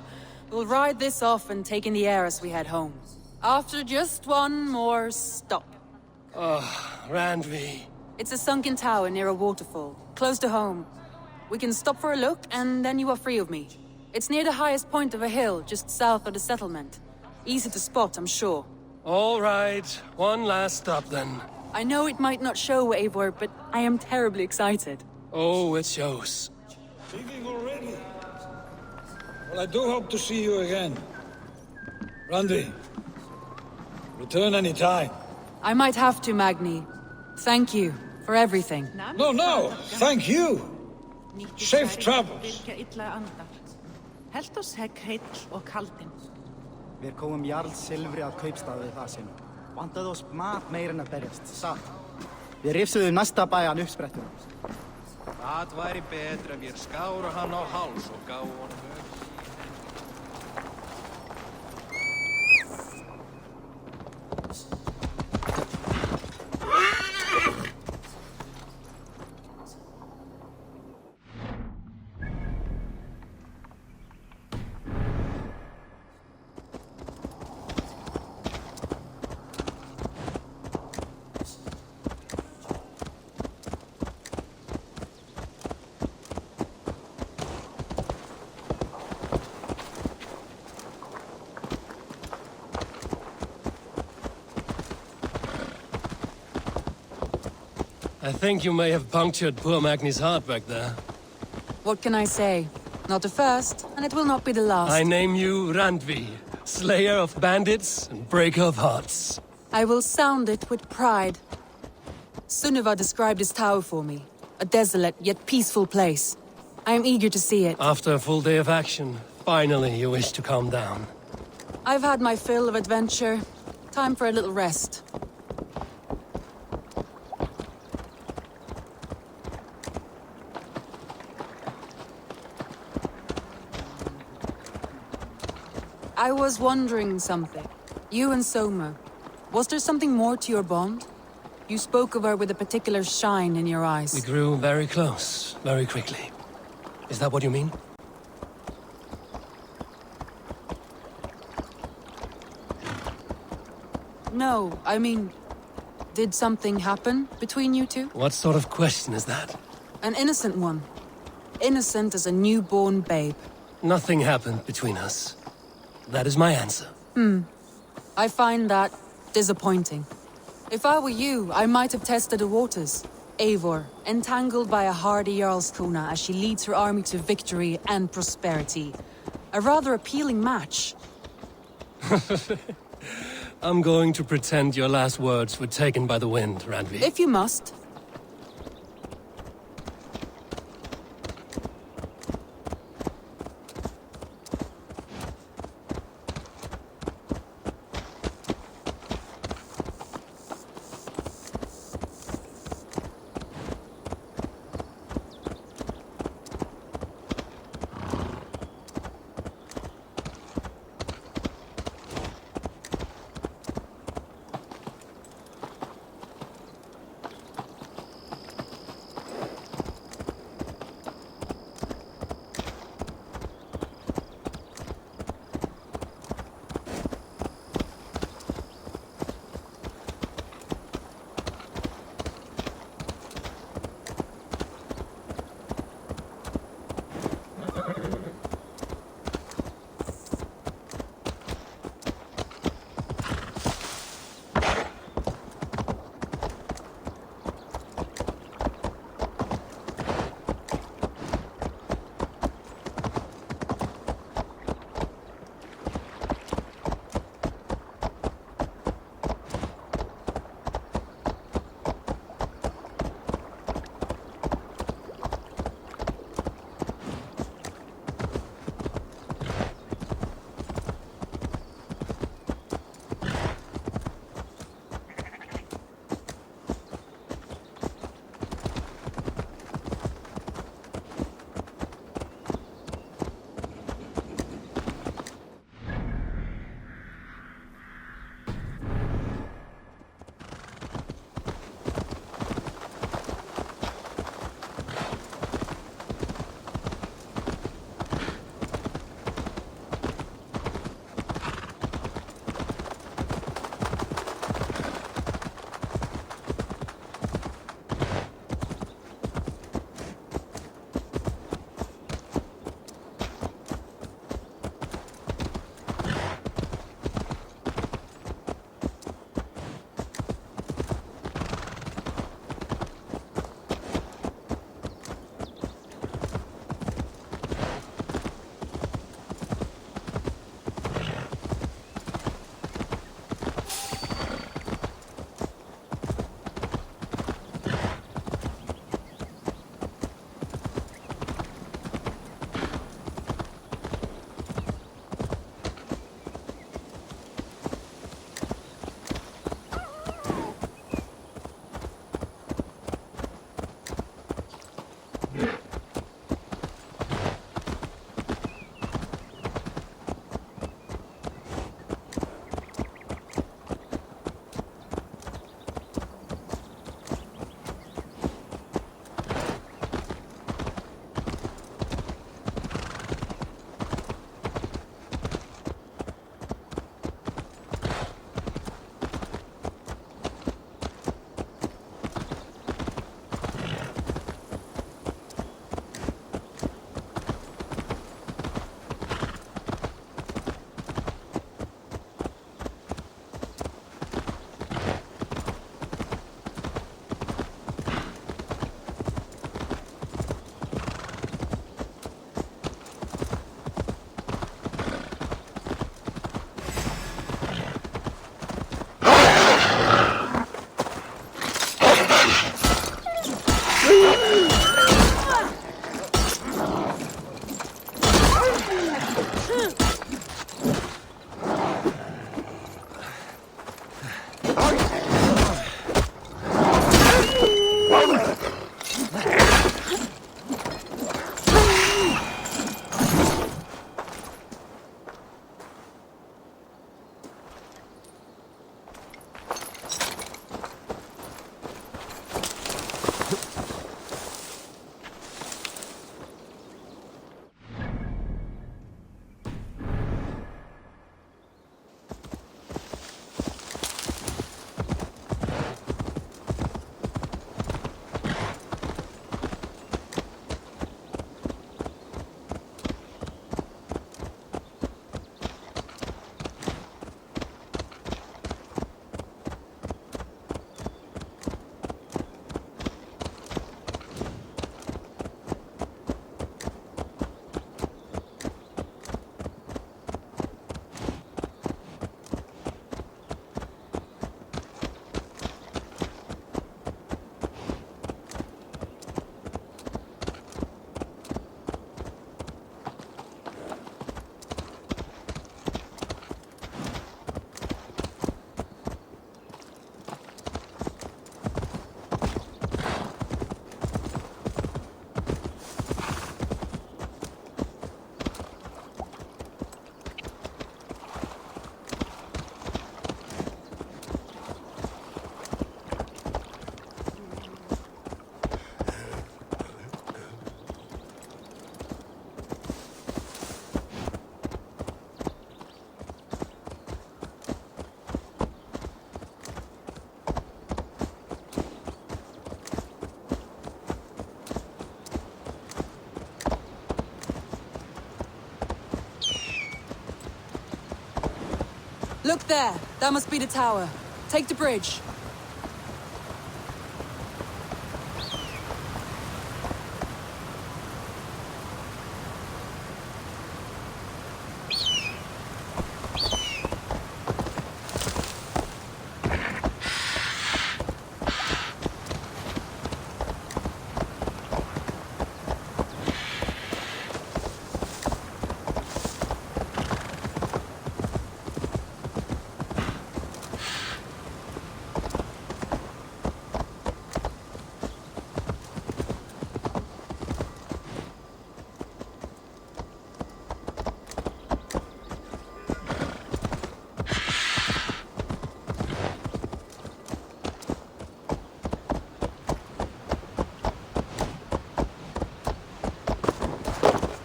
we'll ride this off and take in the air as we head home. After just one more stop. Randvi. It's a sunken tower near a waterfall, close to home. We can stop for a look, and then you are free of me. It's near the highest point of a hill, just south of the settlement. Easy to spot, I'm sure. All right, one last stop then. I know it might not show, Eivor, but I am terribly excited. Oh, it shows. Leaving already? Well, I do hope to see you again. Randi, return any time. I might have to, Magni. Thank you for For everything. No, thank you. Safe travels. Helt oss hegg heill og kaldin. Við komum jarl silfri að kaupstaði það sinn. Vantaði oss mat meir en að berjast, satt. Við rifsuðum næsta bæjan uppsprettum. Það væri betra ef ég skára hann á háls og gáði honum öll. I think you may have punctured poor Magni's heart back there. What can I say? Not the first, and it will not be the last. I name you Randvi, slayer of bandits and breaker of hearts. I will sound it with pride. Sunniva described his tower for me. A desolate yet peaceful place. I am eager to see it. After a full day of action, finally you wish to calm down. I've had my fill of adventure. Time for a little rest. I was wondering something. You and Soma. Was there something more to your bond? You spoke of her with a particular shine in your eyes. We grew very close, very quickly. Is that what you mean? No, I mean... Did something happen between you two? What sort of question is that? An innocent one. Innocent as a newborn babe. Nothing happened between us. That is my answer. I find that disappointing. If I were you, I might have tested the waters. Eivor, entangled by a hardy Jarlskona as she leads her army to victory and prosperity. A rather appealing match. I'm going to pretend your last words were taken by the wind, Randvi. If you must. Look there! That must be the tower. Take the bridge.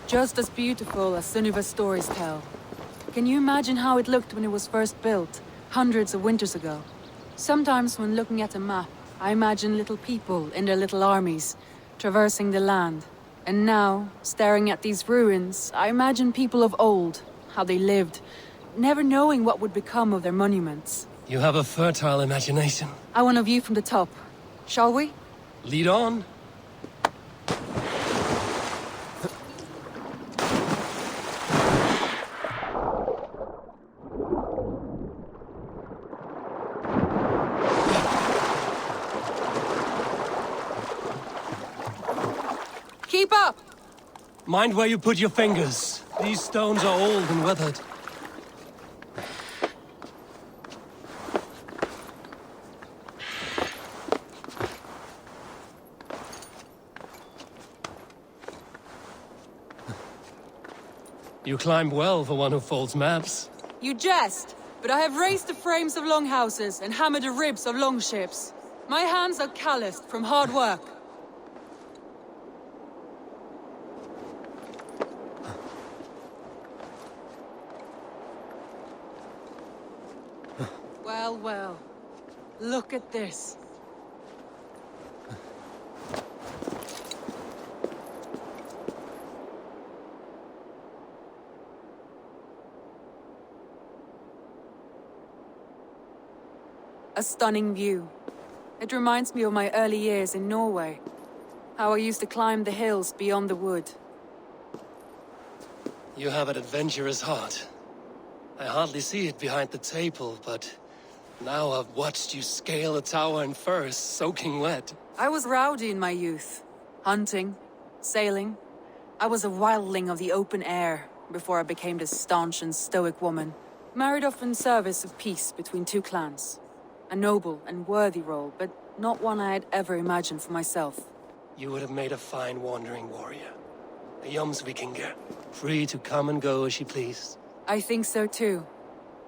Just as beautiful as Sunniva's stories tell. Can you imagine how it looked when it was first built, hundreds of winters ago? Sometimes when looking at a map, I imagine little people in their little armies, traversing the land. And now, staring at these ruins, I imagine people of old, how they lived, never knowing what would become of their monuments. You have a fertile imagination. I want a view from the top. Shall we? Lead on. Keep up! Mind where you put your fingers. These stones are old and weathered. You climb well for one who folds maps. You jest, but I have raised the frames of longhouses and hammered the ribs of longships. My hands are calloused from hard work. Well, well. Look at this. A stunning view. It reminds me of my early years in Norway. How I used to climb the hills beyond the wood. You have an adventurous heart. I hardly see it behind the table, but now I've watched you scale a tower in furs, soaking wet. I was rowdy in my youth. Hunting, sailing. I was a wildling of the open air before I became this staunch and stoic woman. Married off in service of peace between two clans. A noble and worthy role, but not one I had ever imagined for myself. You would have made a fine wandering warrior. A Jomsvikinger, free to come and go as she pleased. I think so too.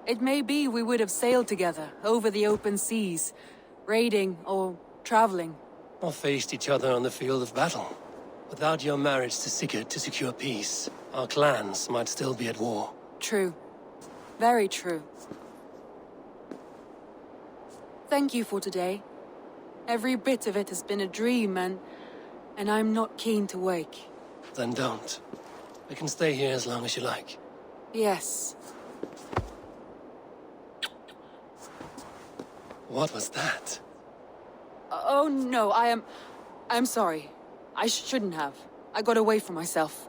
It may be we would have sailed together over the open seas, raiding or traveling. Or faced each other on the field of battle. Without your marriage to Sigurd to secure peace, our clans might still be at war. True. Very true. Thank you for today. Every bit of it has been a dream, and I'm not keen to wake. Then don't. We can stay here as long as you like. Yes. What was that? Oh no, I'm sorry. I shouldn't have. I got away from myself.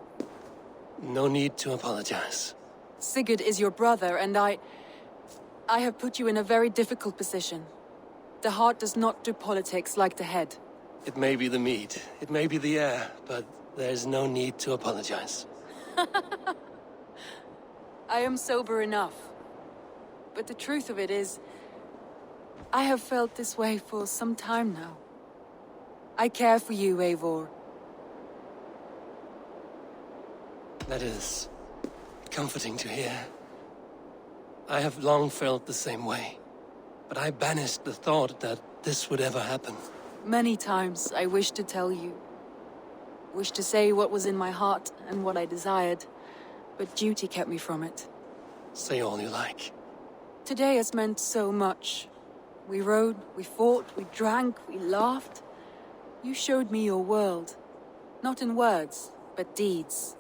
No need to apologize. Sigurd is your brother, and I have put you in a very difficult position. The heart does not do politics like the head. It may be the meat, it may be the air, but there's no need to apologize. I am sober enough. But the truth of it is, I have felt this way for some time now. I care for you, Eivor. That is comforting to hear. I have long felt the same way, but I banished the thought that this would ever happen. Many times I wished to tell you. Wished to say what was in my heart and what I desired, but duty kept me from it. Say all you like. Today has meant so much. We rode, we fought, we drank, we laughed. You showed me your world. Not in words, but deeds.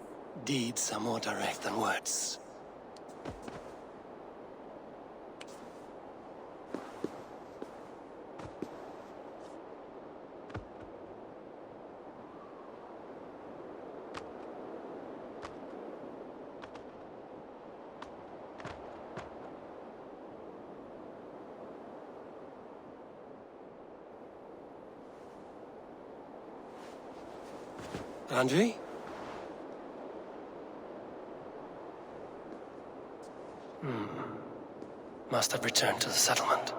Deeds are more direct than words. Andre? Must have returned to the settlement.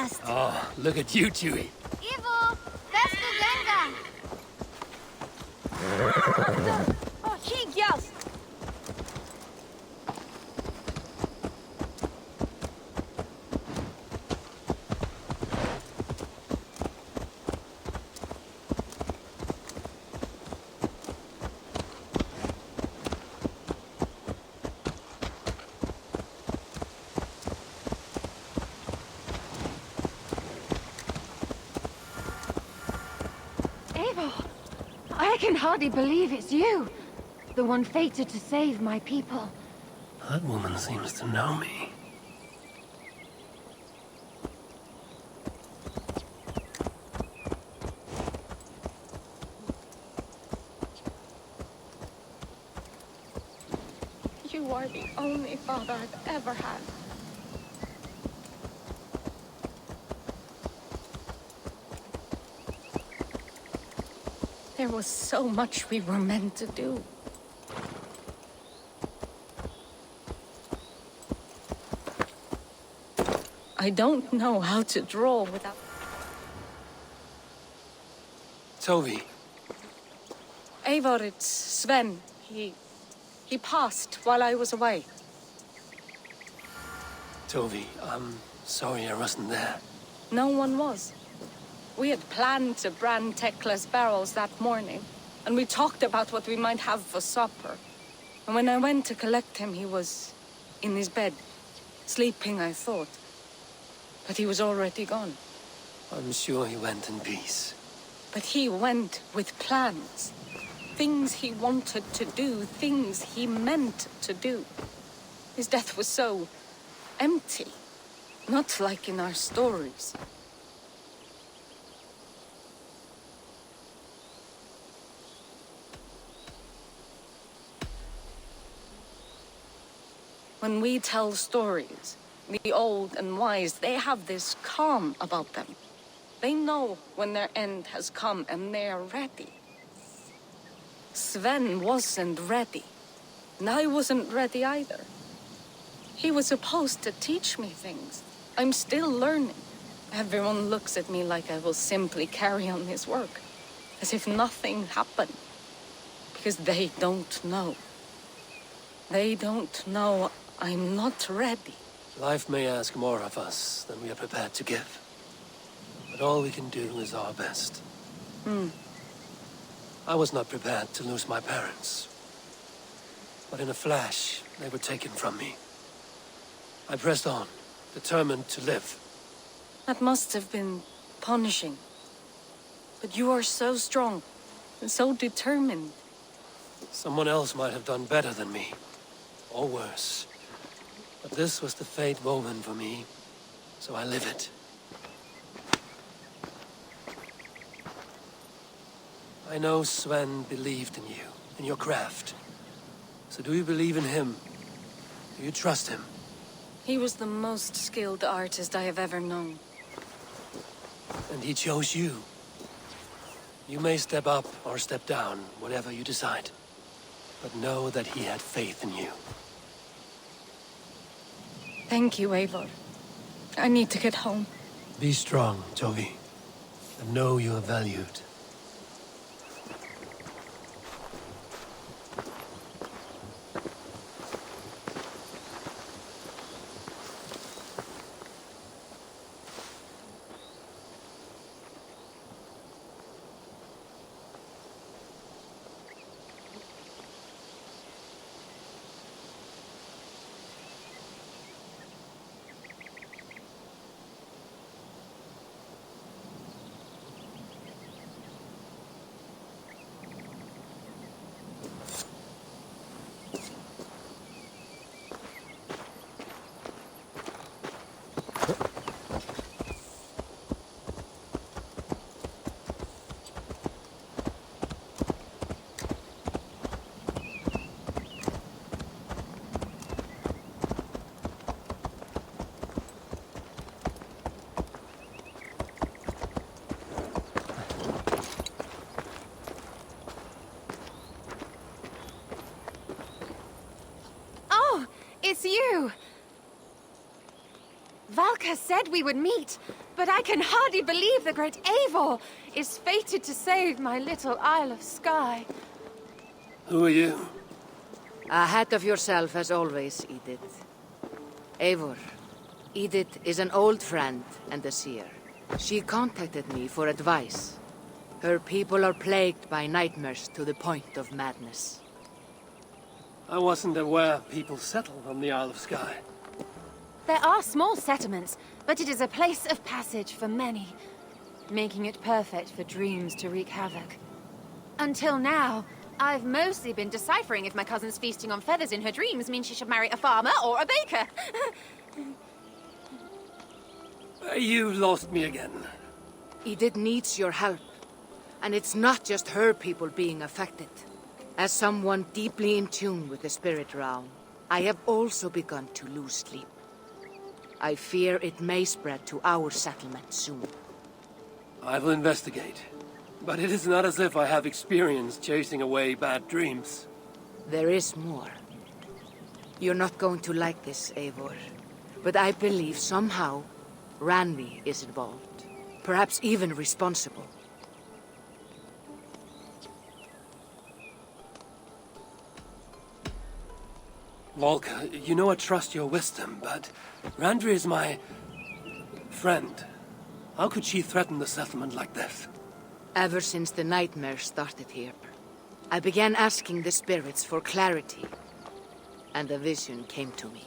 fast. Oh, look at you, Chewie. Ivo, best Genga. Oh, Higyas. I can hardly believe it's you. The one fated to save my people. That woman seems to know me. You are the only father I've ever had. There was so much we were meant to do. I don't know how to draw without... Tovi. Eivor, it's Sven. He passed while I was away. Tovi, I'm sorry I wasn't there. No one was. We had planned to brand Tekla's barrels that morning, and we talked about what we might have for supper. And when I went to collect him, he was in his bed, sleeping, I thought. But he was already gone. I'm sure he went in peace. But he went with plans. Things he wanted to do, things he meant to do. His death was so empty, not like in our stories. When we tell stories, the old and wise, they have this calm about them. They know when their end has come and they are ready. Sven wasn't ready, and I wasn't ready either. He was supposed to teach me things. I'm still learning. Everyone looks at me like I will simply carry on his work, as if nothing happened, because they don't know. They don't know I'm not ready. Life may ask more of us than we are prepared to give. But all we can do is our best. I was not prepared to lose my parents. But in a flash, they were taken from me. I pressed on, determined to live. That must have been punishing. But you are so strong and so determined. Someone else might have done better than me, or worse. But this was the fate woven for me, so I live it. I know Sven believed in you, in your craft. So do you believe in him? Do you trust him? He was the most skilled artist I have ever known. And he chose you. You may step up or step down, whatever you decide. But know that he had faith in you. Thank you, Eivor. I need to get home. Be strong, Tovi. And know you are valued. It's you! Valka said we would meet, But I can hardly believe the great Eivor is fated to save my little Isle of Skye. Who are you? Ahead of yourself as always, Edith. Eivor. Edith is an old friend and a seer. She contacted me for advice. Her people are plagued by nightmares to the point of madness. I wasn't aware people settled on the Isle of Skye. There are small settlements, but it is a place of passage for many, making it perfect for dreams to wreak havoc. Until now, I've mostly been deciphering if my cousin's feasting on feathers in her dreams means she should marry a farmer or a baker. You lost me again. Edith needs your help. And it's not just her people being affected. As someone deeply in tune with the spirit realm, I have also begun to lose sleep. I fear it may spread to our settlement soon. I will investigate. But it is not as if I have experience chasing away bad dreams. There is more. You're not going to like this, Eivor. But I believe somehow Randvi is involved. Perhaps even responsible. Volka, you know I trust your wisdom, but Randvi is my friend. How could she threaten the settlement like this? Ever since the nightmares started here, I began asking the spirits for clarity, and a vision came to me.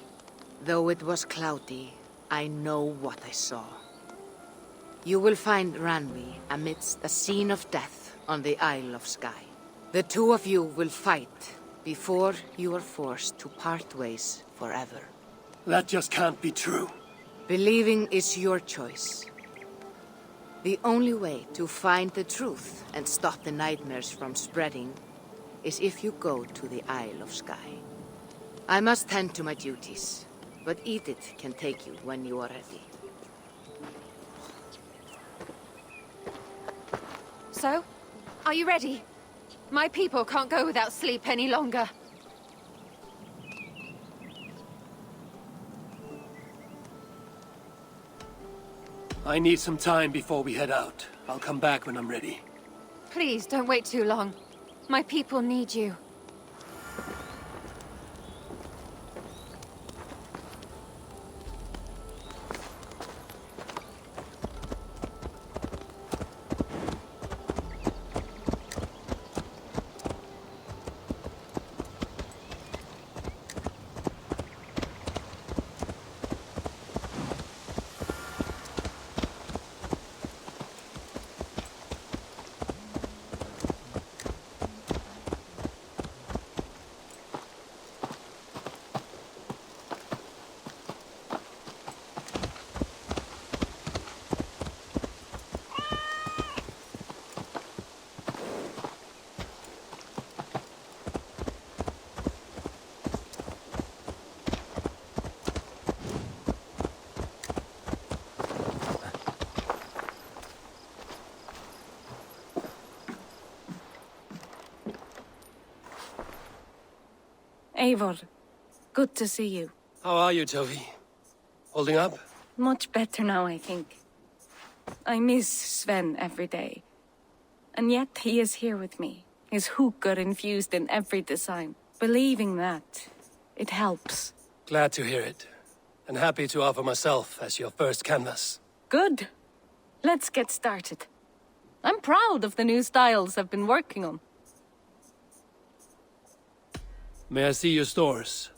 Though it was cloudy, I know what I saw. You will find Randvi amidst a scene of death on the Isle of Skye. The two of you will fight before you are forced to part ways forever. That just can't be true. Believing is your choice. The only way to find the truth and stop the nightmares from spreading is if you go to the Isle of Skye. I must tend to my duties, but Edith can take you when you are ready. So, are you ready? My people can't go without sleep any longer. I need some time before we head out. I'll come back when I'm ready. Please, don't wait too long. My people need you. Eivor, good to see you. How are you, Tovi? Holding up? Much better now, I think. I miss Sven every day. And yet he is here with me, his hookah infused in every design. Believing that, it helps. Glad to hear it. And happy to offer myself as your first canvas. Good. Let's get started. I'm proud of the new styles I've been working on. May I see your stores?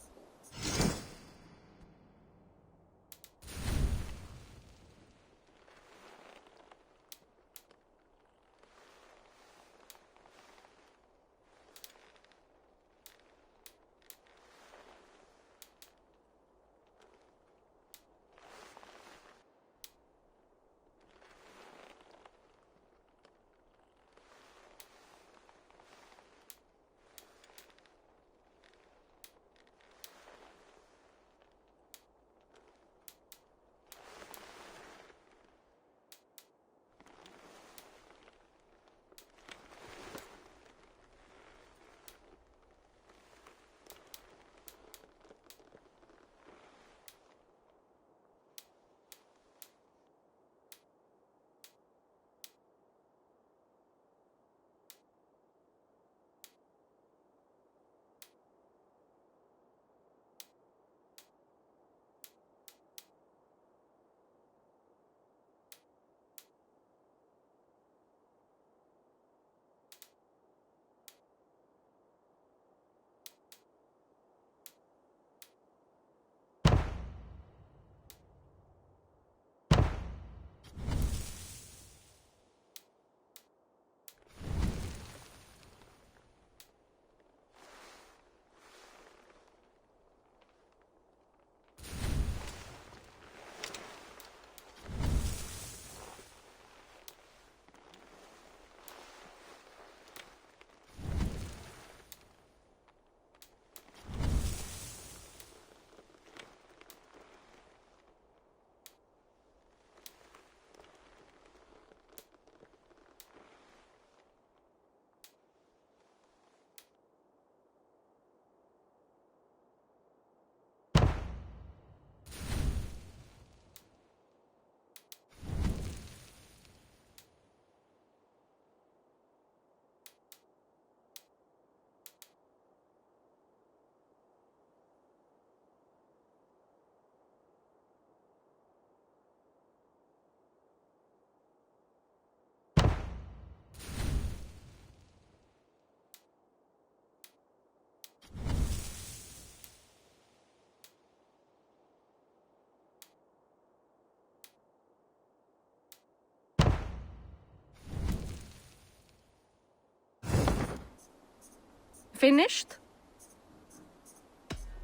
finished?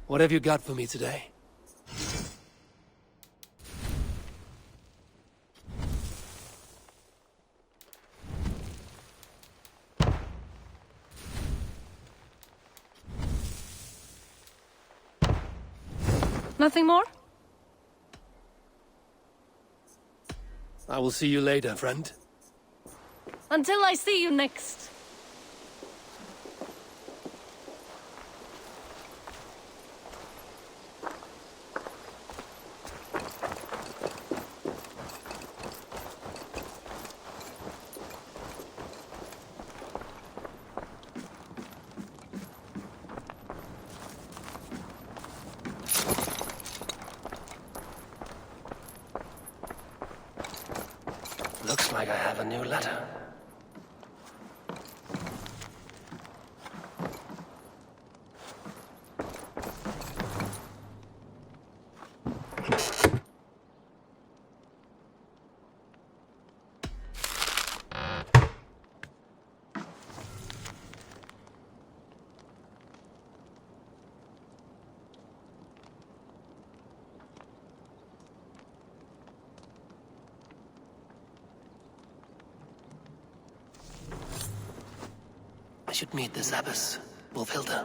What have you got for me today? Nothing more? I will see you later, friend. Until I see you next. Looks like I have a new letter. I should meet this abbess, Wolfhilda.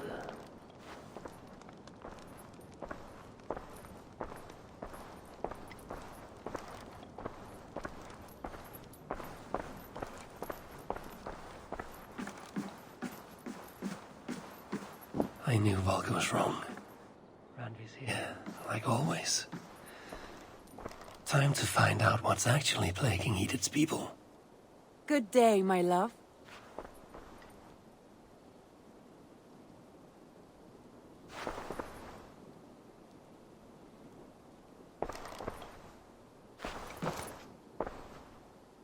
I knew Volker was wrong. Randvi's here, like always. Time to find out what's actually plaguing Edith's people. Good day, my love.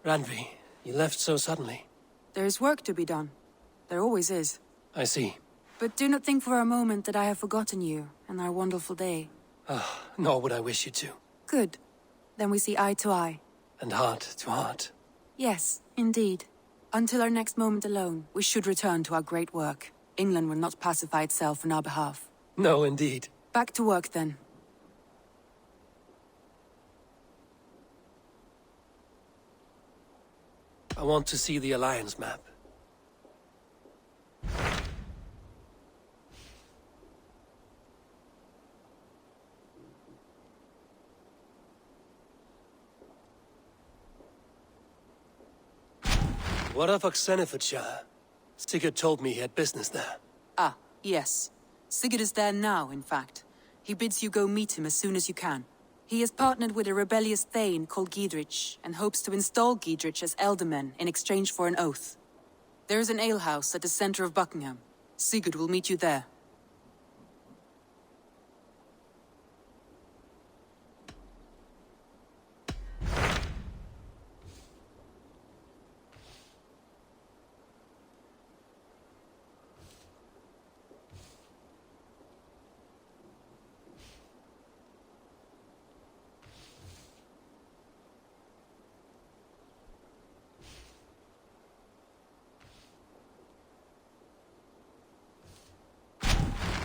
Randvi, you left so suddenly. There is work to be done. There always is. I see. But do not think for a moment that I have forgotten you and our wonderful day. Nor would I wish you to. Good. Then we see eye to eye. And heart to heart. Yes, indeed. Until our next moment alone, we should return to our great work. England will not pacify itself on our behalf. No, indeed. Back to work, then. I want to see the Alliance map. What of Oxenfordshire? Sigurd told me he had business there. Ah, yes. Sigurd is there now, in fact. He bids you go meet him as soon as you can. He has partnered with a rebellious thane called Giedrich, and hopes to install Giedrich as Elderman in exchange for an oath. There is an alehouse at the center of Buckingham. Sigurd will meet you there.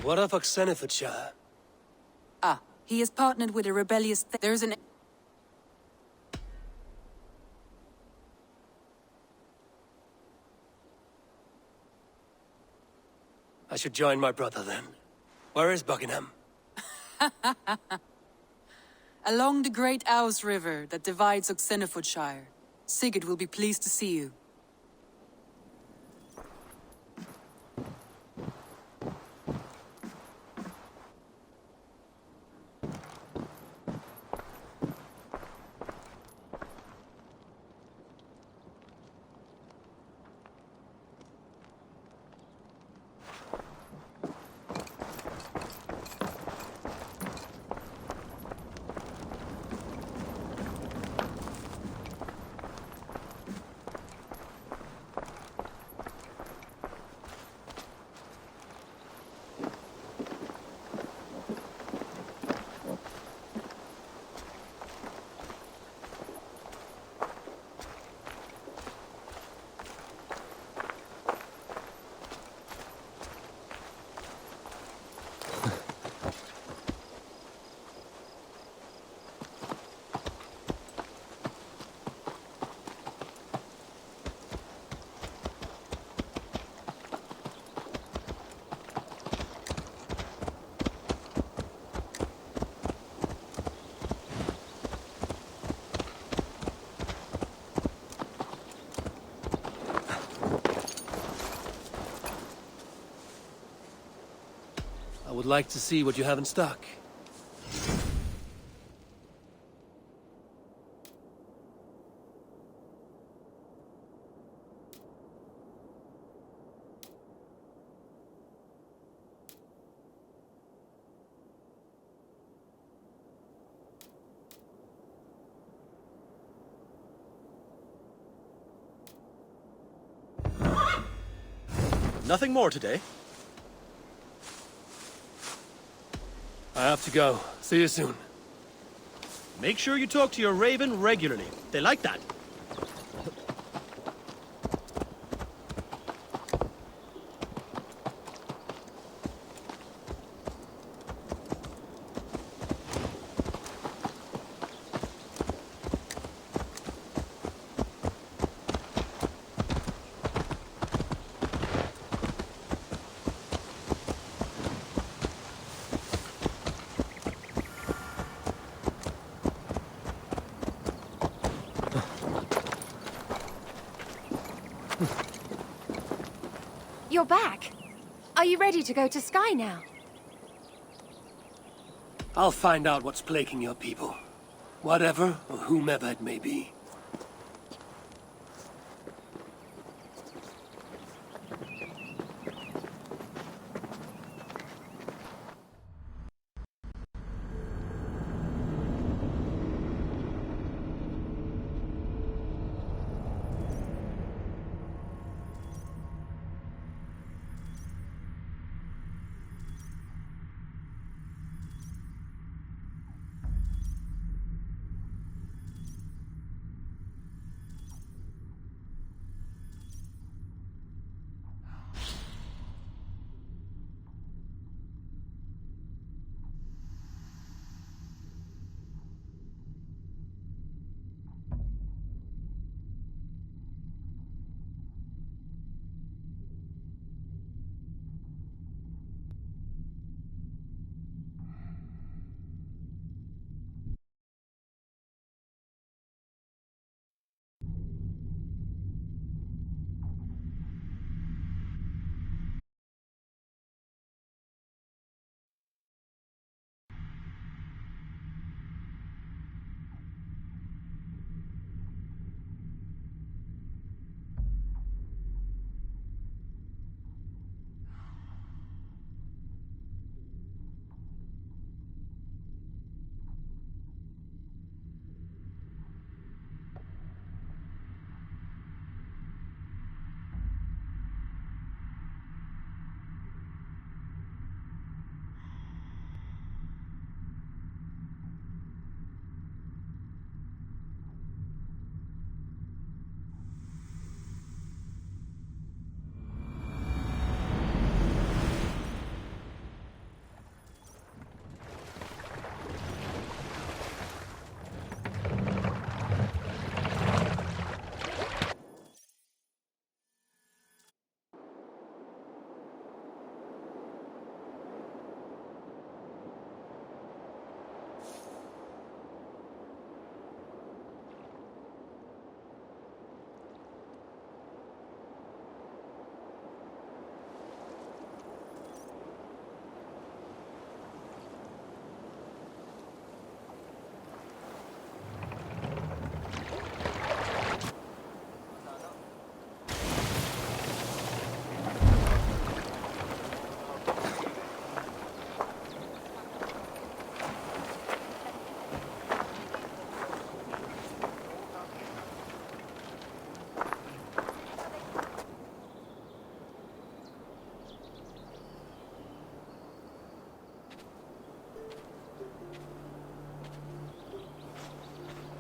What of Oxenfordshire? Ah, he has partnered with a rebellious there is an... I should join my brother then. Where is Buckingham? Along the great Ouse River that divides Oxenfordshire. Sigurd will be pleased to see you. like to see what you have in stock. Nothing more today? I have to go. See you soon. Make sure you talk to your raven regularly. They like that. You're back. Are you ready to go to Sky now? I'll find out what's plaguing your people. Whatever or whomever it may be.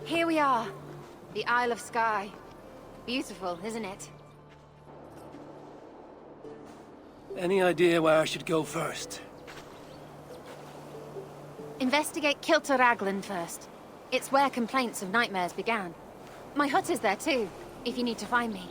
Here we are. The Isle of Skye. Beautiful, isn't it? Any idea where I should go first? Investigate Kilter Raglan first. It's where complaints of nightmares began. My hut is there too, if you need to find me.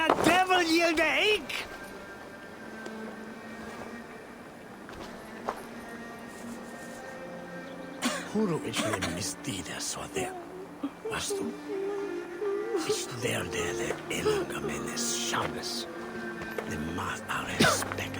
a devil yield the ache! Huruitsle mistides ode. Vastu. Isterdele elgamenes shames. The math are respect.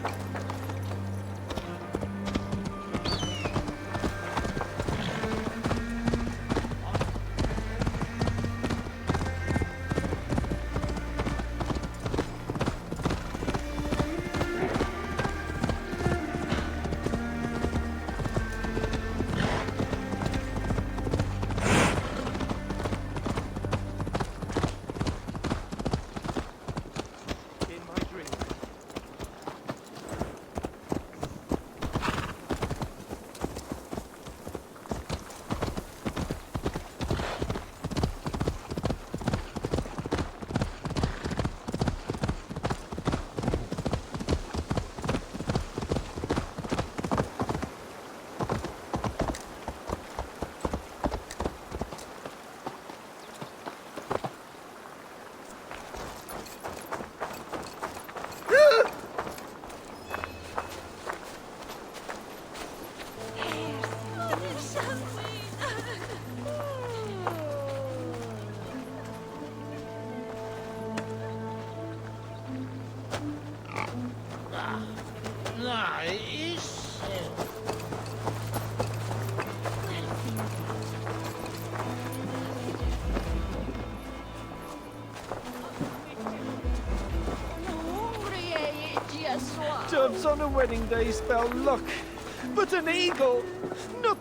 Doves on a wedding day spell luck, but an eagle, no.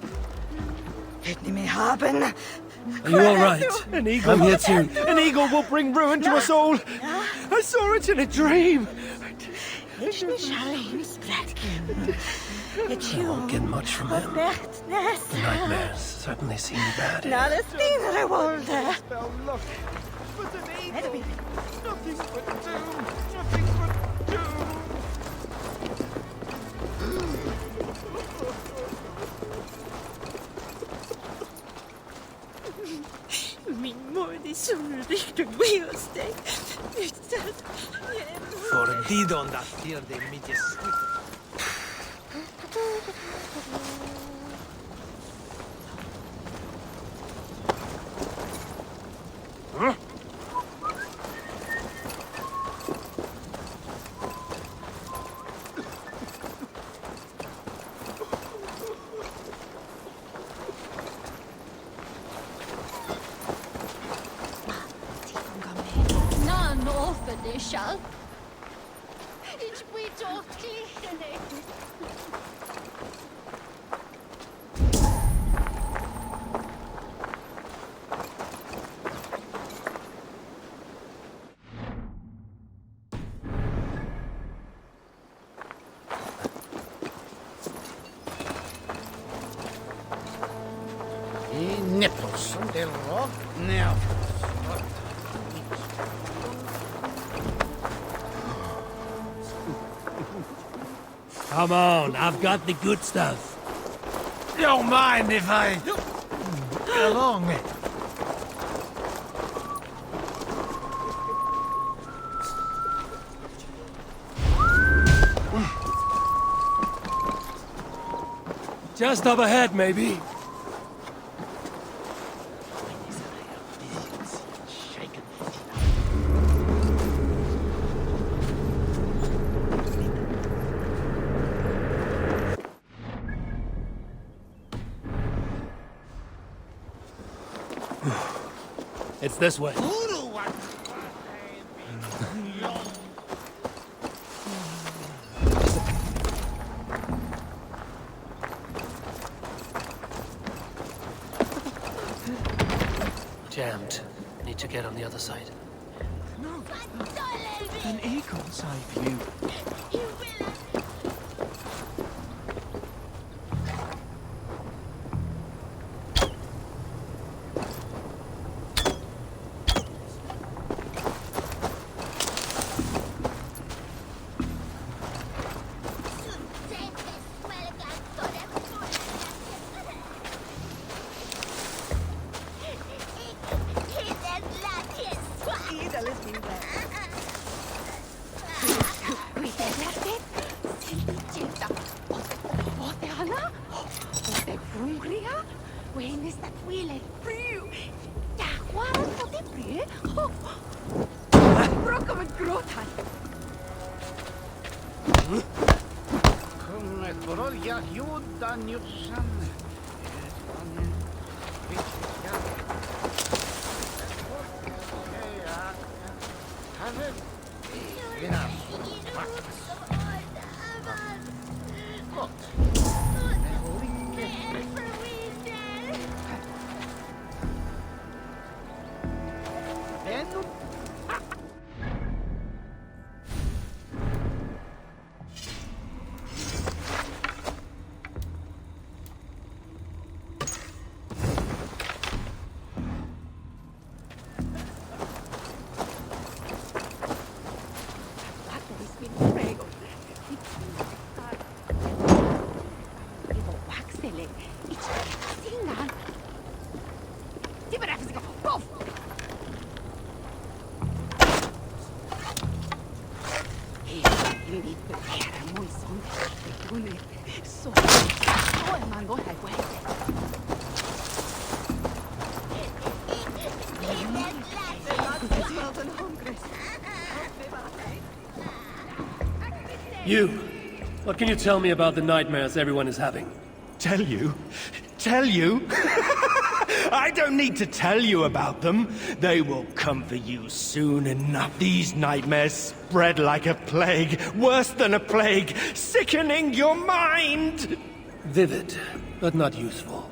Let me haben. Are you all right? An eagle. I'm here too. An eagle will bring ruin to us all. I saw it in a dream. I won't get much from him. The nightmares certainly seem bad. Spell luck, but an eagle. Nothing but doom. Nothing but doom. Min mor är solrik och wheelsteg. For didon that fear they midges. None offer det shall. It's we talk clearly. Nipples del rock now. Come on, I've got the good stuff. Don't mind if I get along. Just up ahead, maybe. It's this way. Jammed. Need to get on the other side. An eagle's eye view. Rugria? When is that wheelie? Brew! Ja, waarom tot die brew? Brokken met groothan. Kom met borolja juda njutsan. You! What can you tell me about the nightmares everyone is having? Tell you? Tell you? I don't need to tell you about them. They will come for you soon enough. These nightmares spread like a plague, worse than a plague, sickening your mind. Vivid, but not useful.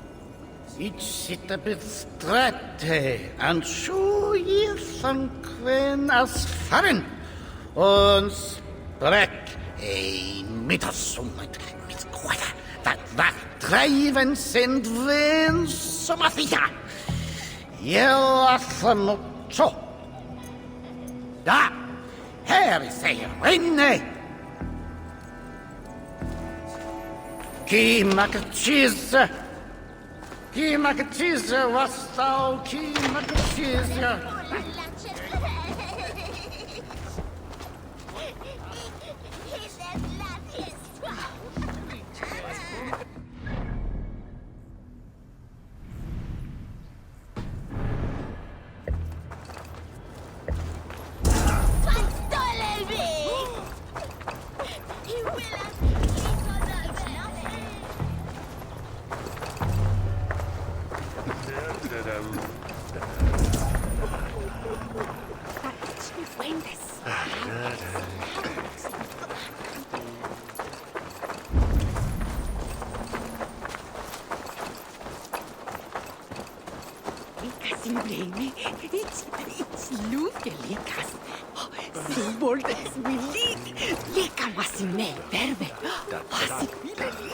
Ich sitter bestrette, and sjuir sanquen as farin, und sprek ein mittersummet mit Quader, that dreiven sind wen som a thia. Jelathan so. Da, her is ei rinne. Kimakachise. Kimakachise, was thou Kimakachise. It's lukelikas. Suboldes milik. Lika masine verbe. Asik likas.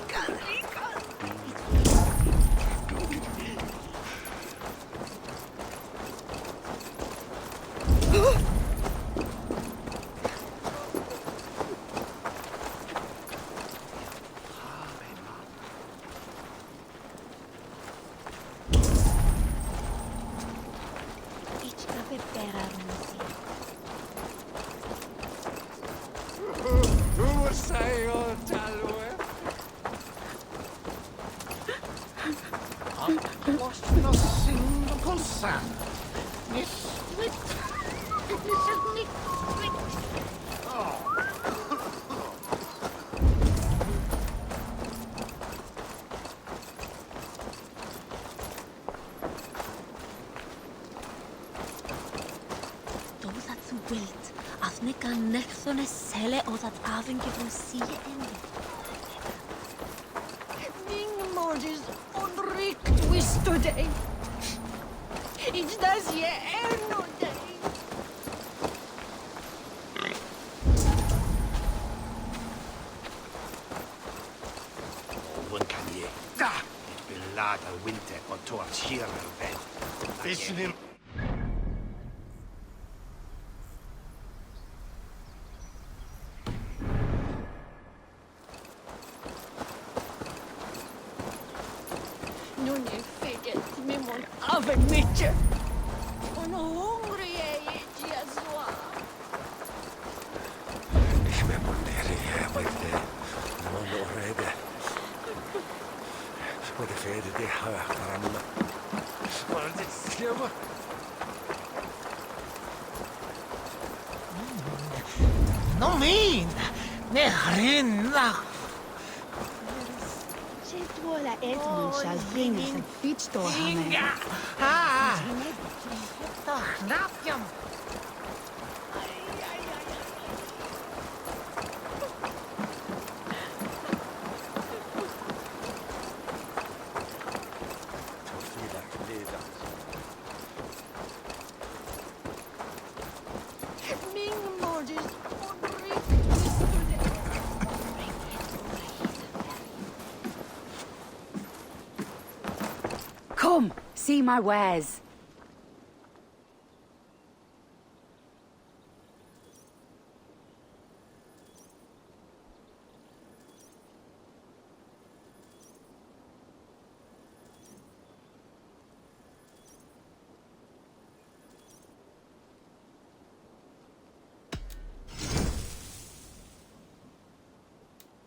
Både fede det högramma. Var det slå? No min! Ne rinna! Se tuolla Edmundsal hengissä Fitstohamme. Inga! Ah! Napjam! Come, see my wares.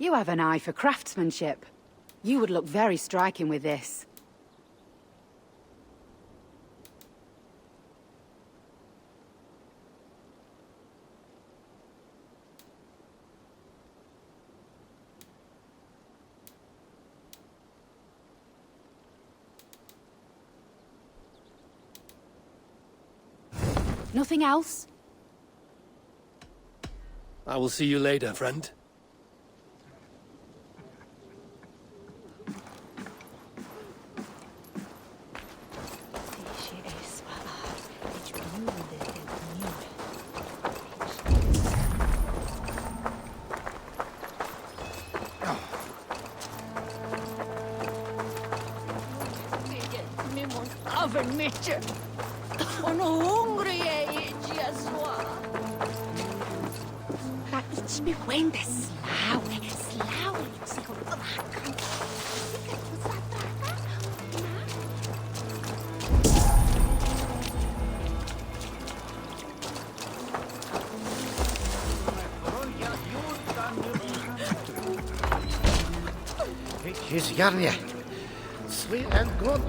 You have an eye for craftsmanship. You would look very striking with this. Nothing else? I will see you later, friend. On hungrig Jesua. Ra ich mi wende slaue, sigur rakan. His Jarnia. Sweet and good.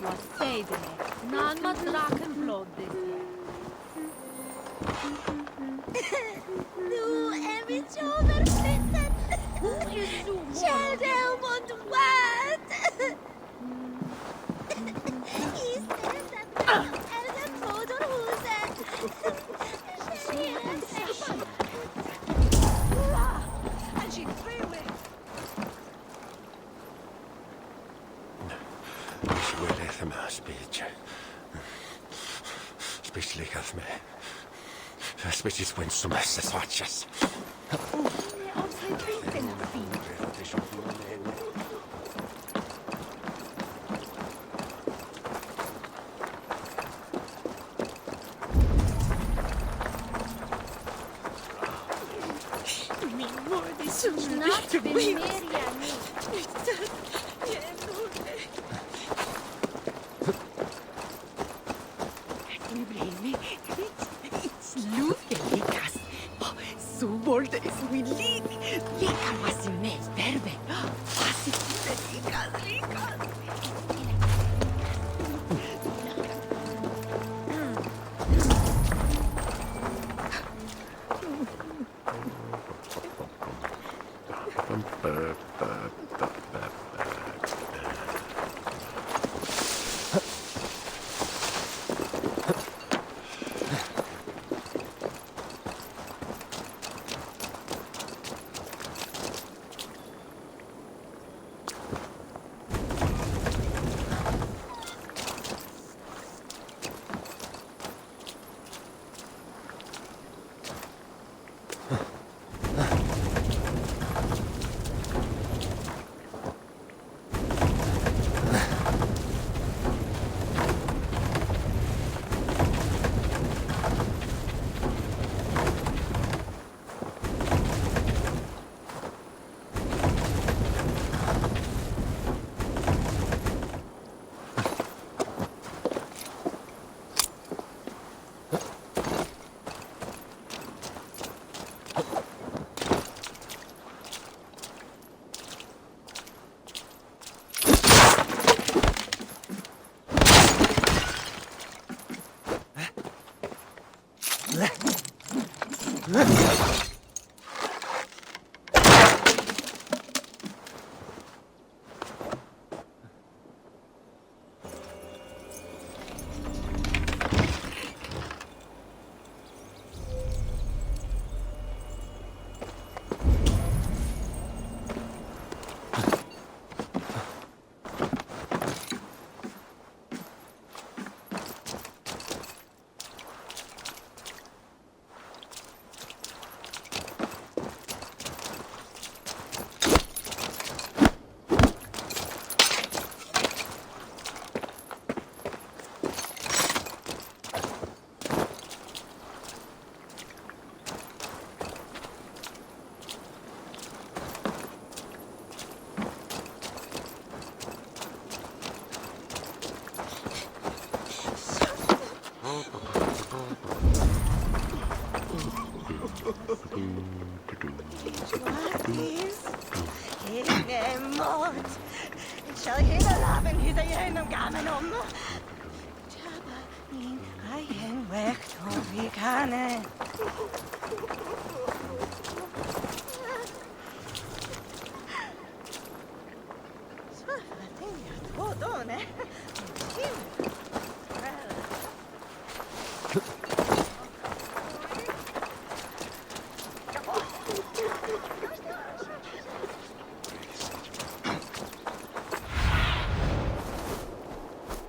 Vad säger du? Någon med drakenblod. Nu är vi överflyttat. Kärde mot vad? Istället är det foderhuset. Speech me. Speech is when some watches. Min mor är så snart blir mer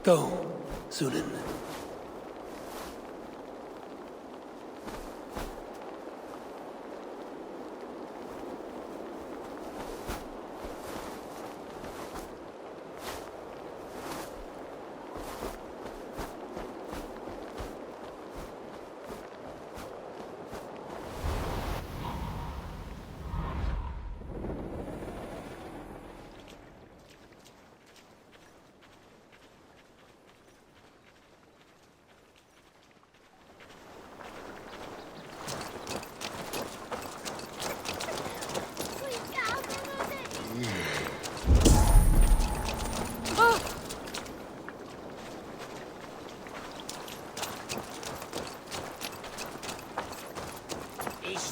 Go, Sunan.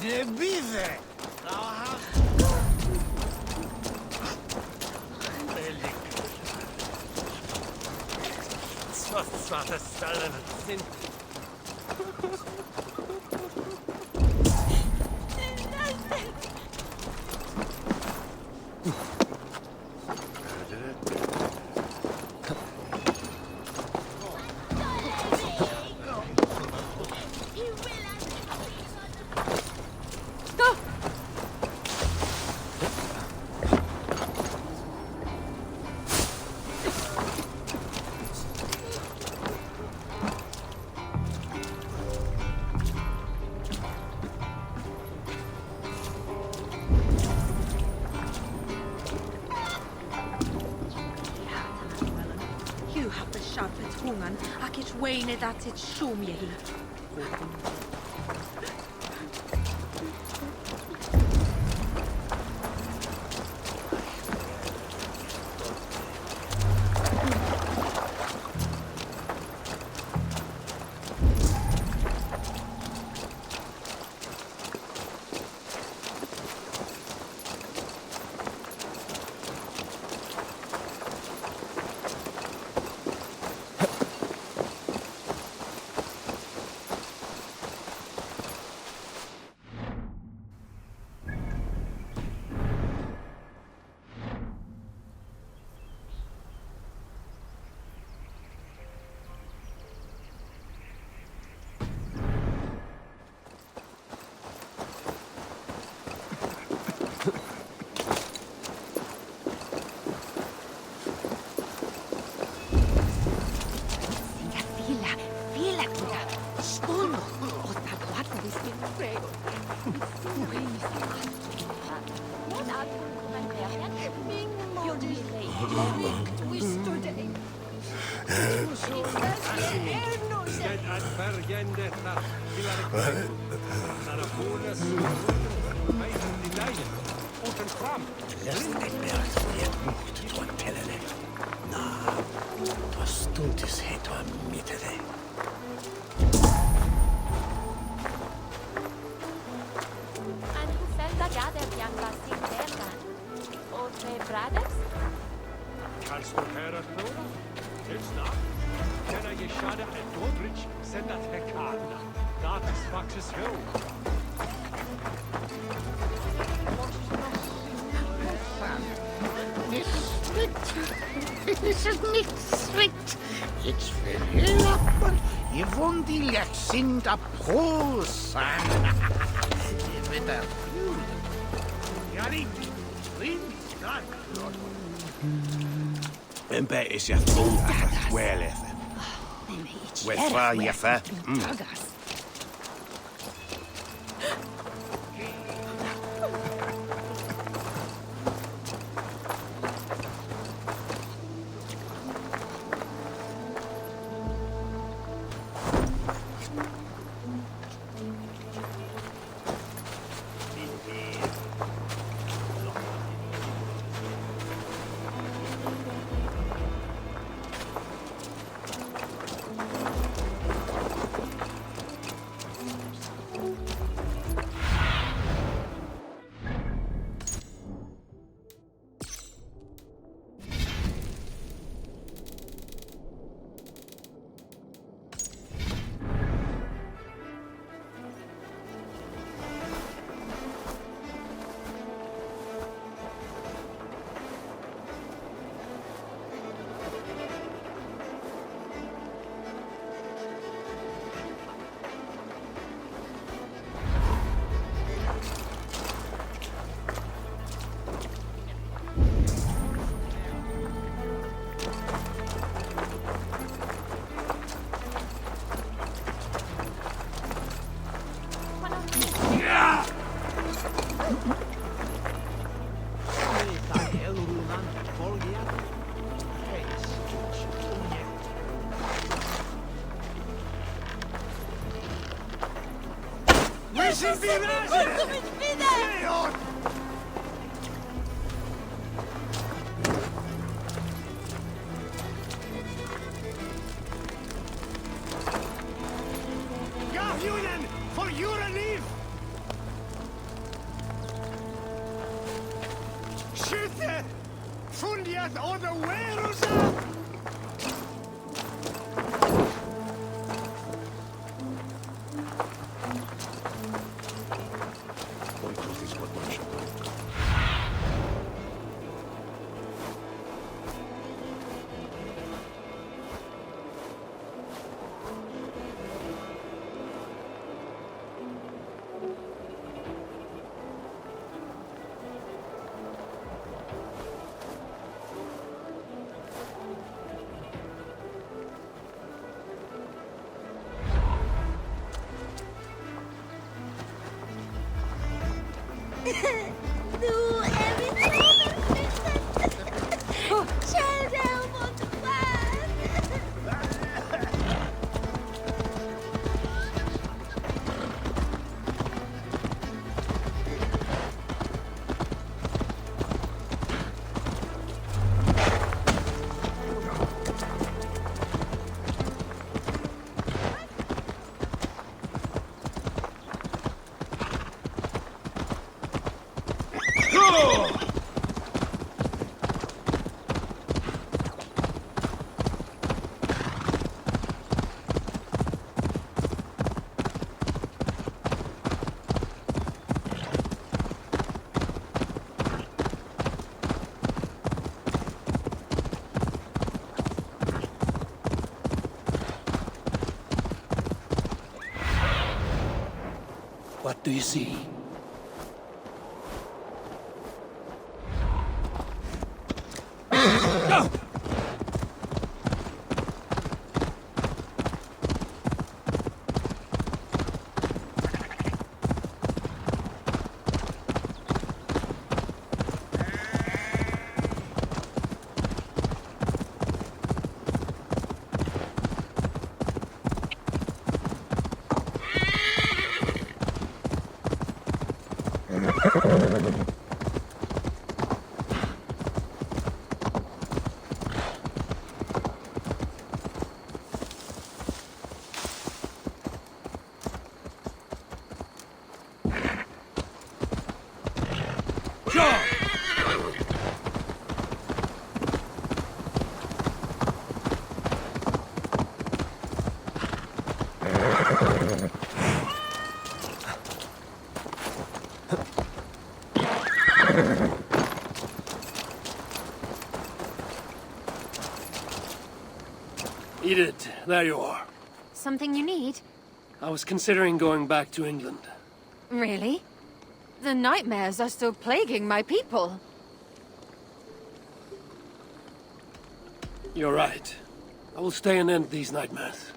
Nie widzę! Co te stale sind? You have the sharpest hungan, ac it's wain that it's shum yehi. Sendat Hekana. Datas Faxis Hill. This is nicht strict. It's very open. Je won die sind a prosan. With a few. Yannick, please, God. Ymbe is je vol wel Wel je fa. Ja, Julian, for your relief! Skytte! Fundiat oder Werusa! What do you see? Edith, there you are. Something you need? I was considering going back to England. Really? The nightmares are still plaguing my people. You're right. I will stay and end these nightmares.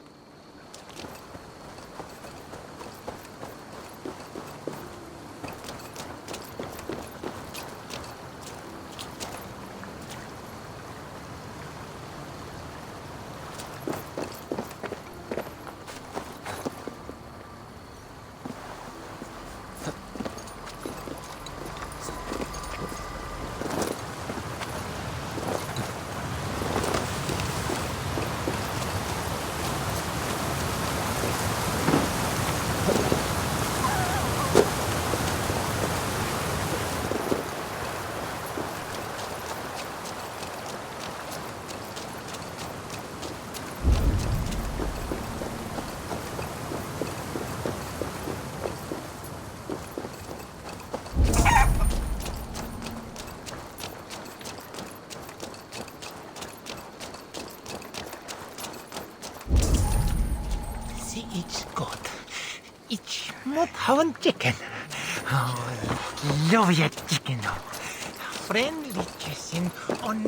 It's good. It's not haven chicken. Oh, love your chicken. Friendly kissing on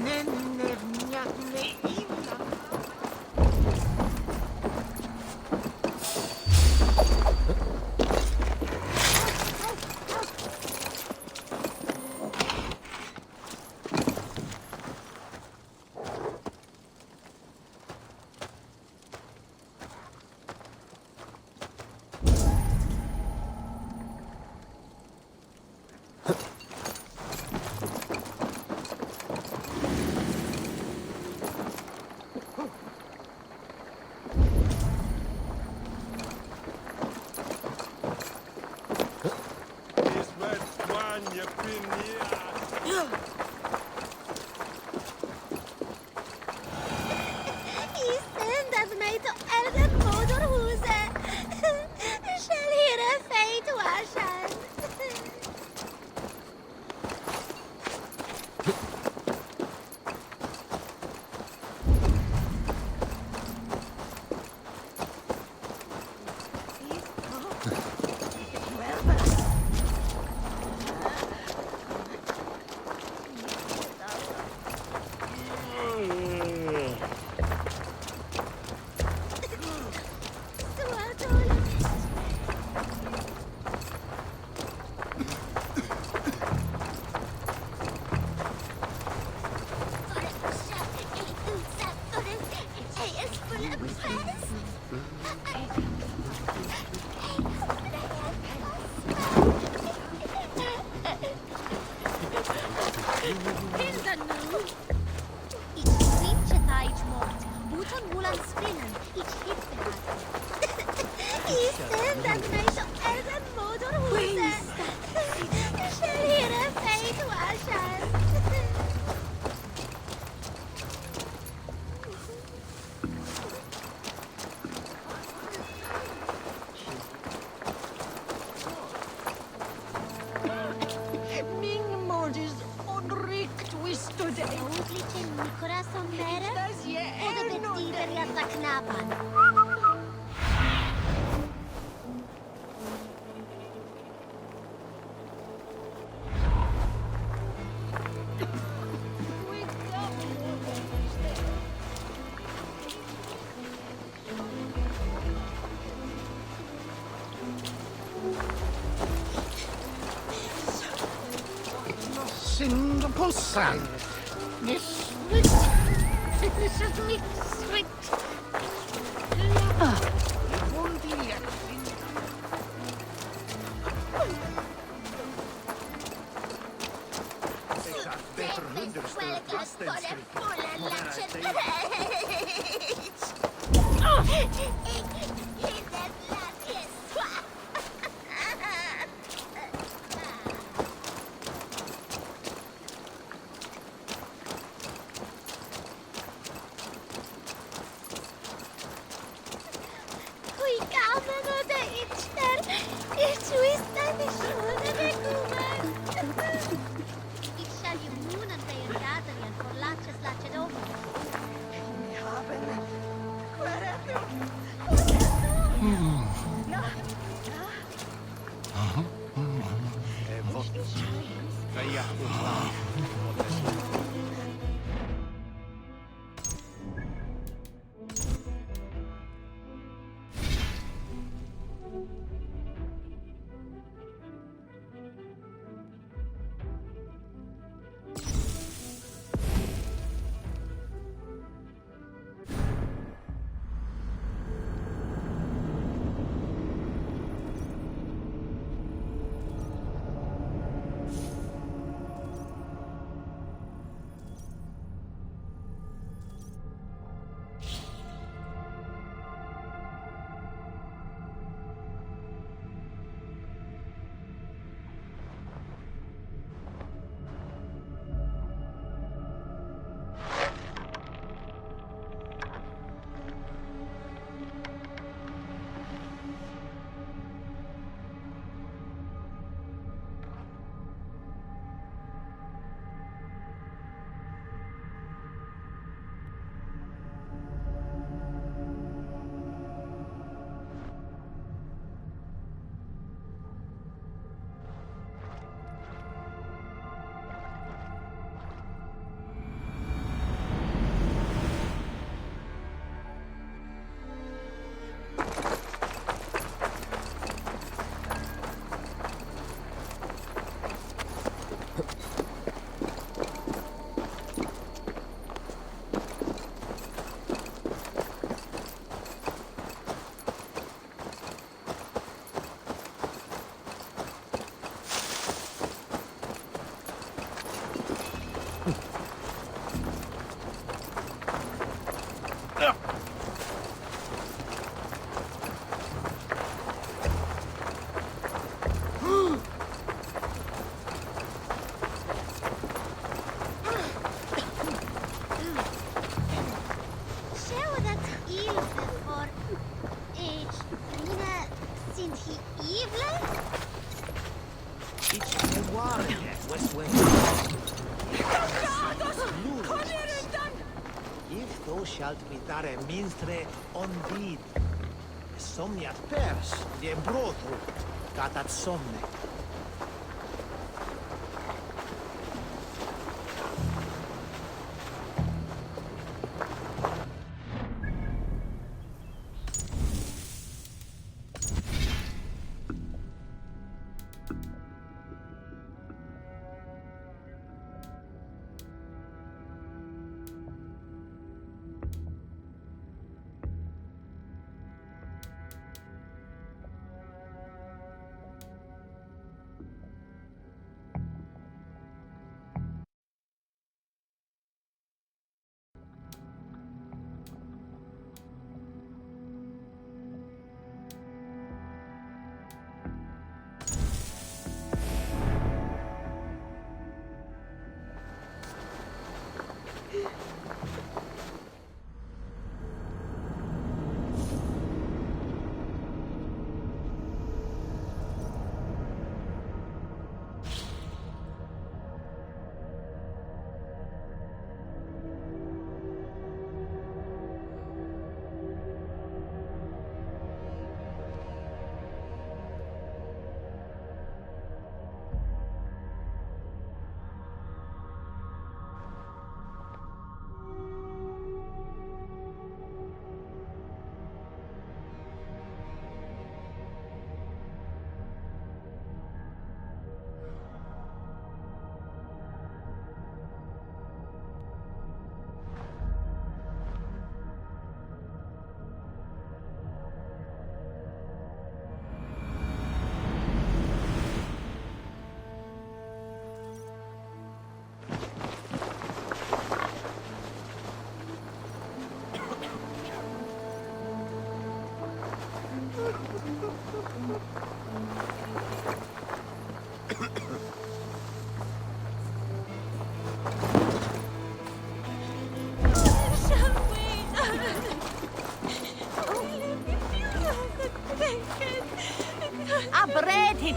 Pussan. This is me sweet. Shalt vitare minstre on vid. Somniat pers, de brotu, catat somne.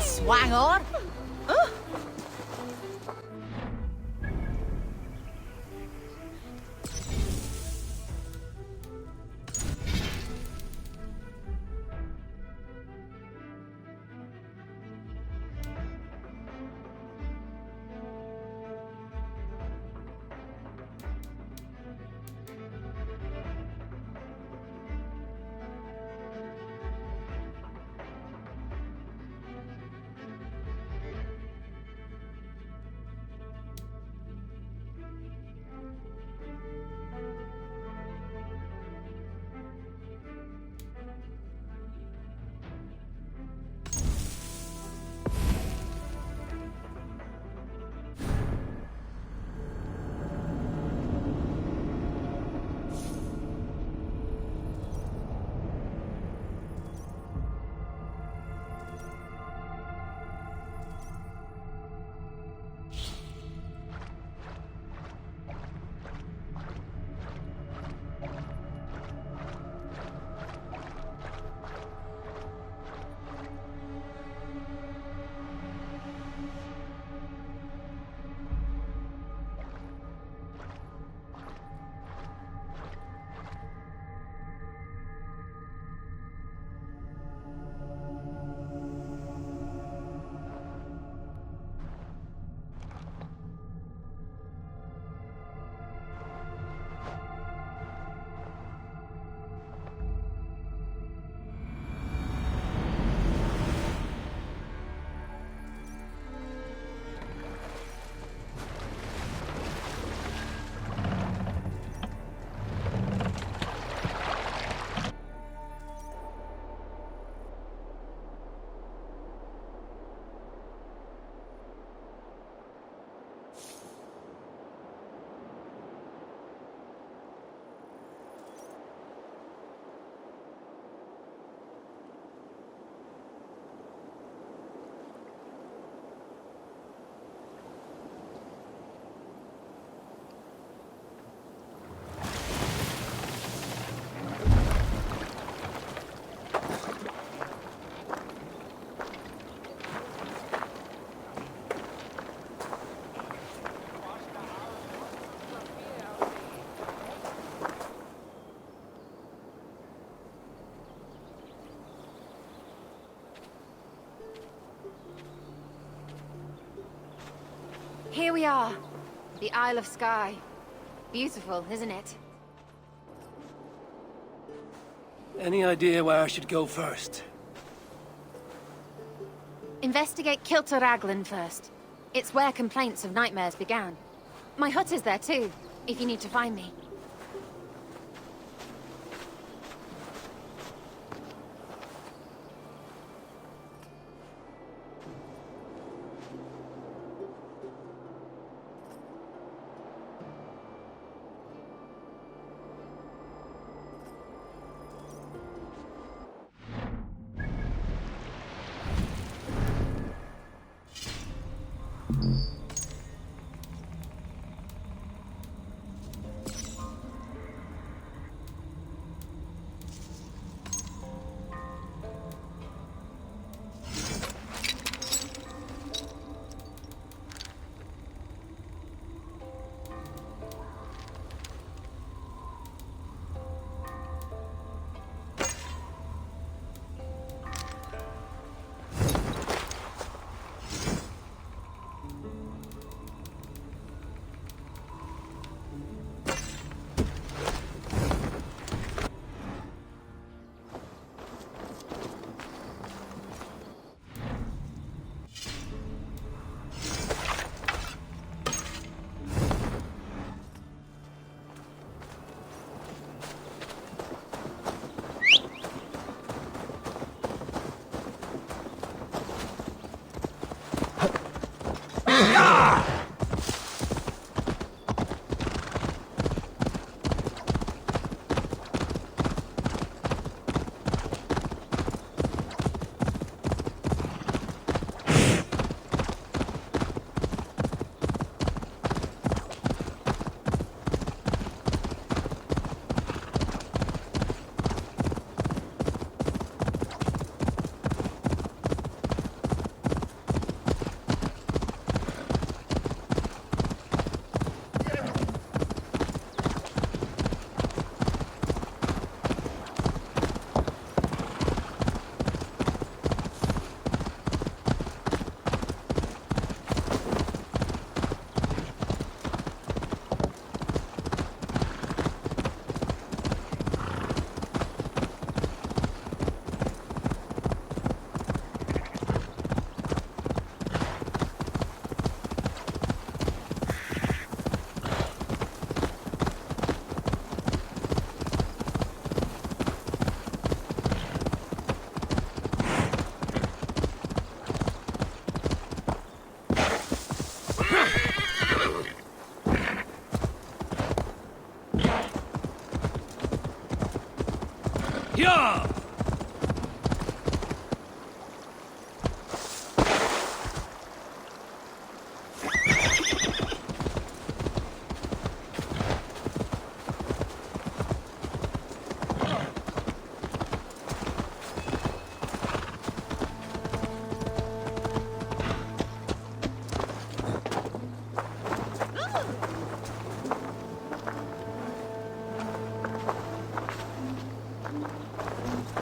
Swangor. Here we are. The Isle of Skye. Beautiful, isn't it? Any idea where I should go first? Investigate Kilter Raglan first. It's where complaints of nightmares began. My hut is there too, if you need to find me. Yeah!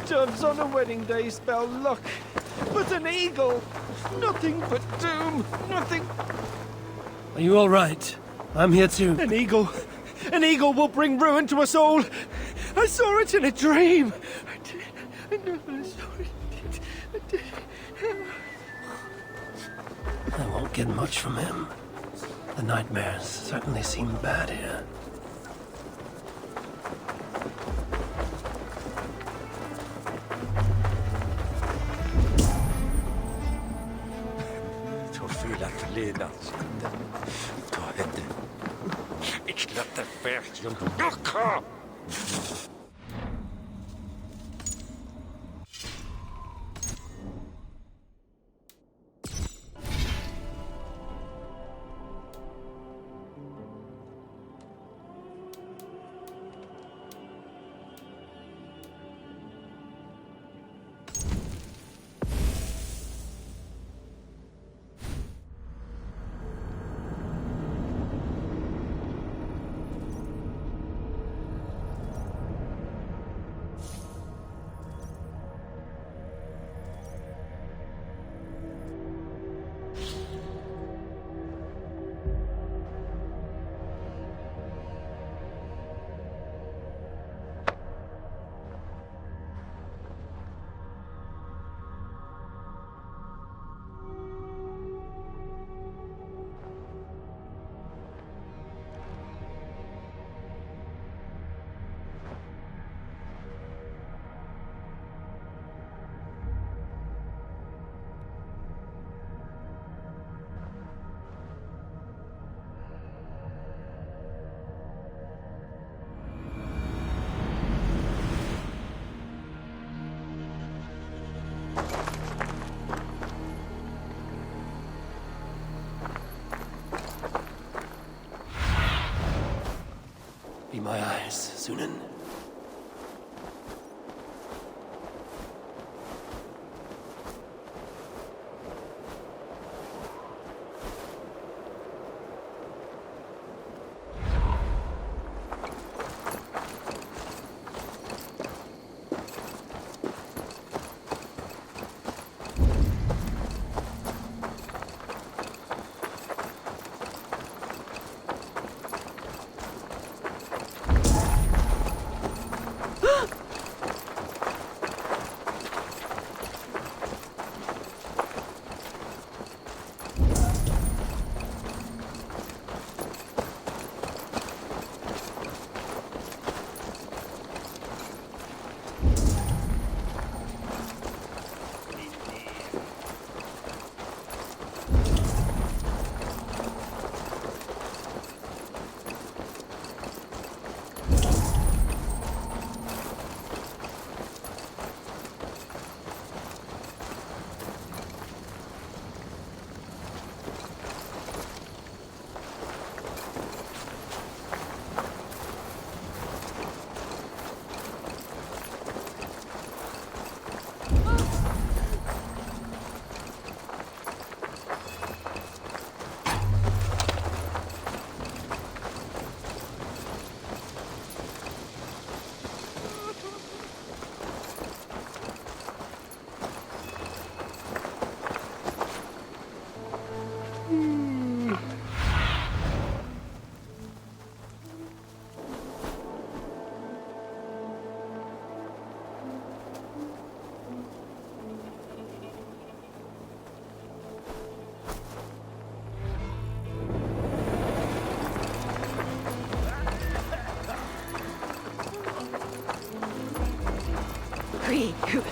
Doves on a wedding day spell luck, but an eagle, nothing but doom, nothing. Are you all right? I'm here too. An eagle will bring ruin to us all. I saw it in a dream. I never saw it. I won't get much from him. The nightmares certainly seem bad here. Ich laat de verf, jongen. my eyes, Sunan.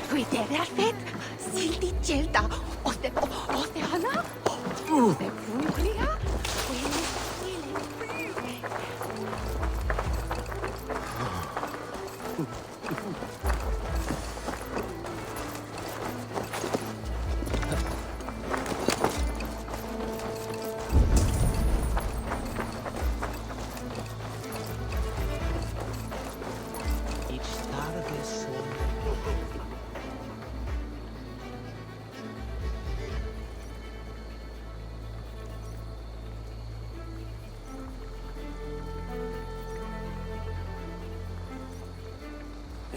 Hui tervet, silti chelta, oste hana, oste puglia,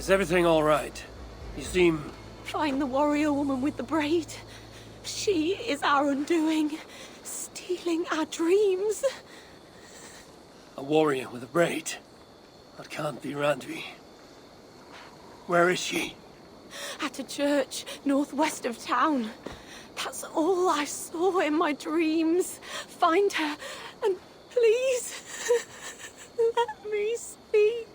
Is everything all right? You seem... Find the warrior woman with the braid. She is our undoing, stealing our dreams. a warrior with a braid. That can't be Randvi. Where is she? At a church northwest of town. That's all I saw in my dreams. Find her, and please, let me sleep.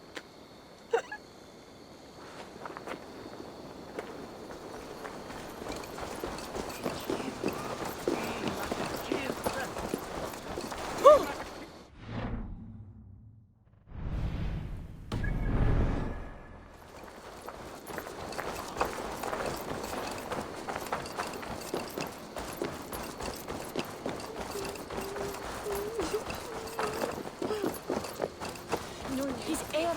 His air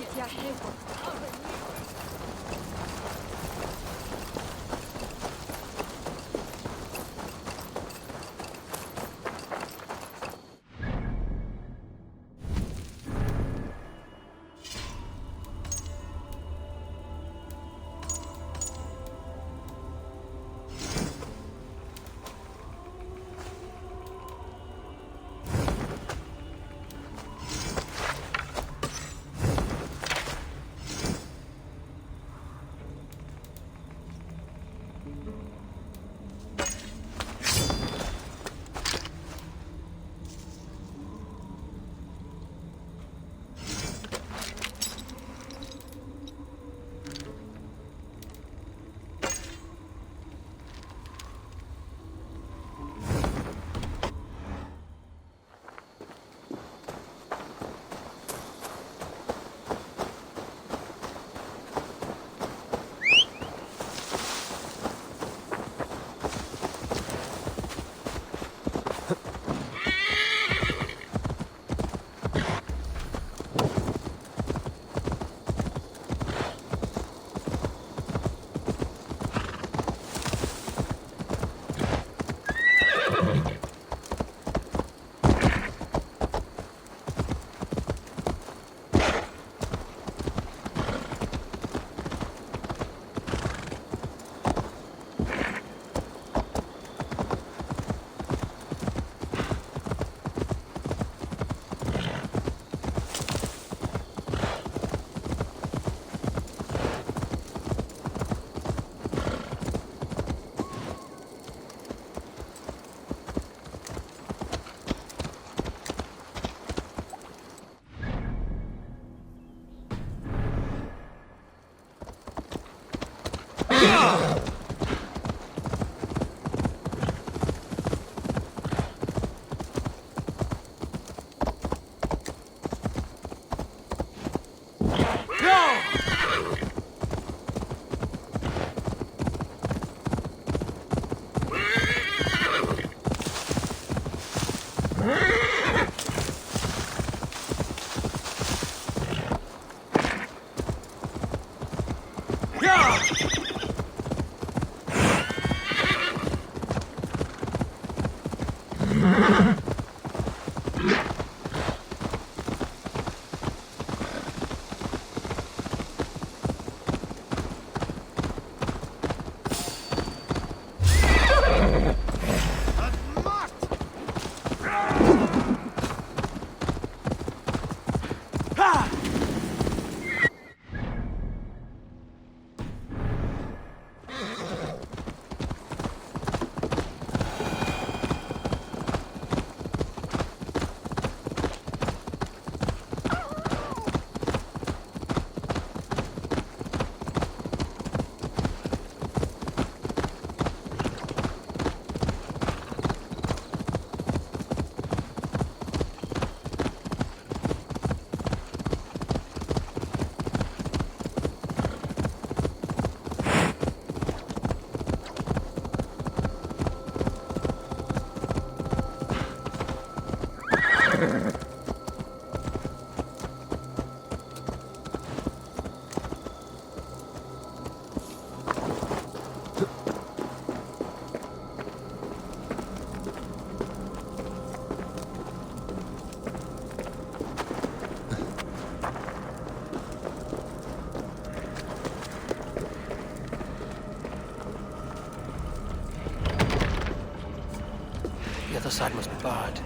The other side must be barred.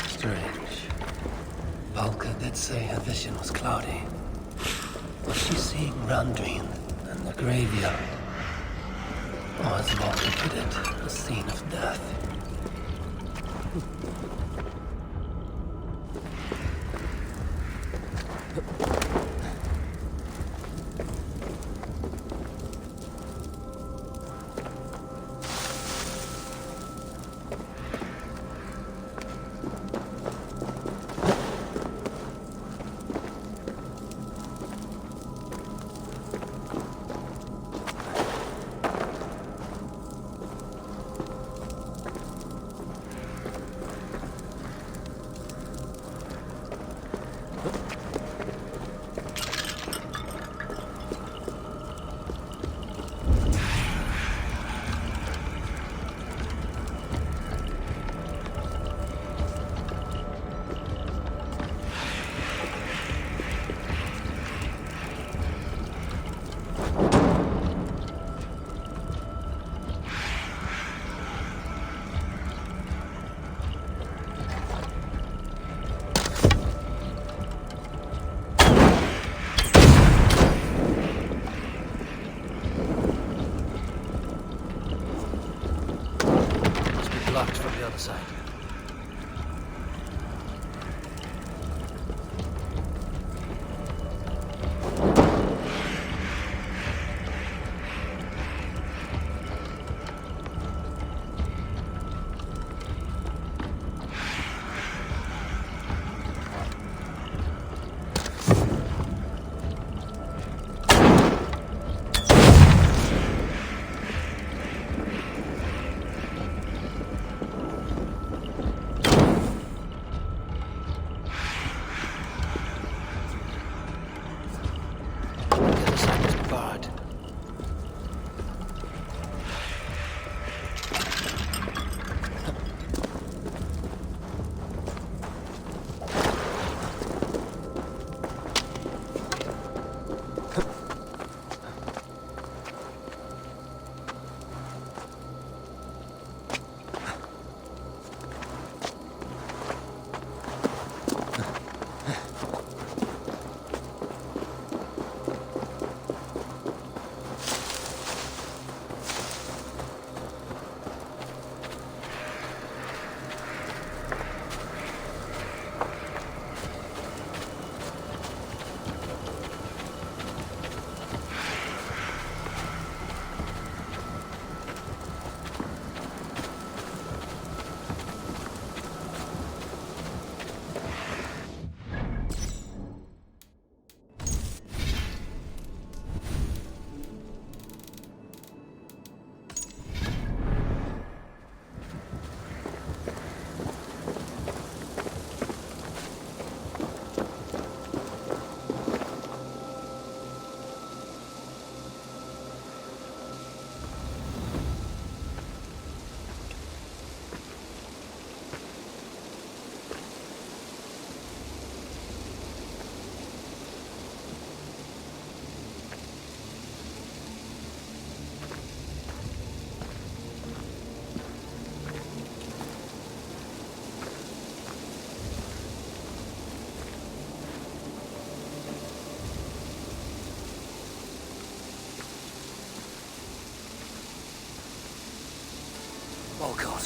Strange. Valka did say her vision was cloudy. Was she seeing Randuin and the graveyard? Or as Valka put it, a scene of death?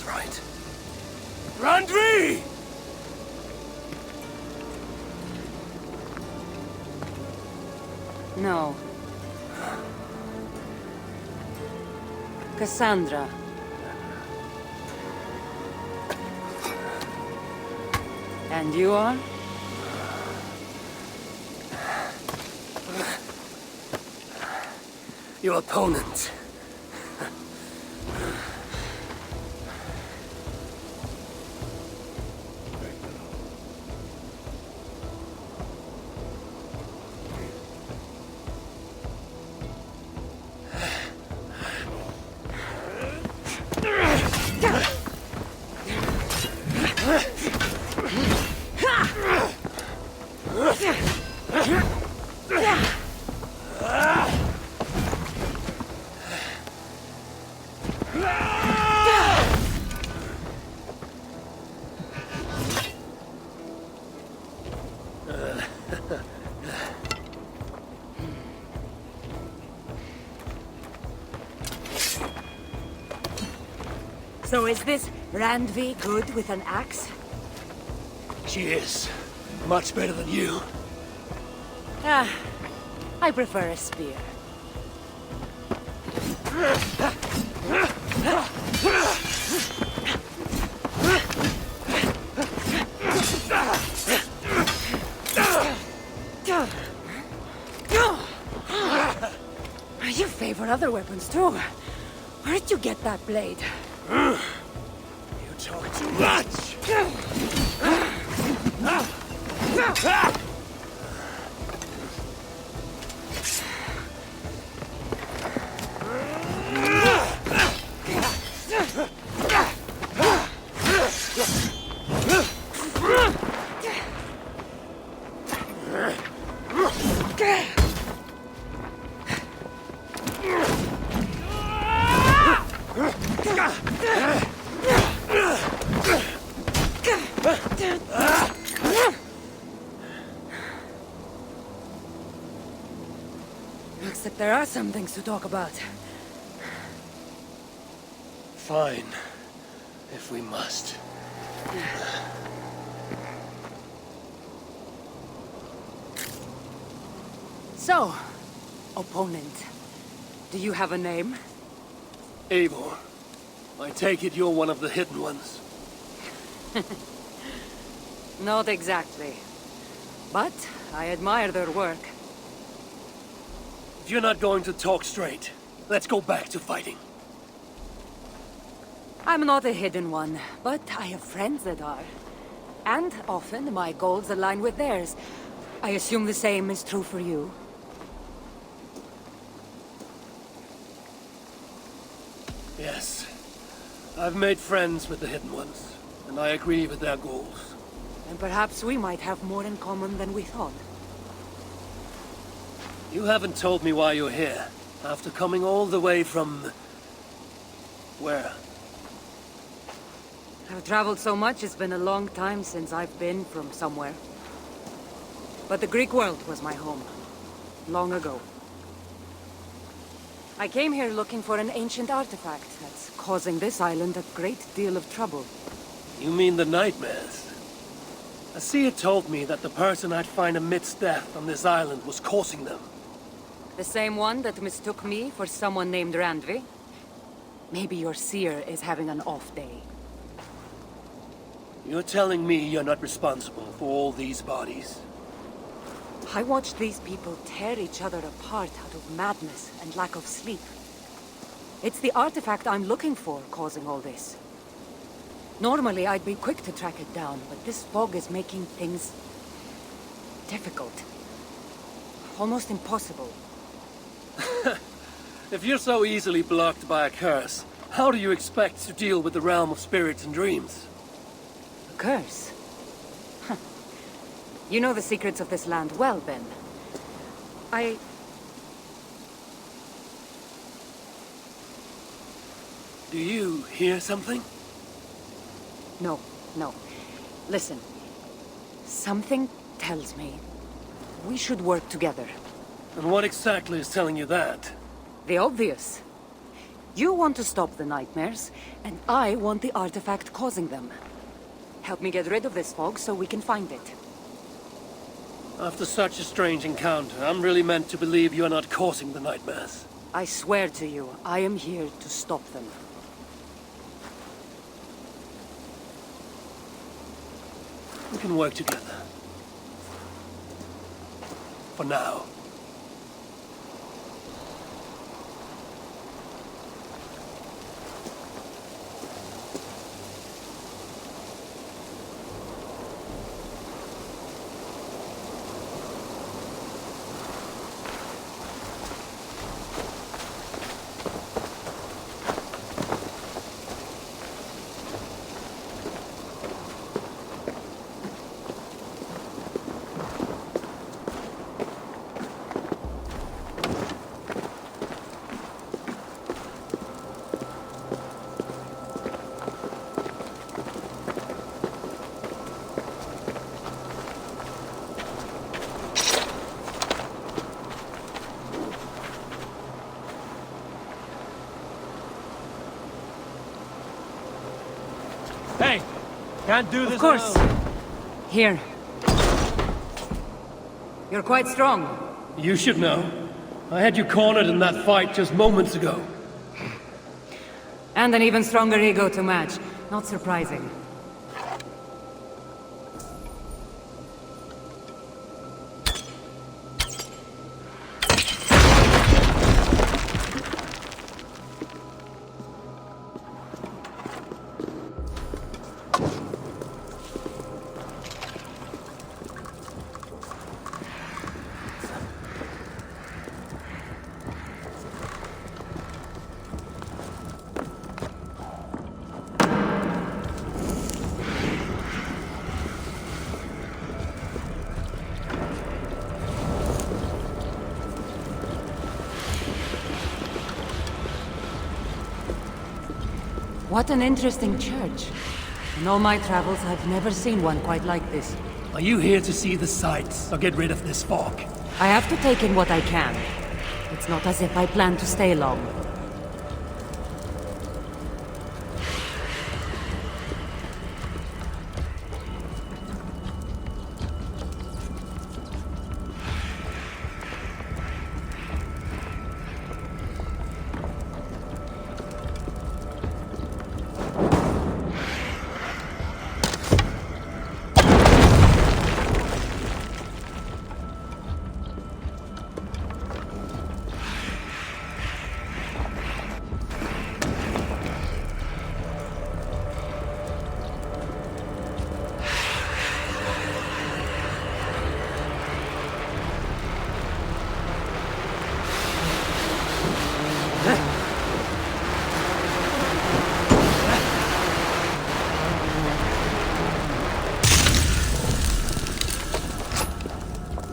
right. Randvi! No. Cassandra. And you are? Your opponent. So is this Randvi good with an axe? She is. Much better than you. Ah, I prefer a spear. You favor other weapons too. Where did you get that blade? You talk too much! Looks like there are some things to talk about. Fine. If we must. So, opponent, do you have a name? Eivor, I take it you're one of the hidden ones. Not exactly. But I admire their work. If you're not going to talk straight, let's go back to fighting. I'm not a hidden one, but I have friends that are. And often my goals align with theirs. I assume the same is true for you. Yes. I've made friends with the hidden ones, and I agree with their goals. And perhaps we might have more in common than we thought. You haven't told me why you're here, after coming all the way from... where? I've traveled so much, it's been a long time since I've been from somewhere. But the Greek world was my home. Long ago. I came here looking for an ancient artifact that's causing this island a great deal of trouble. You mean the nightmares? A seer told me that the person I'd find amidst death on this island was causing them. The same one that mistook me for someone named Randvi? Maybe your seer is having an off day. You're telling me you're not responsible for all these bodies? I watched these people tear each other apart out of madness and lack of sleep. It's the artifact I'm looking for causing all this. Normally, I'd be quick to track it down, but this fog is making things... difficult. Almost impossible. If you're so easily blocked by a curse, how do you expect to deal with the realm of spirits and dreams? A curse? Huh. You know the secrets of this land well, then. Do you hear something? No. Listen. Something tells me we should work together. And what exactly is telling you that? The obvious. You want to stop the nightmares, and I want the artifact causing them. Help me get rid of this fog so we can find it. After such a strange encounter, I'm really meant to believe you are not causing the nightmares. I swear to you, I am here to stop them. We can work together. For now. Hey! Can't do this Of course. alone. Here. You're quite strong. You should know. I had you cornered in that fight just moments ago. And an even stronger ego to match. Not surprising. What an interesting church. In all my travels, I've never seen one quite like this. Are you here to see the sights, or get rid of this fog? I have to take in what I can. It's not as if I plan to stay long.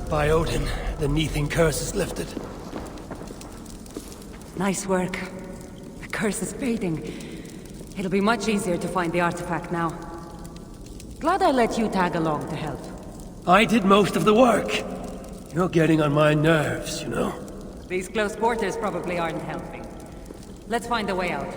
By Odin, the Neething curse is lifted. Nice work. The curse is fading. It'll be much easier to find the artifact now. Glad I let you tag along to help. I did most of the work. You're getting on my nerves, you know? These close quarters probably aren't helping. Let's find a way out.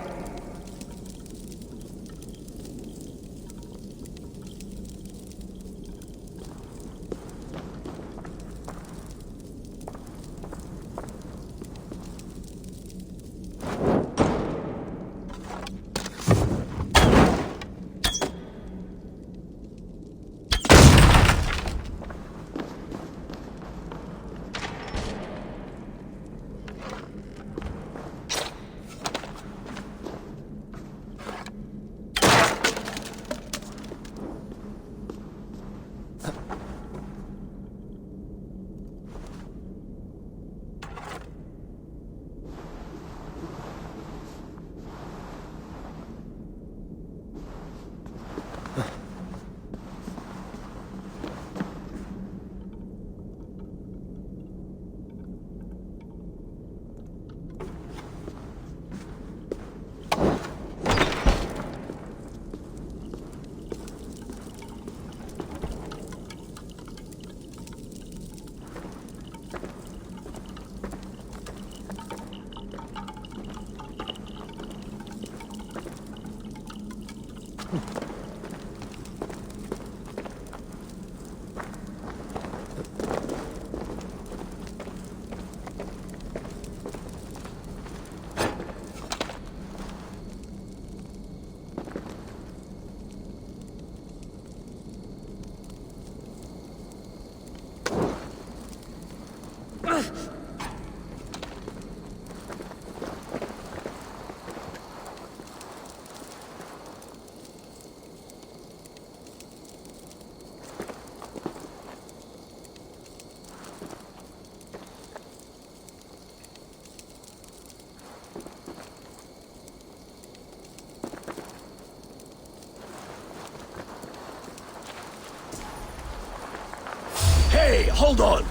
Hey, hold on!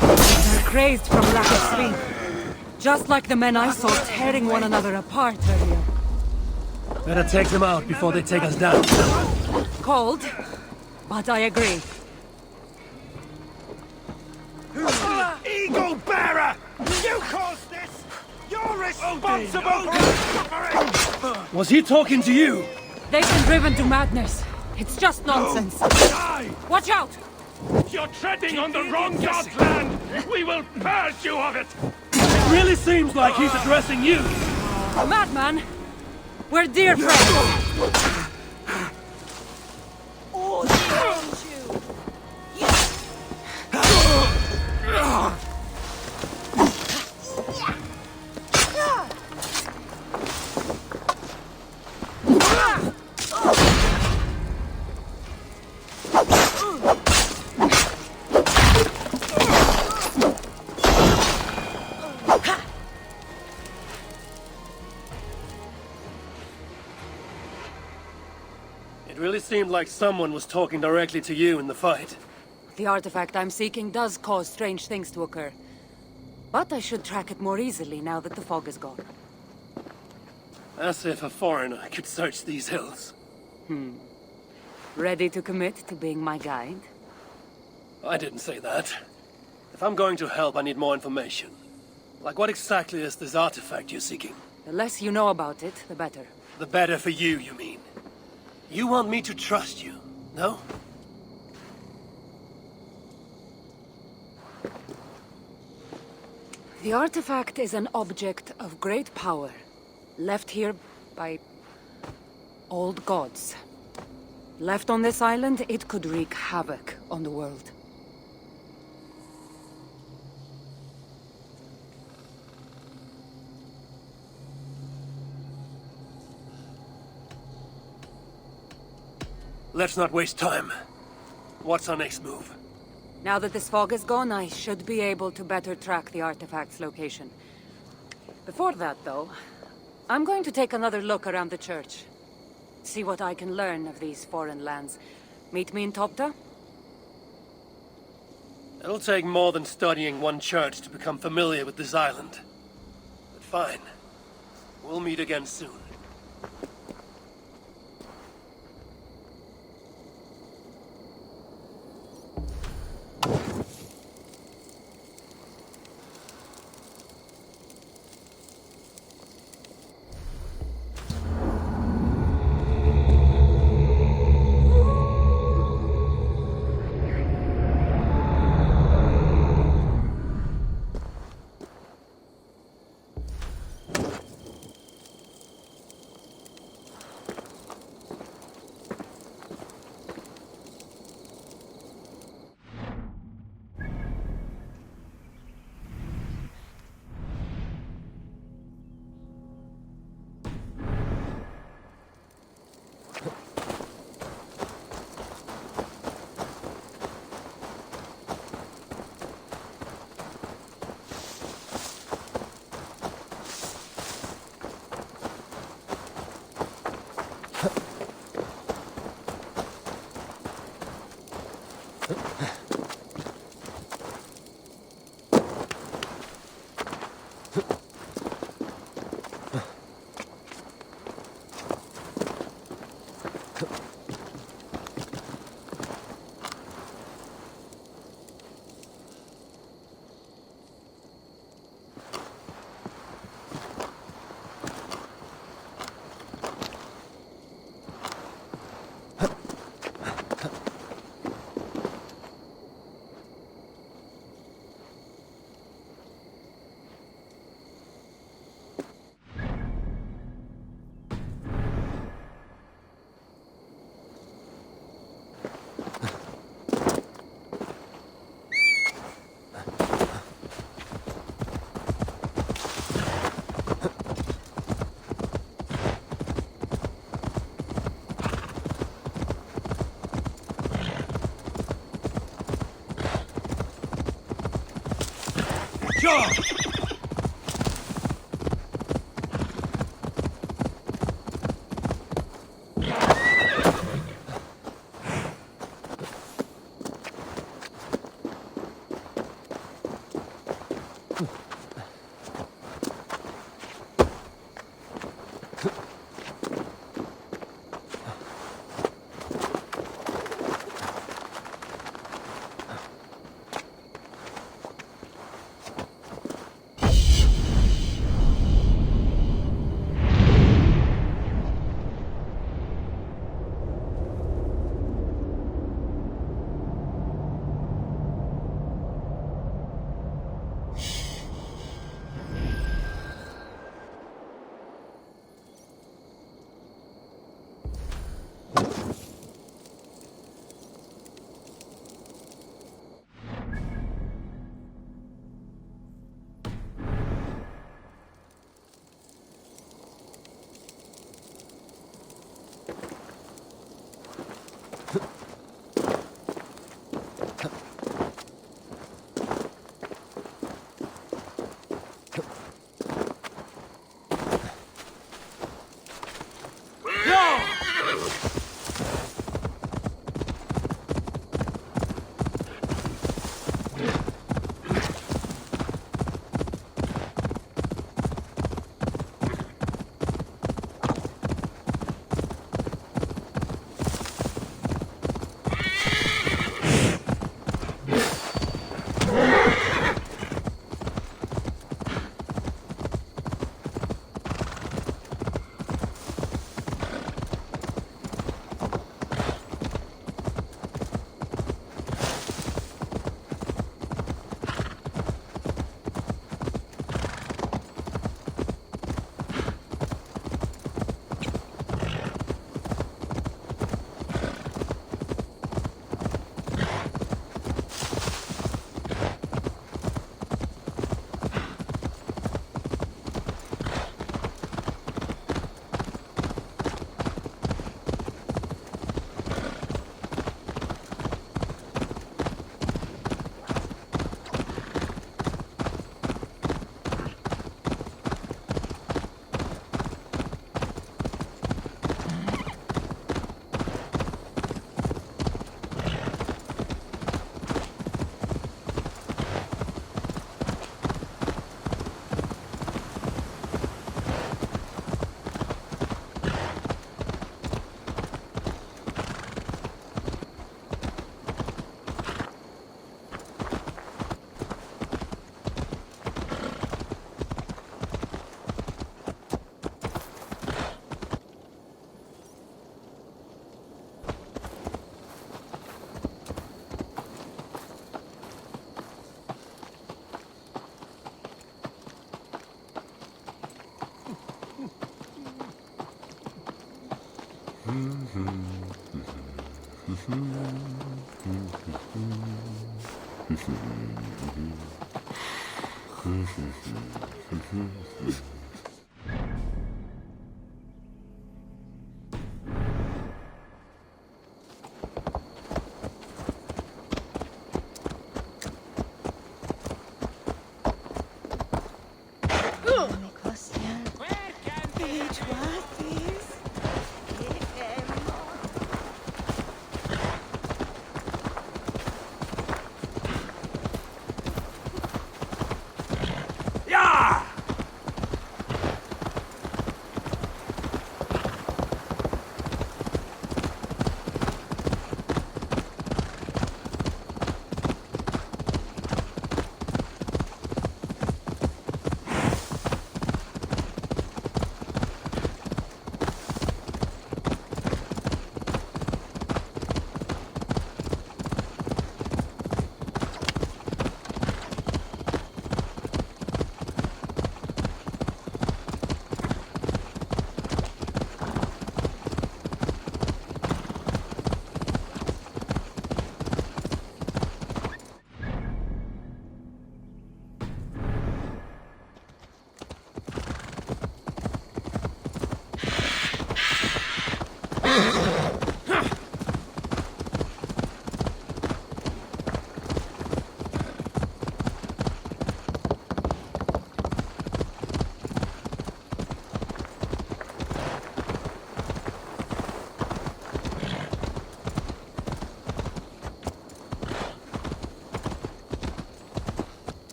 They're crazed from lack of sleep. Just like the men I saw tearing one another apart earlier. Better take them out before they take us down. Cold, but I agree. Eagle Bearer! You caused this! You're responsible for suffering! Was he talking to you? They've been driven to madness. It's just nonsense. Watch out! You're treading on the wrong god's land! We will purge you of it! It really seems like he's addressing you. Madman! We're dear friends! It really seemed like someone was talking directly to you in the fight. The artifact I'm seeking does cause strange things to occur. But I should track it more easily now that the fog is gone. As if a foreigner could search these hills. Ready to commit to being my guide? I didn't say that. If I'm going to help, I need more information. Like what exactly is this artifact you're seeking? The less you know about it, the better. The better for you, you mean? You want me to trust you, no? The artifact is an object of great power, left here by old gods. Left on this island, it could wreak havoc on the world. Let's not waste time. What's our next move? Now that this fog is gone, I should be able to better track the artifact's location. Before that, though, I'm going to take another look around the church. See what I can learn of these foreign lands. Meet me in Topta? It'll take more than studying one church to become familiar with this island. But fine. We'll meet again soon. Sure!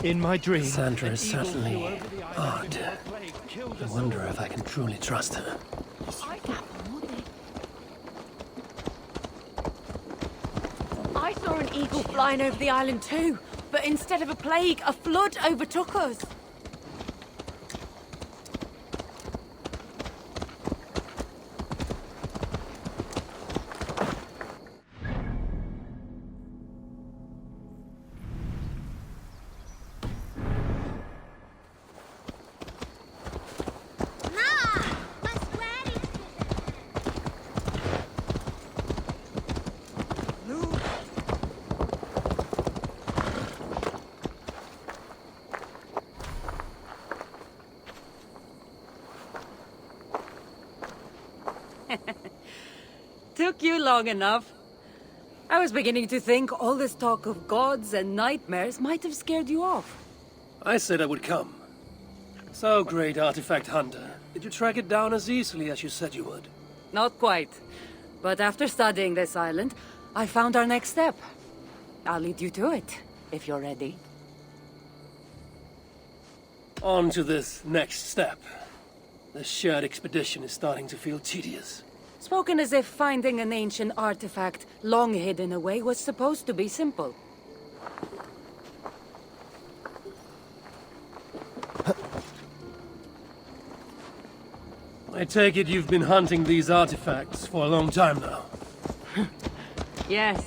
In my dream, Sandra is certainly odd. I wonder if I can truly trust her. I saw an eagle flying over the island too, but instead of a plague, a flood overtook us. Took you long enough. I was beginning to think all this talk of gods and nightmares might have scared you off. I said I would come. So, great artifact hunter, did you track it down as easily as you said you would? Not quite. But after studying this island, I found our next step. I'll lead you to it, if you're ready. On to this next step. The shared expedition is starting to feel tedious. Spoken as if finding an ancient artifact long hidden away was supposed to be simple. I take it you've been hunting these artifacts for a long time now. Yes,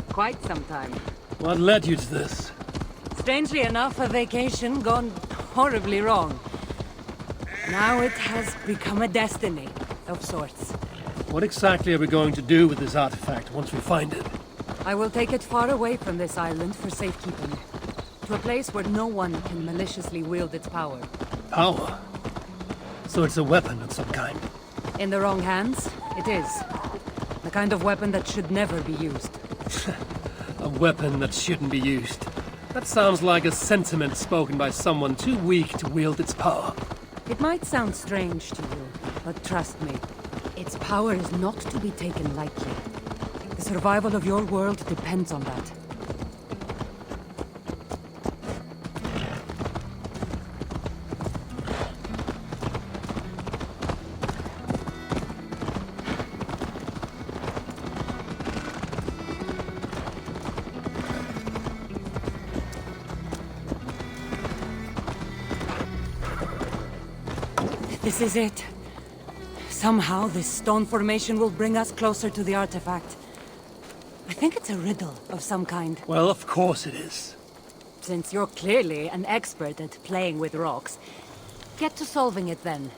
quite some time. What led you to this? Strangely enough, a vacation gone horribly wrong. Now it has become a destiny of sorts. What exactly are we going to do with this artifact once we find it? I will take it far away from this island for safekeeping. To a place where no one can maliciously wield its power. Power? So it's a weapon of some kind? In the wrong hands, it is. The kind of weapon that should never be used. A weapon that shouldn't be used. That sounds like a sentiment spoken by someone too weak to wield its power. It might sound strange to you, but trust me, its power is not to be taken lightly. The survival of your world depends on that. This is it. Somehow, this stone formation will bring us closer to the artifact. I think it's a riddle of some kind. Well, of course it is. Since you're clearly an expert at playing with rocks, get to solving it then.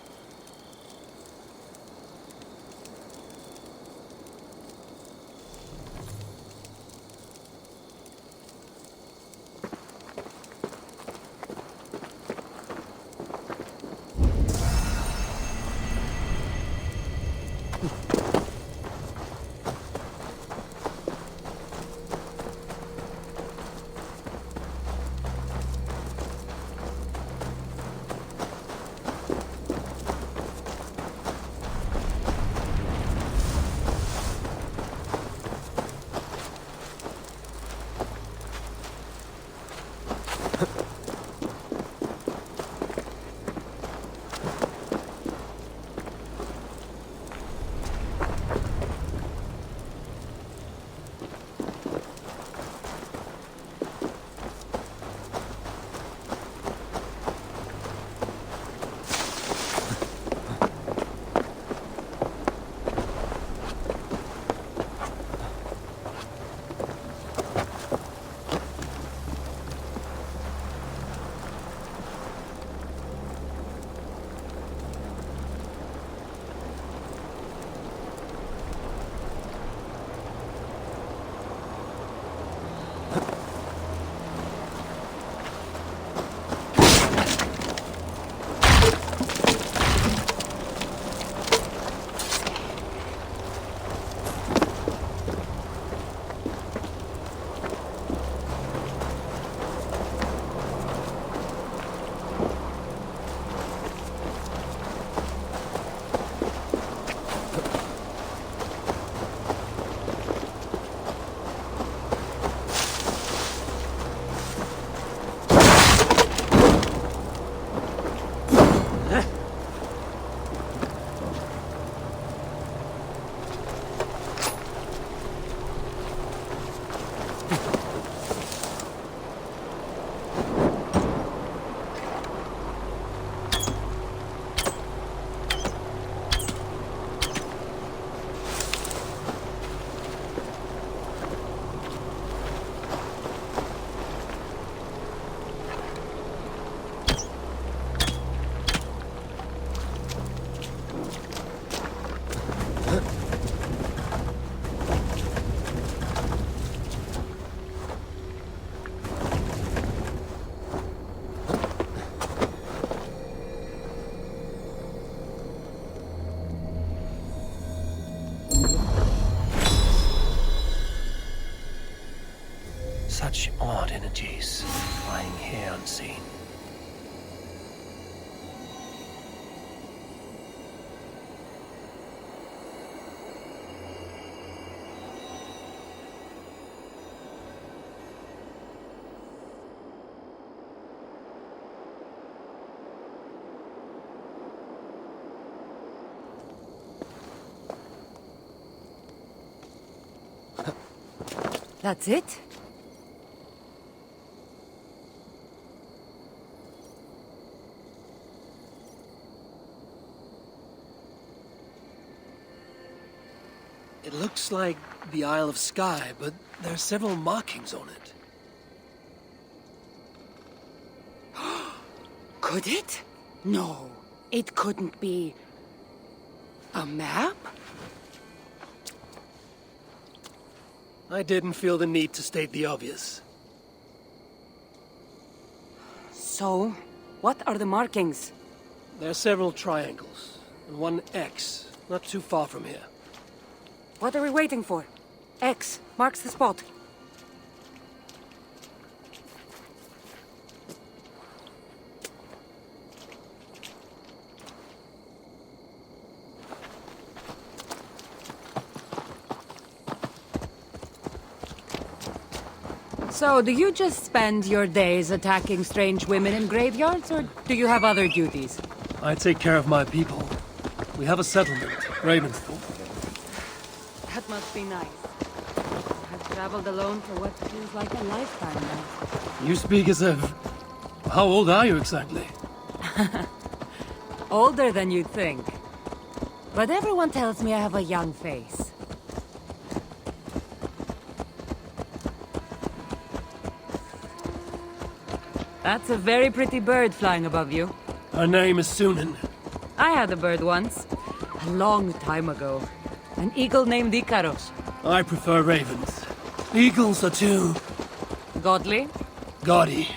Such odd energies flying here unseen. That's it? It looks like the Isle of Skye, but there are several markings on it. Could it? No, it couldn't be. A map? I didn't feel the need to state the obvious. So, what are the markings? There are several triangles, and one X, not too far from here. What are we waiting for? X marks the spot. So, do you just spend your days attacking strange women in graveyards, or do you have other duties? I take care of my people. We have a settlement, Ravensthorpe. That must be nice. I've traveled alone for what feels like a lifetime now. You speak as if... How old are you exactly? Older than you'd think. But everyone tells me I have a young face. That's a very pretty bird flying above you. Her name is Sunan. I had a bird once. A long time ago. An eagle named Ikaros. I prefer ravens. Eagles are too... Godly? gaudy.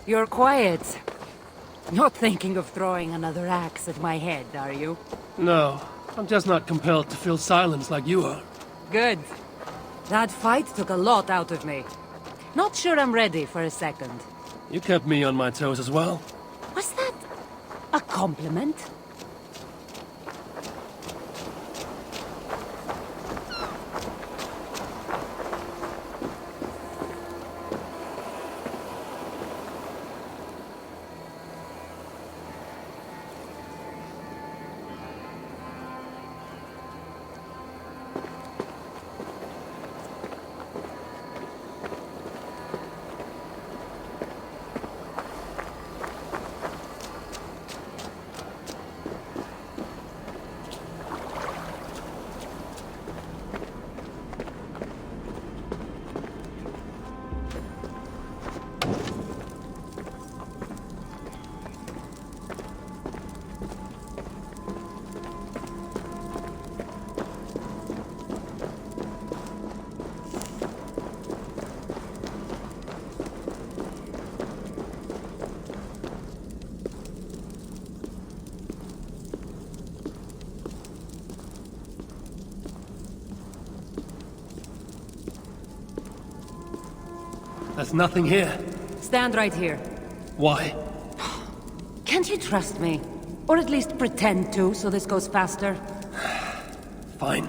You're quiet. Not thinking of throwing another axe at my head, are you? No, I'm just not compelled to fill silence like you are. Good. That fight took a lot out of me. Not sure I'm ready for a second. You kept me on my toes as well. Was that a compliment? There's nothing here. Stand right here. Why? Can't you trust me? Or at least pretend to, so this goes faster? Fine.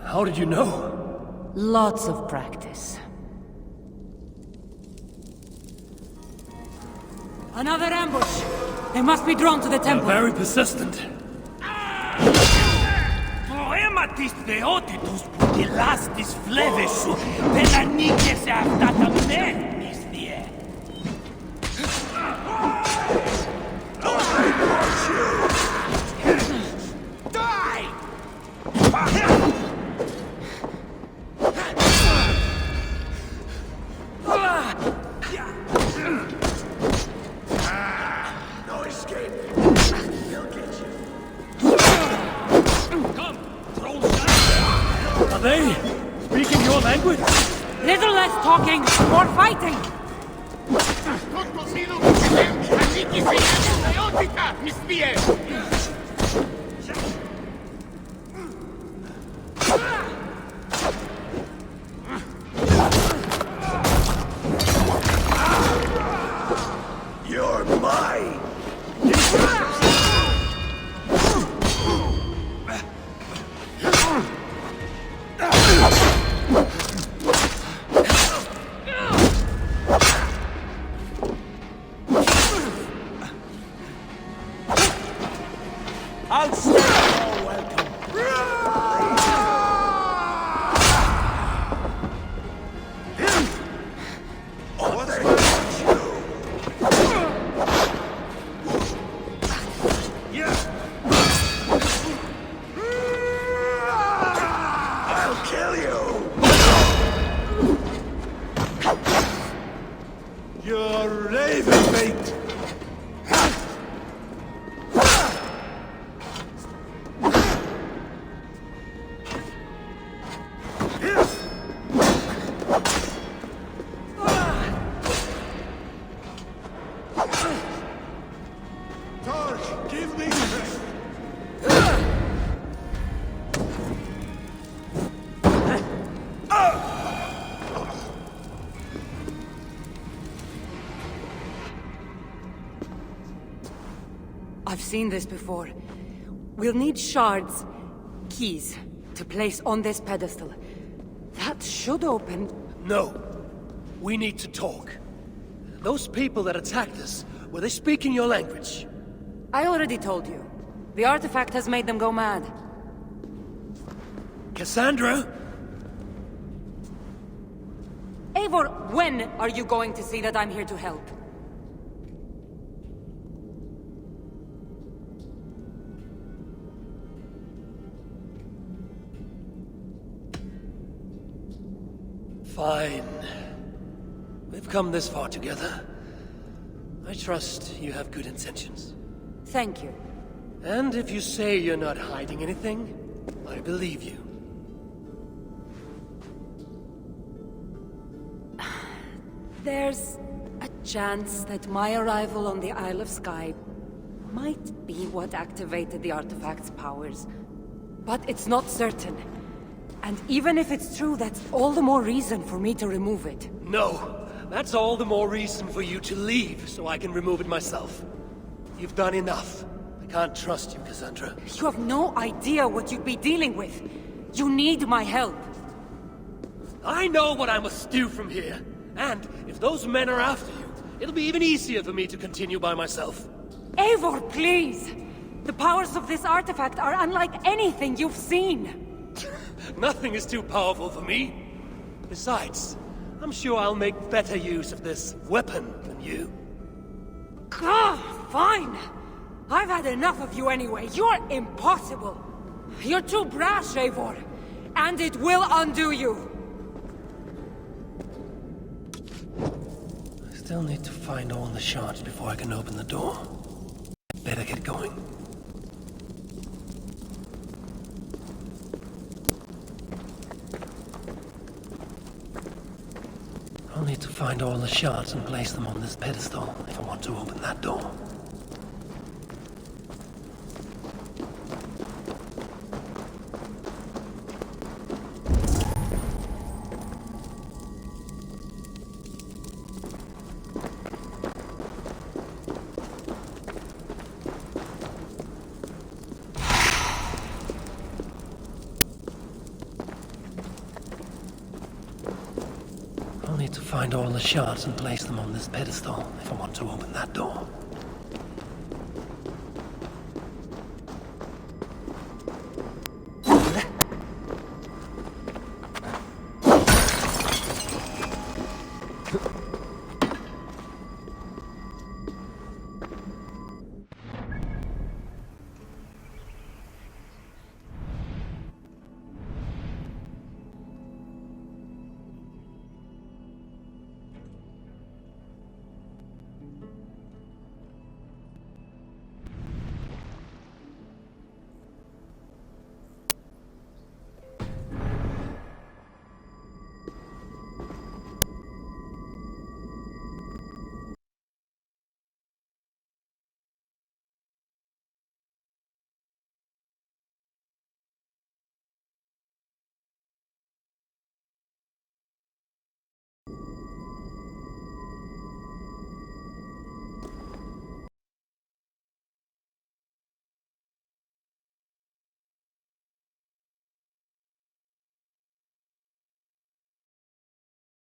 How did you know? Lots of practice. Another ambush! They must be drawn to the temple. Very persistent. Ematis deotitus pugilastis flevesu, penanices aftata mernis die. No escape. They'll get you. Are they speaking your language? Little less talking, more fighting! You're mine. I'll stay all welcome. I'll kill you. You're raven bait. Tarsh, give me strength. I've seen this before. We'll need shards, keys, to place on this pedestal. That should open... No. We need to talk. Those people that attacked us, were they speaking your language? I already told you. The artifact has made them go mad. Cassandra? Eivor, when are you going to see that I'm here to help? Fine. We've come this far together. I trust you have good intentions. Thank you. And if you say you're not hiding anything, I believe you. There's a chance that my arrival on the Isle of Skye might be what activated the artifact's powers. But it's not certain. And even if it's true, that's all the more reason for me to remove it. No. That's all the more reason for you to leave, so I can remove it myself. You've done enough. I can't trust you, Cassandra. You have no idea what you'd be dealing with. You need my help. I know what I must do from here. And if those men are after you, it'll be even easier for me to continue by myself. Eivor, please! The powers of this artifact are unlike anything you've seen. Nothing is too powerful for me. Besides, I'm sure I'll make better use of this weapon than you. Fine! I've had enough of you anyway. You're impossible. You're too brash, Eivor. And it will undo you. I still need to find all the shards before I can open the door. Better get going. I'll need to find all the shards and place them on this pedestal if I want to open that door. Still need to find all the shards and place them on this pedestal if I want to open that door.